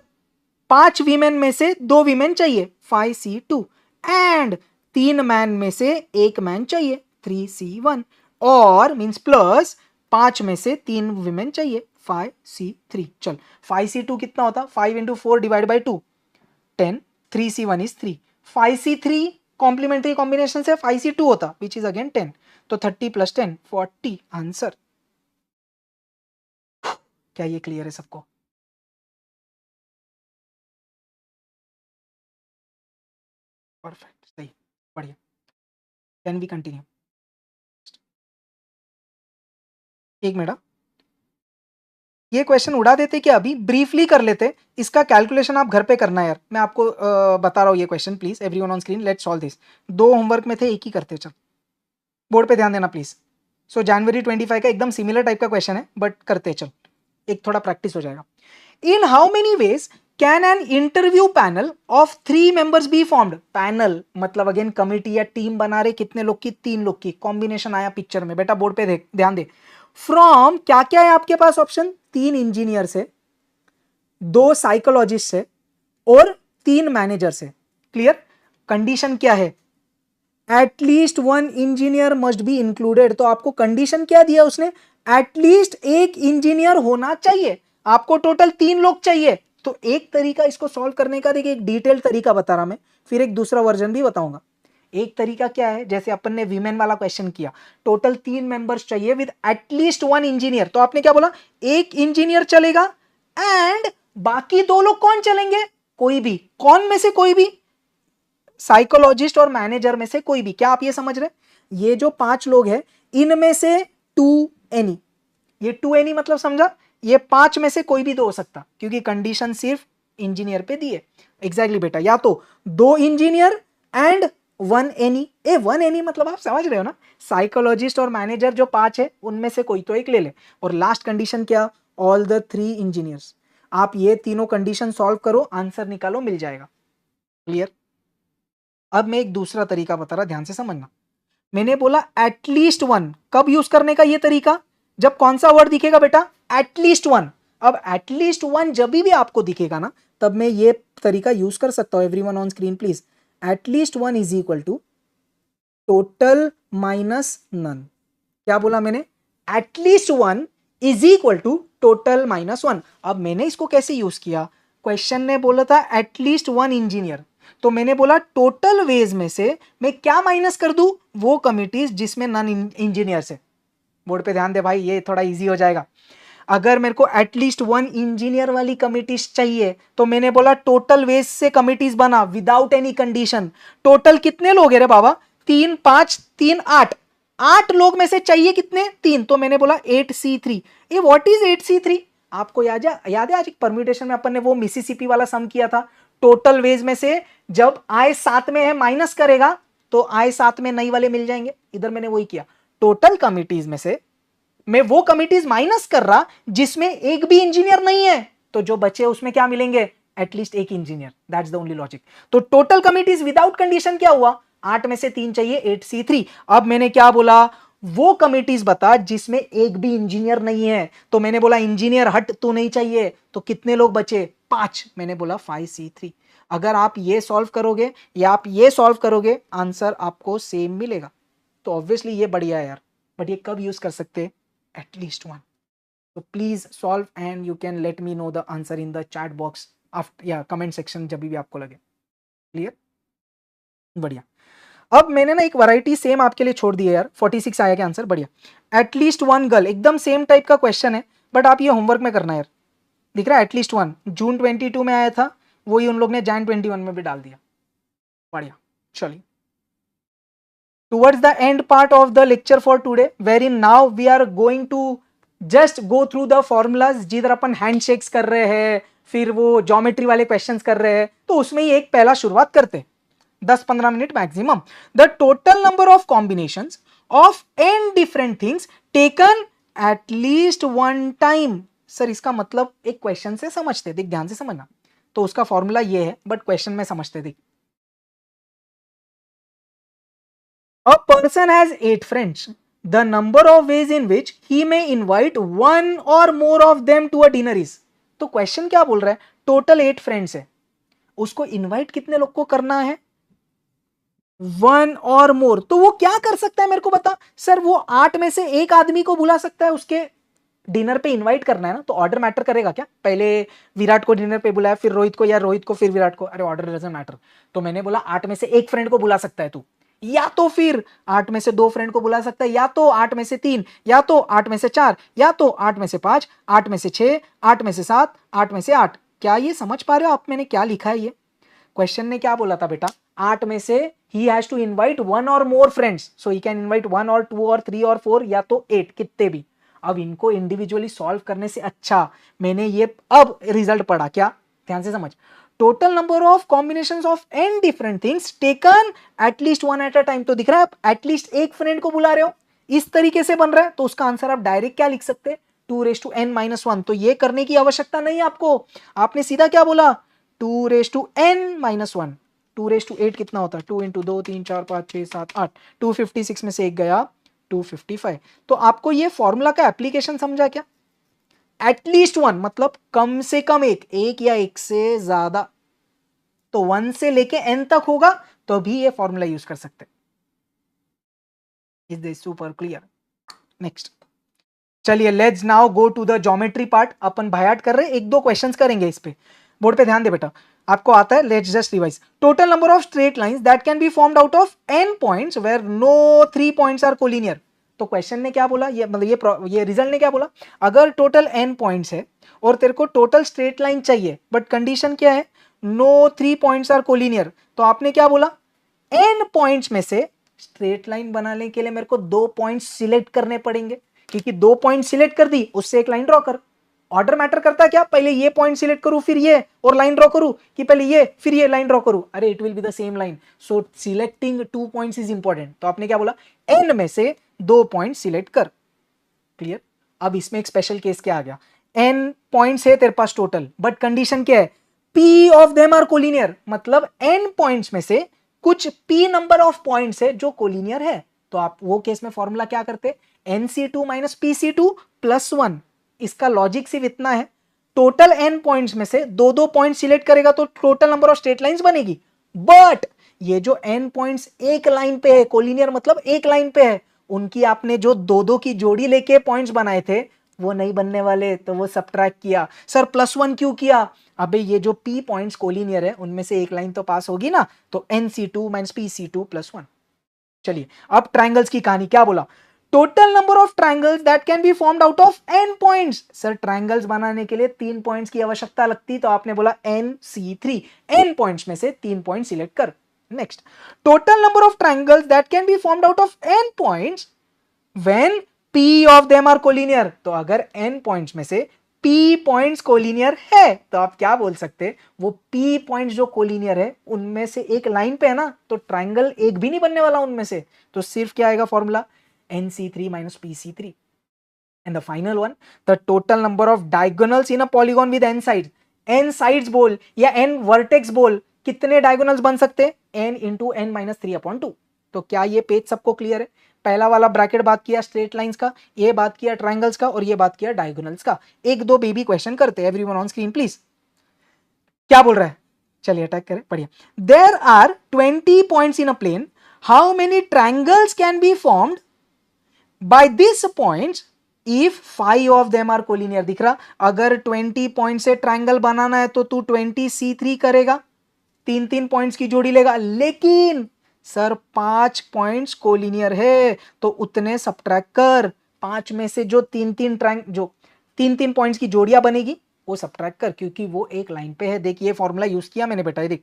S1: 5 वीमेन में से 2 वीमेन चाहिए, 5C2, एंड 3 मैन में से 1 मैन चाहिए, 3C1, और मींस प्लस 5 में से 3 वीमेन चाहिए, 5C3। चल 5C2 कितना होता? 5 into 4 divide by 2, 10, 3C1 is 3, 5C3 complementary combination से 5C2 होता, विच इज अगेन 10, तो 30 प्लस 10 40 आंसर। क्या ये क्लियर है सबको? परफेक्ट, सही, बढ़िया। Can we continue? एक मिनट, ये क्वेश्चन उड़ा देते क्या? अभी ब्रीफली कर लेते, इसका कैलकुलेशन आप घर पे करना है यार, मैं आपको बता रहा हूँ ये question, please everyone on screen, let's solve this. 2 homework में थे, एक ही करते, चल बोर्ड पे ध्यान देना प्लीज। सो January 25 का एकदम सिमिलर टाइप का क्वेश्चन है, बट करते चल, एक थोड़ा प्रैक्टिस हो जाएगा। इन how many veg can an interview panel of 3 members be formed. Panel मतलब अगेन कमिटी या टीम बना रहे, कितने लोग की? 3 लोग की। कॉम्बिनेशन आया पिक्चर में, बेटा बोर्ड पे देख, ध्यान दे। फ्रॉम क्या क्या है आपके पास ऑप्शन? 3 इंजीनियर से, 2 साइकोलॉजिस्ट से और 3 मैनेजर से। क्लियर? कंडीशन क्या है? At least 1 engineer must be included. तो आपको कंडीशन क्या दिया उसने? एटलीस्ट 1 इंजीनियर होना चाहिए। आपको टोटल 3 लोग चाहिए। तो एक तरीका इसको सॉल्व करने का, देखिए एक डिटेल तरीका बता रहा मैं, फिर एक दूसरा वर्जन भी बताऊंगा। एक तरीका क्या है, जैसे अपन ने वीमेन वाला क्वेश्चन किया, टोटल 3 मेंबर्स चाहिए विद एटलीस्ट 1 इंजीनियर। तो आपने क्या बोला? 1 इंजीनियर चलेगा एंड बाकी 2 लोग कौन चलेंगे? कोई भी। कौन में से? कोई भी। साइकोलॉजिस्ट और मैनेजर में से कोई भी। क्या आप ये समझ रहे? ये जो 5 लोग हैं इनमें से 2 एनी, ये 2 एनी मतलब समझा? ये 5 में से कोई भी 2 हो सकता, क्योंकि कंडीशन सिर्फ इंजीनियर पे दी है। एग्जैक्टली बेटा, या तो 2 इंजीनियर एंड 1 एनी। 1 एनी मतलब आप समझ रहे हो ना? साइकोलॉजिस्ट और मैनेजर जो 5 है उनमें से कोई तो एक ले ले। और लास्ट कंडीशन क्या? All the 3 engineers. आप ये तीनों कंडीशन सॉल्व करो, आंसर निकालो, मिल जाएगा। क्लियर? अब मैं एक दूसरा तरीका बता रहा, ध्यान से समझना। मैंने बोला एटलीस्ट 1, कब यूज करने का ये तरीका? जब कौन सा वर्ड दिखेगा बेटा? एटलीस्ट 1। अब एटलीस्ट 1 जब भी आपको दिखेगा ना, तब मैं ये तरीका यूज कर सकता हूं। Everyone on screen please. At least 1 is equal to total minus none. क्या बोला मैंने? At least 1 is equal to total minus 1। अब मैंने इसको कैसे यूज किया? क्वेश्चन ने बोला था एटलीस्ट 1 इंजीनियर, तो मैंने बोला टोटल वेज में से मैं क्या माइनस कर दूं? वो कमिटीज जिसमें नन इंजीनियर है। बोर्ड पे ध्यान दे भाई, ये थोड़ा इजी हो जाएगा। अगर मेरे को एटलीस्ट 1 इंजीनियर वाली कमिटीज चाहिए, तो मैंने बोला टोटल वेज से कमिटीज बना विदाउट एनी कंडीशन। टोटल कितने लोग हैं रे बाबा? 3 5 3 8। 8 लोग में से चाहिए कितने? 3। तो मैंने बोला 8C3। ये व्हाट इज 8C3? आपको याद है आज एक परम्यूटेशन में अपन ने वो मिसिसिपी वाला सम किया था। टोटल वेज में से जब आय 7 में है माइनस करेगा तो आय 7 में नई वाले मिल जाएंगे। इधर मैंने वही किया, टोटल कमिटीज में से मैं वो कमिटीज माइनस कर रहा जिसमें एक भी इंजीनियर नहीं है, तो जो बचे उसमें क्या मिलेंगे? At least 1 engineer. That's the only logic. तो टोटल कमिटीज विदाउट कंडीशन क्या हुआ? 8 में से 3 चाहिए, 8C3। अब मैंने क्या बोला? वो कमिटीज बता जिसमें एक भी इंजीनियर नहीं है। तो मैंने बोला इंजीनियर हट तो नहीं चाहिए, तो कितने लोग बचे? 5। मैंने बोला 5C3। अगर आप ये सॉल्व करोगे या आप ये सॉल्व करोगे, आंसर आपको सेम मिलेगा। तो ऑब्वियसली ये बढ़िया है यार, बट ये कब यूज कर सकते हैं? एटलीस्ट 1। तो please solve and you can let me know the answer in the chat box after या कमेंट सेक्शन, जब भी आपको लगे। क्लियर? बढ़िया। अब मैंने ना एक वैरायटी सेम आपके लिए छोड़ दी है यार। 46 आया क्या आंसर? बढ़िया। एटलीस्ट 1 गर्ल, एकदम सेम टाइप का क्वेश्चन है, बट आप ये होमवर्क में करना है यार। दिख रहा है? एटलीस्ट 1 जून 22 में आया था, वही उन लोग ने जैन 21 में भी डाल दिया। बढ़िया। चलिए, towards the end part of the lecture for today, wherein now we are going to just go through the formulas, जिधर अपन हैंडशेक्स कर रहे हैं, फिर वो ज्योमेट्री वाले क्वेश्चंस कर रहे हैं, तो उसमें ही एक पहला शुरुआत करते हैं, 10-15 minute maximum. The total number of combinations of n different things taken at least 1 time. Sir इसका मतलब एक क्वेश्चन से समझते, देख ध्यान से समझना। तो उसका फॉर्मूला ये है, बट क्वेश्चन में समझते देख। A person has 8 friends. The number of ways in which he may invite one or more of them to a dinner is. तो क्वेश्चन क्या बोल रहा है? टोटल 8 फ्रेंड्स है, उसको इनवाइट कितने लोग को करना है? 1 और मोर। तो वो क्या कर सकता है मेरे को बता। सर वो 8 में से एक आदमी को बुला सकता है, उसके डिनर पे इनवाइट करना है ना, तो ऑर्डर मैटर करेगा क्या? पहले विराट को डिनर पे बुलाया, फिर रोहित को, या रोहित को फिर विराट को? अरे ऑर्डर डजंट मैटर। तो मैंने बोला 8 में से एक फ्रेंड को बुला सकता है तू, या तो फिर 8 में से 2 फ्रेंड को बुला सकता है, या तो 8 में से 3, या तो 8 में से 4, या तो 8 में से 5, 8 में से 6, 8 में से 7, 8 में से 8। क्या ये समझ पा रहे हो आप मैंने क्या लिखा है? ये क्वेश्चन ने क्या बोला था बेटा? 8 में से ही has to invite 1 or more friends, so he can invite 1 or 2 और 3 और 4, या तो 8, कितने भी। अब इनको इंडिविजुअली सॉल्व करने से अच्छा मैंने ये अब रिजल्ट पढ़ा, क्या? ध्यान से समझ। Total number of combinations of n different things taken at least 1 at a time. तो दिख रहा है आप एटलीस्ट एक फ्रेंड को बुला रहे हो, इस तरीके से बन रहा है, तो उसका आंसर आप डायरेक्ट क्या लिख सकते हैं? 2n-1। तो ये करने की आवश्यकता नहीं है आपको, आपने सीधा क्या बोला? 2n-1, 2/8 कितना होता है, 2 × 2 3 4 5 6 7 8, 256 में से एक गया 255। तो आपको ये फॉर्मूला का एप्लीकेशन समझा क्या? एटलीस्ट 1 मतलब कम से कम एक या एक से ज्यादा, तो 1 से लेके n तक होगा तो भी ये फॉर्मूला यूज कर सकते हैं। Is this super clear? Next चलिए let's now go to the geometry part. अपन भायाट कर रहे हैं, एक दो क्वेश्चंस करेंगे इस पे, बोर्ड पे ध्यान दे बेटा, आपको आता है। Let's just revise. Total number of straight lines that can be formed out of n points where no 3 points are collinear. तो क्वेश्चन ने क्या बोला, ये मतलब ये रिजल्ट ने क्या बोला, अगर टोटल n पॉइंट्स है और तेरे को टोटल स्ट्रेट लाइन चाहिए बट कंडीशन क्या है, नो 3 पॉइंट्स आर कोलिनियर, तो आपने क्या बोला, n पॉइंट्स में से स्ट्रेट लाइन बनाने के लिए मेरे को 2 पॉइंट्स सिलेक्ट करने पड़ेंगे, क्योंकि 2 पॉइंट सिलेक्ट कर दी उससे एक लाइन ड्रॉ कर। ऑर्डर मैटर करता क्या, पहले ये पॉइंट सिलेक्ट करूं फिर ये और लाइन ड्रॉ करूं, कि पहले ये फिर ये लाइन ड्रॉ करूं? अरे it will be the same line, so selecting 2 points is important. तो आपने क्या बोला, n में से 2 पॉइंट सिलेक्ट कर। क्लियर? अब इसमें एक स्पेशल केस क्या आ गया, n पॉइंट्स है तेरे पास टोटल, बट कंडीशन क्या है, p of them are collinear, मतलब n पॉइंट्स में से कुछ p नंबर ऑफ पॉइंट्स है जो कोलिनियर है। तो आप वो केस में फॉर्मूला क्या करते, nc2 माइनस pc2 प्लस 1। इसका लॉजिक सिर्फ इतना है, टोटल n पॉइंट्स में से 2-2 पॉइंट सिलेक्ट करेगा तो total number of straight lines बनेगी, बट ये जो n पॉइंट्स एक लाइन पे है, कोलिनियर मतलब एक लाइन पे है, उनकी आपने जो 2-2 की जोड़ी लेके पॉइंट्स बनाए थे वो नहीं बनने वाले, तो वो सब्ट्रैक्ट किया। सर +1 क्यों किया, अबे ये जो p पॉइंट्स कोलिनियर है उनमें से एक लाइन तो पास होगी ना, तो nc2 माइनस pc2 प्लस 1। चलिए अब ट्रायंगल्स की कहानी, क्या बोला, total number of triangles that can be formed out of n points. Sir triangles बनाने के लिए 3 पॉइंट्स की आवश्यकता लगती, तो आपने बोला nc3, n पॉइंट्स में से 3 पॉइंट सिलेक्ट कर। Next, total number of triangles that can be formed out of n points when p of them are collinear. तो अगर n पॉइंट्स में से p पॉइंट्स कोलिनियर है तो आप क्या बोल सकते, वो p पॉइंट्स जो कोलिनियर है उनमें से एक लाइन पे है ना, तो ट्रायंगल एक भी नहीं बनने वाला उनमें से, तो सिर्फ क्या आएगा formula, nc3 minus pc3। and the final one, the total number of diagonals in a polygon with n sides, n sides बोल या n vertex बोल, कितने diagonals बन सकते, n into n minus 3/2। तो क्या ये पेज सबको क्लियर है? पहला वाला ब्रैकेट बात किया स्ट्रेट लाइंस का, ये बात किया ट्रायंगल्स का, और ये बात किया डायगोनल्स का। एक दो बेबी क्वेश्चन करते हैं, एवरीवन ऑन स्क्रीन प्लीज। क्या बोल रहा है, चलिए अटैक करें, बढ़िया। There are 20 points in a plane, how many triangles can be formed by this points if 5 of them are collinear. दिख रहा, अगर 20 पॉइंट से ट्रायंगल बनाना है तो तू 20c3 करेगा, 3-3 पॉइंट्स की जोड़ी लेगा, लेकिन सर 5 पॉइंट्स कोलिनियर है तो उतने सब्ट्रैक्ट कर, 5 में से जो 3-3 पॉइंट्स की जोड़ियां बनेगी वो सब्ट्रैक्ट कर, क्योंकि वो एक लाइन पे है। देख ये फॉर्मूला यूज किया मैंने बेटा, देख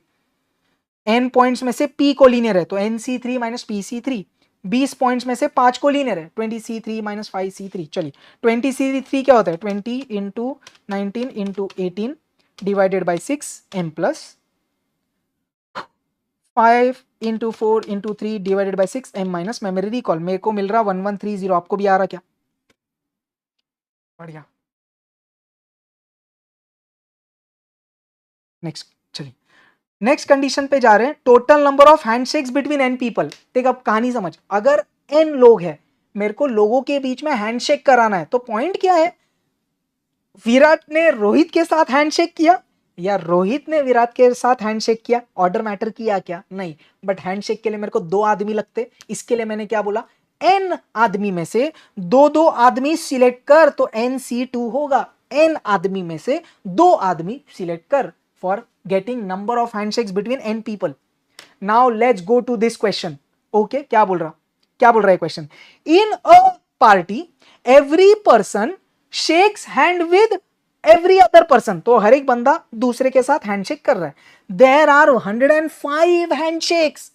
S1: n पॉइंट्स में से p कोलिनियर है तो nc3 माइनस pc3, 20 पॉइंट्स में से 5 कोलिनियर है 20c3 माइनस 5c3। चलिए 20c3 क्या होता है, 20 into 19 into 18 divided by 6 m plus 5 into 4 into 3 divided by 6 m minus, memory recall मेरे को मिल रहा 1130, आपको भी आ रहा क्या, बढ़िया। नेक्स्ट चलिए नेक्स्ट कंडीशन पे जा रहे हैं, total number of handshakes between n people. देख अब कहानी समझ, अगर n लोग हैं, मेरे को लोगों के बीच में हैंडशेक कराना है, तो पॉइंट क्या है, विराट ने रोहित के साथ हैंडशेक किया या रोहित ने विराट के साथ हैंडशेक किया, ऑर्डर मैटर किया क्या, नहीं, बट हैंडशेक के लिए मेरे को 2 आदमी लगते, इसके लिए मैंने क्या बोला, n आदमी में से 2-2 आदमी सिलेक्ट कर, तो nc2 होगा, n आदमी में से 2 आदमी सिलेक्ट कर for getting number of handshakes between n people. Now let's go to this question. Okay, क्या बोल रहा है question, in a party every person shakes hand with every other person। तो हर एक बंदा दूसरे के साथ हैंडशेक कर रहा है, there are 105 handshakes,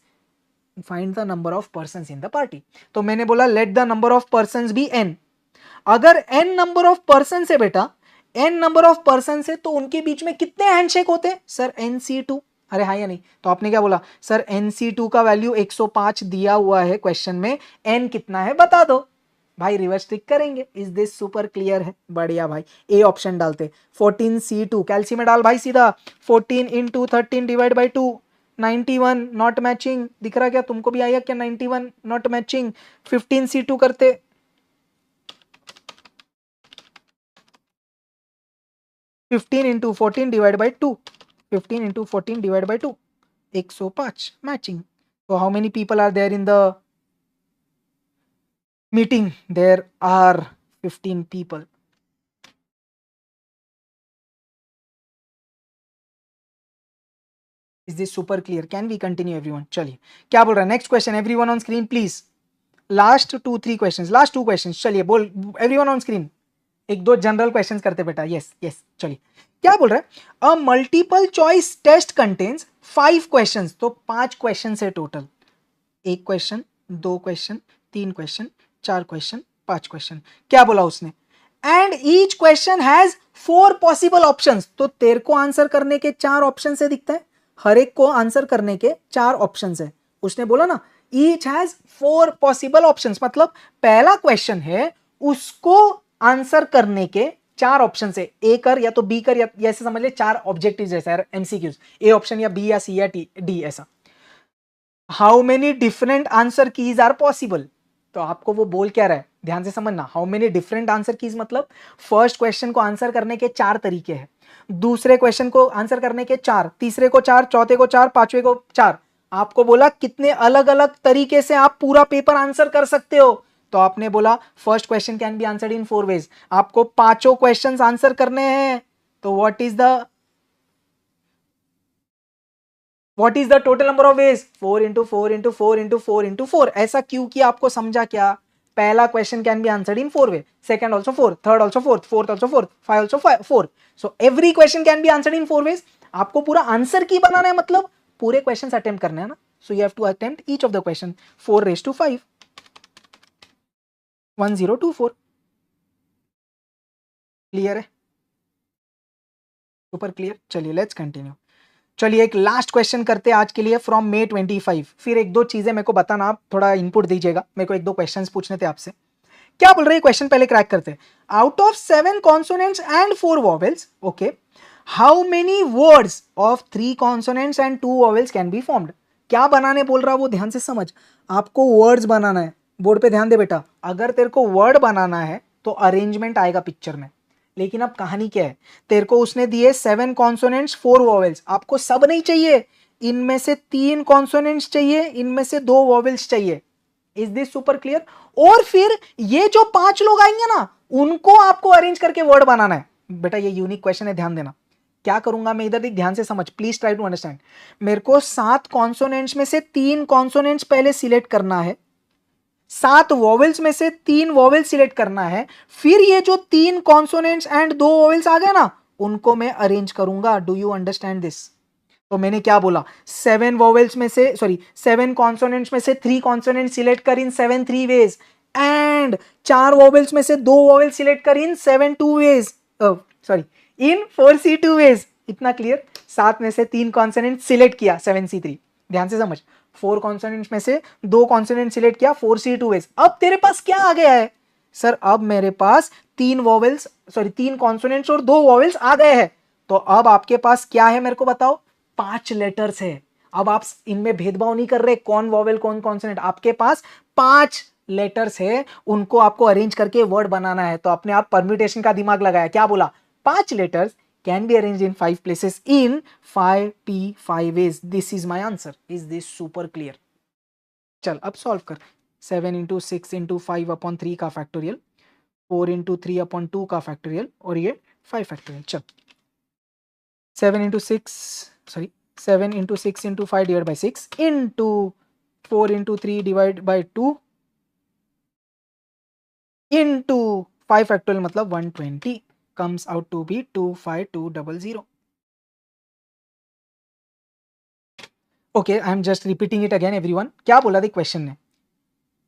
S1: find the number of persons in the party। तो मैंने बोला let the number of persons be n। अगर n number of persons है बेटा, n नंबर ऑफ पर्सन है, तो उनके बीच में कितने हैंडशेक होते हैं, सर nc2। अरे हाँ या नहीं, तो आपने क्या बोला, सर nc2 का वैल्यू 105 दिया हुआ है क्वेश्चन में, n कितना है बता दो, भाई रिवर्स ट्रिक करेंगे। इज दिस सुपर क्लियर है? बढ़िया भाई, ए ऑप्शन डालते। 14C2 कैल्सी में डाल भाई सीधा। 14 into 13 divide by 2, 91 not matching. दिख रहा क्या तुमको भी आया क्या? 91 नॉट मैचिंग। 15C2 करते, 15 into 14 divide by 2, 15 into 14 divide by 2, 105 matching. So how many people are there in the meeting? There are 15 people. Is this super clear? Can we continue everyone? चलिए क्या बोल रहा है next question? Everyone on screen please. Last 2-3 questions, last 2 questions. चलिए बोल everyone on screen. एक दो general questions करते बेटा। यस यस चलिए क्या बोल रहा है? A multiple choice test contains 5 questions. तो 5 क्वेश्चन है total. 1 question, 2 question, 3 question, 4 question, 5 question. क्या बोला उसने? And each question has 4 possible options. तो तेरे को आंसर करने के 4 ऑप्शन से दिखता है, हर एक को आंसर करने के 4 ऑप्शंस है। उसने बोला ना ईच हैज 4 पॉसिबल ऑप्शंस, मतलब पहला क्वेश्चन है उसको आंसर करने के 4 ऑप्शन है। ए कर या तो बी कर या ऐसे समझ ले 4 ऑब्जेक्टिव जैसा एमसीक्यूज, ए ऑप्शन या बी या सी या डी ऐसा। How many different answer keys are possible? तो आपको वो बोल क्या रहा है, ध्यान से समझना। How many different answer keys मतलब फर्स्ट क्वेश्चन को आंसर करने के 4 तरीके हैं, दूसरे क्वेश्चन को आंसर करने के 4, तीसरे को 4, चौथे को 4, पांचवे को 4। आपको बोला कितने अलग अलग तरीके से आप पूरा पेपर आंसर कर सकते हो। तो आपने बोला first question can be answered in 4 ways. आपको पांचों क्वेश्चंस आंसर करने हैं। तो what is the total number of ways? 4 into 4 into 4 into 4 into 4। ऐसा क्यों किया आपको समझा क्या? पहला question can be answered in 4 way, second also 4, third also 4, fourth also 4, 5 also 4। So every question can be answered in 4 ways. आपको पूरा answer की बनाना है, मतलब पूरे क्वेश्चन अटेम्प्ट करने हैं ना। So you have to attempt each of the question. 4 raise to 5, 1024। Clear है? Super clear. चलिए लेट्स कंटिन्यू। चलिए एक लास्ट क्वेश्चन करते हैं आज के लिए फ्रॉम May 25। फिर एक दो चीजें मेरे को बताना, आप थोड़ा इनपुट दीजिएगा, मेरे को एक दो क्वेश्चंस पूछने थे आपसे। क्या बोल रहे हैं क्वेश्चन, पहले क्रैक करते हैं। Out of 7 consonants and 4 vowels, okay, how many words of 3 consonants and 2 vowels can be formed? क्या बनाने बोल रहा है वो, ध्यान से समझ। आपको वर्ड्स बनाना है, बोर्ड पे ध्यान दे बेटा। अगर तेरे को वर्ड बनाना है तो अरेंजमेंट आएगा पिक्चर में। लेकिन अब कहानी क्या है, तेरे को उसने दिए 7 कॉन्सोनेंट्स 4 वॉवेल्स। आपको सब नहीं चाहिए, इनमें से 3 कॉन्सोनेंट्स चाहिए, इनमें से 2 वॉवेल्स चाहिए। Is this super clear? और फिर ये जो 5 लोग आएंगे ना, उनको आपको अरेंज करके वर्ड बनाना है। बेटा ये यूनिक क्वेश्चन है, ध्यान देना। क्या करूंगा मैं, इधर देख, ध्यान से समझ, प्लीज ट्राई टू अंडरस्टैंड। मेरे को 7 कॉन्सोनेंट्स में से 3 कॉन्सोनेंट्स पहले सिलेक्ट करना है, 7 वॉवेल्स में से 3 वॉवेल्स सिलेक्ट करना है। फिर ये जो 3 कॉन्सोनेंट्स एंड 2 वॉवेल्स आ गए ना, उनको मैं अरेंज करूंगा। Do you understand this? तो मैंने क्या बोला, 7 वॉवेल्स में से 7 कॉन्सोनेंट्स में से 3 कॉन्सोनेंट्स सिलेक्ट कर इन 7 3 वेज, एंड 4 वॉवेल्स में से 2 वॉवेल सिलेक्ट कर इन 7 2 वेज, इन 4C2 वेज। इतना क्लियर? 7 में से 3 कॉन्सोनेंट सिलेक्ट किया 7C3। ध्यान से समझ, 4 कॉन्सोनेंट्स में से 2 कॉन्सोनेंट सिलेक्ट किया 4C2 वेज। अब तेरे पास क्या आ गया है सर? अब मेरे पास 3 कॉन्सोनेंट्स और 2 वॉवेल्स आ गए हैं। तो अब आपके पास क्या है मेरे को बताओ? 5 लेटर्स है। अब आप इनमें भेदभाव नहीं कर रहे कौन वॉवेल कौन कॉन्सोनेंट, आपके पास 5 लेटर्स है, उनको आपको अरेंज करके वर्ड बनाना है। तो अपने आप परम्यूटेशन का दिमाग लगाया, क्या बोला? 5 letters can be arranged in 5 places in 5p5 ways. This is my answer. Is this super clear? चल अब सॉल्व कर। 7 इंटू 6 इंटू 5 अपॉन 3 का फैक्टोरियल, 4 इंटू 3 अपॉन 2 का फैक्टोरियल, और ये 5 फैक्टोरियल। चल 7 into 6 into 5 divide by 6 into 4 into 3 divide by 2 into 5 factorial मतलब 120 comes out to be 25200. Okay, I am just repeating it again everyone. क्या बोला था क्वेश्चन ने,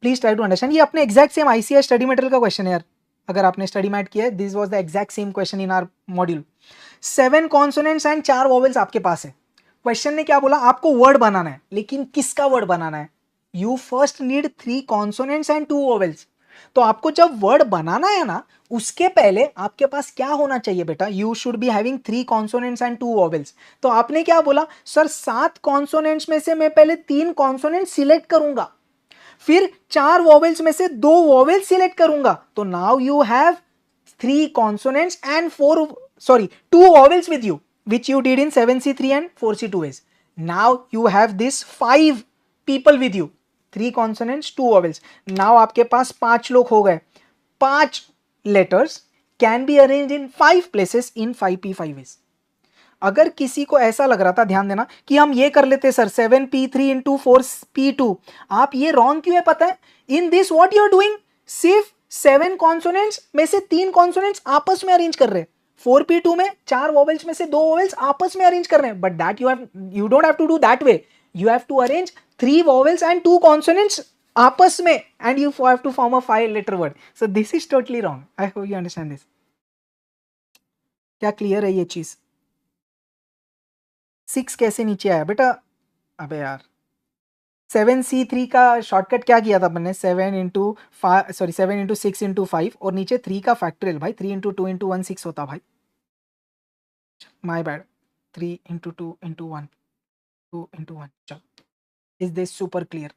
S1: प्लीज ट्राई टू अंडरस्टैंड। ये अपने exact same ICAI study material का question है यार, अगर आपने स्टडी मैट किया है। This was the exact same question in our module. 7 consonants and 4 vowels आपके पास है। क्वेश्चन ने क्या बोला, आपको वर्ड बनाना है, लेकिन किसका वर्ड बनाना है? You first need 3 consonants and 2 vowels. तो आपको जब वर्ड बनाना है ना, उसके पहले आपके पास क्या होना चाहिए बेटा, you should be having 3 consonants and 2 vowels. तो आपने क्या बोला सर, 7 कॉन्सोनेंट्स में से मैं पहले 3 कॉन्सोनेंट सिलेक्ट करूंगा, फिर 4 वॉवेल्स में से 2 वॉवेल सिलेक्ट करूंगा, तो now you have 3 consonants and 2 vowels with you, which you did in 7C3 and 4C2S. Now you have this 5 people with you, 3 consonants 2 vowels. Now आपके पास 5 लोग हो गए, 5 letters can be arranged in 5 places in 5P5S. अगर किसी को ऐसा लग रहा था, ध्यान देना, कि हम ये कर लेते सर 7P3 इंटू 4P2, आप ये रॉन्ग क्यों है पता है? In this what you are doing, सिर्फ 7 कॉन्सोनेंट्स में से 3 कॉन्सोनेंट्स आपस में अरेंज कर रहे हैं, 4P2 में 4 वॉवेल्स में से 2 वॉवेल्स आपस में अरेंज कर रहे हैं, but that you don't have to do that way, you have to arrange 3 vowels and 2 consonants आपस में, and you have to form a 5 letter word. So this is totally wrong. I hope you understand this. क्या clear है ये चीज? 6 कैसे नीचे आया बेटा? अबे यार, 7C3 का शॉर्टकट क्या किया था मैंने, 7 इंटू 6 इंटू 5 और नीचे 3 का फैक्टोरियल भाई, 3 इंटू 2 इंटू 1 6 होता भाई, my bad. 3 into 2 into 1 2 into 1. चल, इज दिस सुपर क्लियर?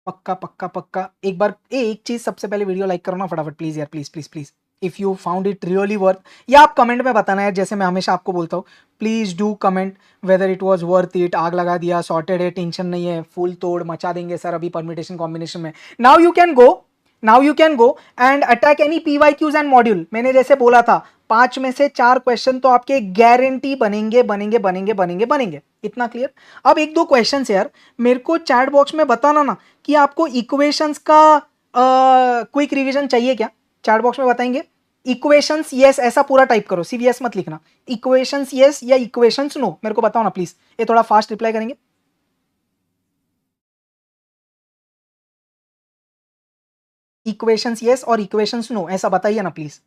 S1: पक्का पक्का पक्का. एक बार एक चीज सबसे पहले वीडियो लाइक करो ना फटाफट प्लीज यार, please please please. If you found it really worth, या आप कमेंट में बताना यार, जैसे मैं हमेशा आपको बोलता हूँ, please do comment whether it was worth it. आग लगा दिया, सॉर्टेड है, टेंशन नहीं है, फुल तोड़ मचा देंगे सर अभी परम्यूटेशन कॉम्बिनेशन में. Now you can go and attack any PYQs and module. मैंने जैसे बोला था 5 में से 4 क्वेश्चन तो आपके गारंटी बनेंगे बनेंगे बनेंगे बनेंगे बनेंगे. इतना क्लियर? अब एक दो क्वेश्चन यार मेरे को चैट बॉक्स में बताना ना कि आपको इक्वेशंस का क्विक रिवीजन चाहिए क्या, चैट बॉक्स में बताएंगे. इक्वेशंस यस ऐसा पूरा टाइप करो, सिर्फ यस मत लिखना. इक्वेशंस यस या इक्वेशंस नो, मेरे को बताओ ना प्लीज. ये थोड़ा फास्ट रिप्लाई करेंगे. इक्वेशंस यस और इक्वेशंस नो ऐसा बताइए ना प्लीज.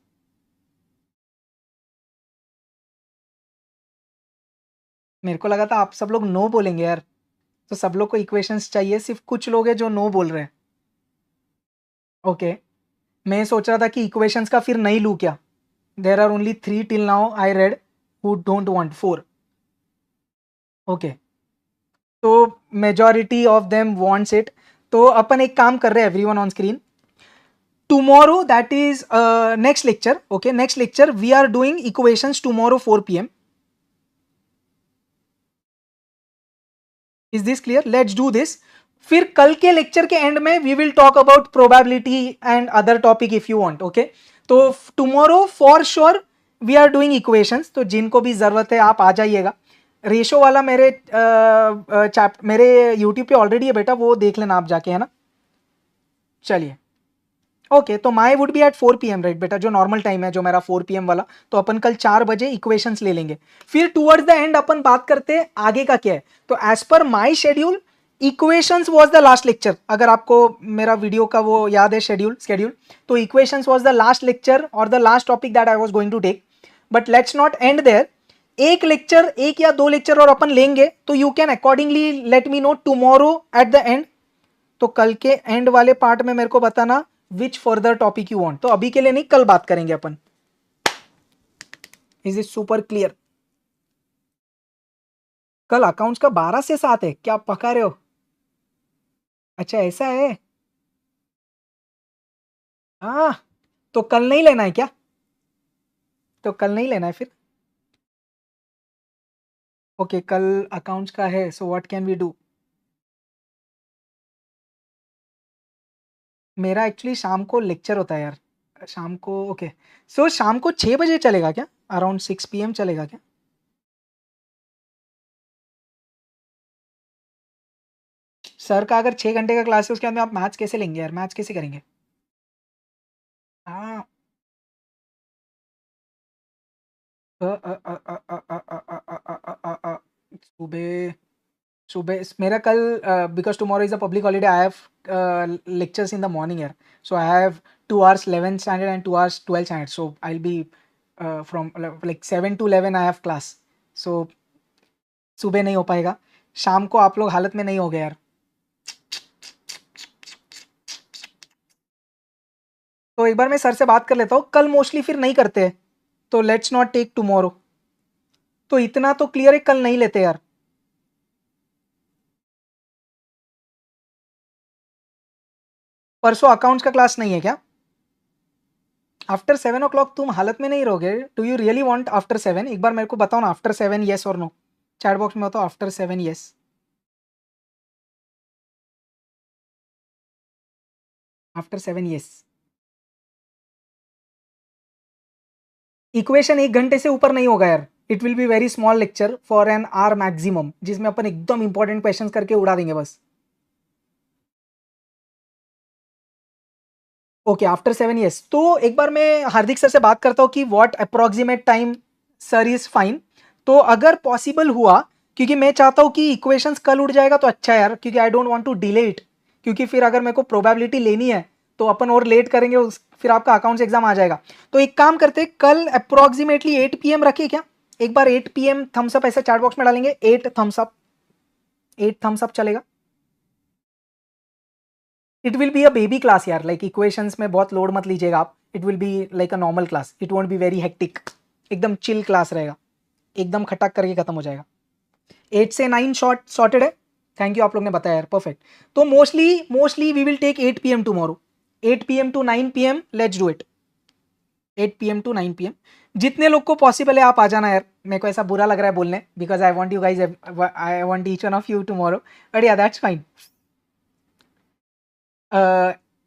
S1: मेरे को लगा था आप सब लोग नो बोलेंगे यार, तो सब लोग को इक्वेशंस चाहिए, सिर्फ कुछ लोग हैं जो नो बोल रहे हैं. ओके, मैं सोच रहा था कि इक्वेशंस का फिर नहीं लू क्या. There are only 3 till now I read, who don't want 4. Okay, तो majority of them wants it. तो अपन एक काम कर रहे हैं everyone on screen. Tomorrow that is next lecture. Okay, next lecture we are doing equations tomorrow 4 PM. Is this clear? Let's do this. फिर कल के लेक्चर के एंड में we will talk about probability and other topic if you want. Okay, तो tomorrow for sure we are doing equations. तो जिनको भी जरूरत है आप आ जाइएगा. रेशो वाला मेरे यूट्यूब पे ऑलरेडी है बेटा, वो देख लेना आप जाके, है ना. चलिए, ओके, तो my would be at 4 PM right बेटा, जो नॉर्मल टाइम है जो मेरा 4 PM वाला. तो अपन कल 4 बजे इक्वेशंस ले लेंगे. फिर टुवर्ड्स द एंड अपन बात करते हैं आगे का क्या है. तो as per my schedule equations was the last lecture. अगर आपको मेरा वीडियो का वो याद है शेड्यूल, तो equations was the last lecture और the last topic that I was going to take. But let's not end there. एक लेक्चर, एक या 2 लेक्चर और अपन लेंगे, तो you can accordingly let me know tomorrow at the end. तो कल के एंड वाले पार्ट में मेरे को बताना which further topic you want. तो अभी के लिए नहीं, कल बात करेंगे अपन. Is it super clear? कल अकाउंट्स का 12 से 7 है, क्या पका रहे हो? अच्छा ऐसा है. हाँ, तो कल नहीं लेना है क्या? तो कल नहीं लेना है फिर. ओके, कल अकाउंट्स का है, so what can we do. मेरा एक्चुअली शाम को लेक्चर होता है यार, शाम को. ओके, सो शाम को 6 बजे चलेगा क्या, अराउंड 6 PM चलेगा क्या? सर का अगर 6 घंटे का क्लास है, उसके अंदर आप मैथ्स कैसे लेंगे यार, मैथ्स कैसे करेंगे? हाँ. सुबह सुबह मेरा कल, because tomorrow is a public holiday, I have lectures in the morning यार. सो I have 2 hours 11th standard and 2 hours 12th standard. So I'll be from like 7 to 11 I have class. So सुबह नहीं हो पाएगा. शाम को आप लोग हालत में नहीं हो गए यार. तो एक बार मैं सर से बात कर लेता हूँ, कल मोस्टली फिर नहीं करते हैं, तो लेट्स नॉट टेक टुमारो। तो इतना तो क्लियर है, कल नहीं लेते यार। परसों अकाउंट्स का क्लास नहीं है क्या? आफ्टर 7 o'clock तुम हालत में नहीं रहोगे? Do you really want after 7? एक बार मेरे को बताओ ना, आफ्टर 7 येस और नो, चैट बॉक्स में बताओ after 7 yes. After 7 yes. Equation 1 घंटे से ऊपर नहीं होगा यार, it will be very small lecture for an hour maximum, जिसमें अपन एकदम इंपॉर्टेंट क्वेश्चंस करके उड़ा देंगे बस। Okay after 7 years। तो एक बार मैं हार्दिक सर से बात करता हूँ कि what approximate time sir is fine. तो अगर पॉसिबल हुआ, क्योंकि मैं चाहता हूँ कि इक्वेशंस कल उठ जाएगा तो अच्छा है यार, क्योंकि I don't want to delay it, क्योंकि फिर अगर मेरे को प्रोबेबिलिटी लेनी है तो अपन और लेट करेंगे फिर आपका अकाउंट्स एग्जाम आ जाएगा। तो एक काम करते हैं, कल अप्रोक्सीमेटली 8 PM रखिए क्या? एक बार 8 PM थम्स अप ऐसे चैट बॉक्स में डालेंगे, 8 थम्स अप, 8 थम्स अप चलेगा? It will be a baby class यार, लाइक इक्वेशंस में बहुत लोड मत लीजिएगा आप, it will be like a normal class, it won't be very hectic, एकदम चिल क्लास रहेगा, एकदम खटक करके खत्म हो जाएगा। 8 से 9 शॉर्ट सॉर्टेड है। थैंक यू, आप लोग ने बताया यार, परफेक्ट। तो mostly we will take 8 PM tomorrow, 8 PM to 9 PM, let's do it. 8 PM to 9 PM, जितने लोग को पॉसिबल है आप आ जाना यार। मेरे को ऐसा बुरा लग रहा है बोलने, because I want you guys, I want each one of you tomorrow, but yeah that's fine.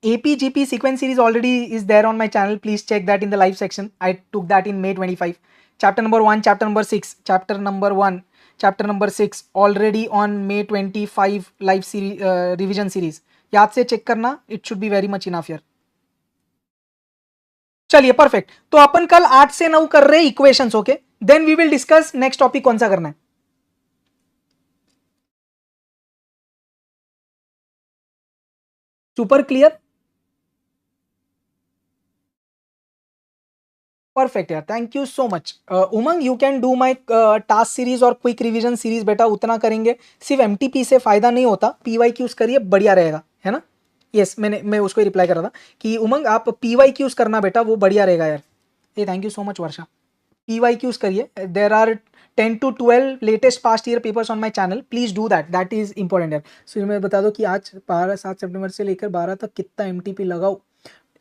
S1: APGP sequence series already is there on my channel. Please check that in the live section. I took that in May 25. Chapter number 1, chapter number 6, chapter number 1, chapter number 6 already on May 25 live series, revision series. याद से check करना, it should be very much enough here. चलिए perfect. तो अपन कल 8 से 9 कर रहे हैं equations, okay? Then we will discuss next topic कौन सा करना है। सुपर क्लियर, परफेक्ट यार, thank you so much. Umang, you can do my task series और क्विक रिवीजन सीरीज, बेटा उतना करेंगे, सिर्फ एमटीपी से फायदा नहीं होता, पीवाई क्यूज करिए, बढ़िया रहेगा, है ना? यस, मैं उसको ही रिप्लाई कर रहा था कि उमंग आप पीवाई क्यूज करना बेटा, वो बढ़िया रहेगा यार। ये thank you so much Varsha. PY Qs करिए, there are 10 to 12 latest past year papers on my channel, please do that, that is important यार। सो मैं बता दो कि आज 7 सितंबर से लेकर 12 तक कितना एमटीपी लगाओ,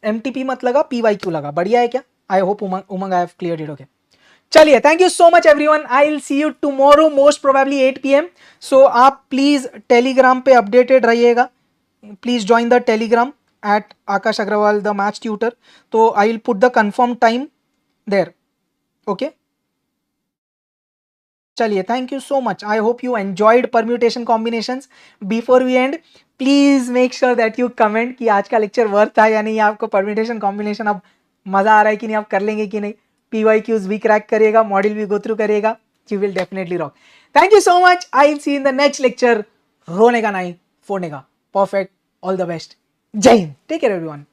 S1: एमटीपी मत लगा, पीवाई क्यू लगा, बढ़िया है क्या? I hope Umang I have cleared it, okay? चलिए, thank you so much everyone, I will see you tomorrow most probably 8 PM। So आप प्लीज टेलीग्राम पे अपडेटेड रहिएगा, please join the Telegram at Aakash Agarwal the maths tutor. तो I will put the confirm time there, okay? चलिए, thank you so much, I hope you enjoyed permutation combinations. Before we end, please make sure that you comment कि आज का lecture worth था या नहीं, आपको permutation combination अब मजा आ रहा है कि नहीं, आप कर लेंगे कि नहीं, PYQs भी क्रैक करिएगा, मॉड्यूल भी गो थ्रू करिएगा, you will definitely rock. Thank you so much, I will C in the next lecture. रोने का नहीं, फोड़ने का। परफेक्ट, ऑल द बेस्ट, जय हिंद, टेक केयर एवरीवन।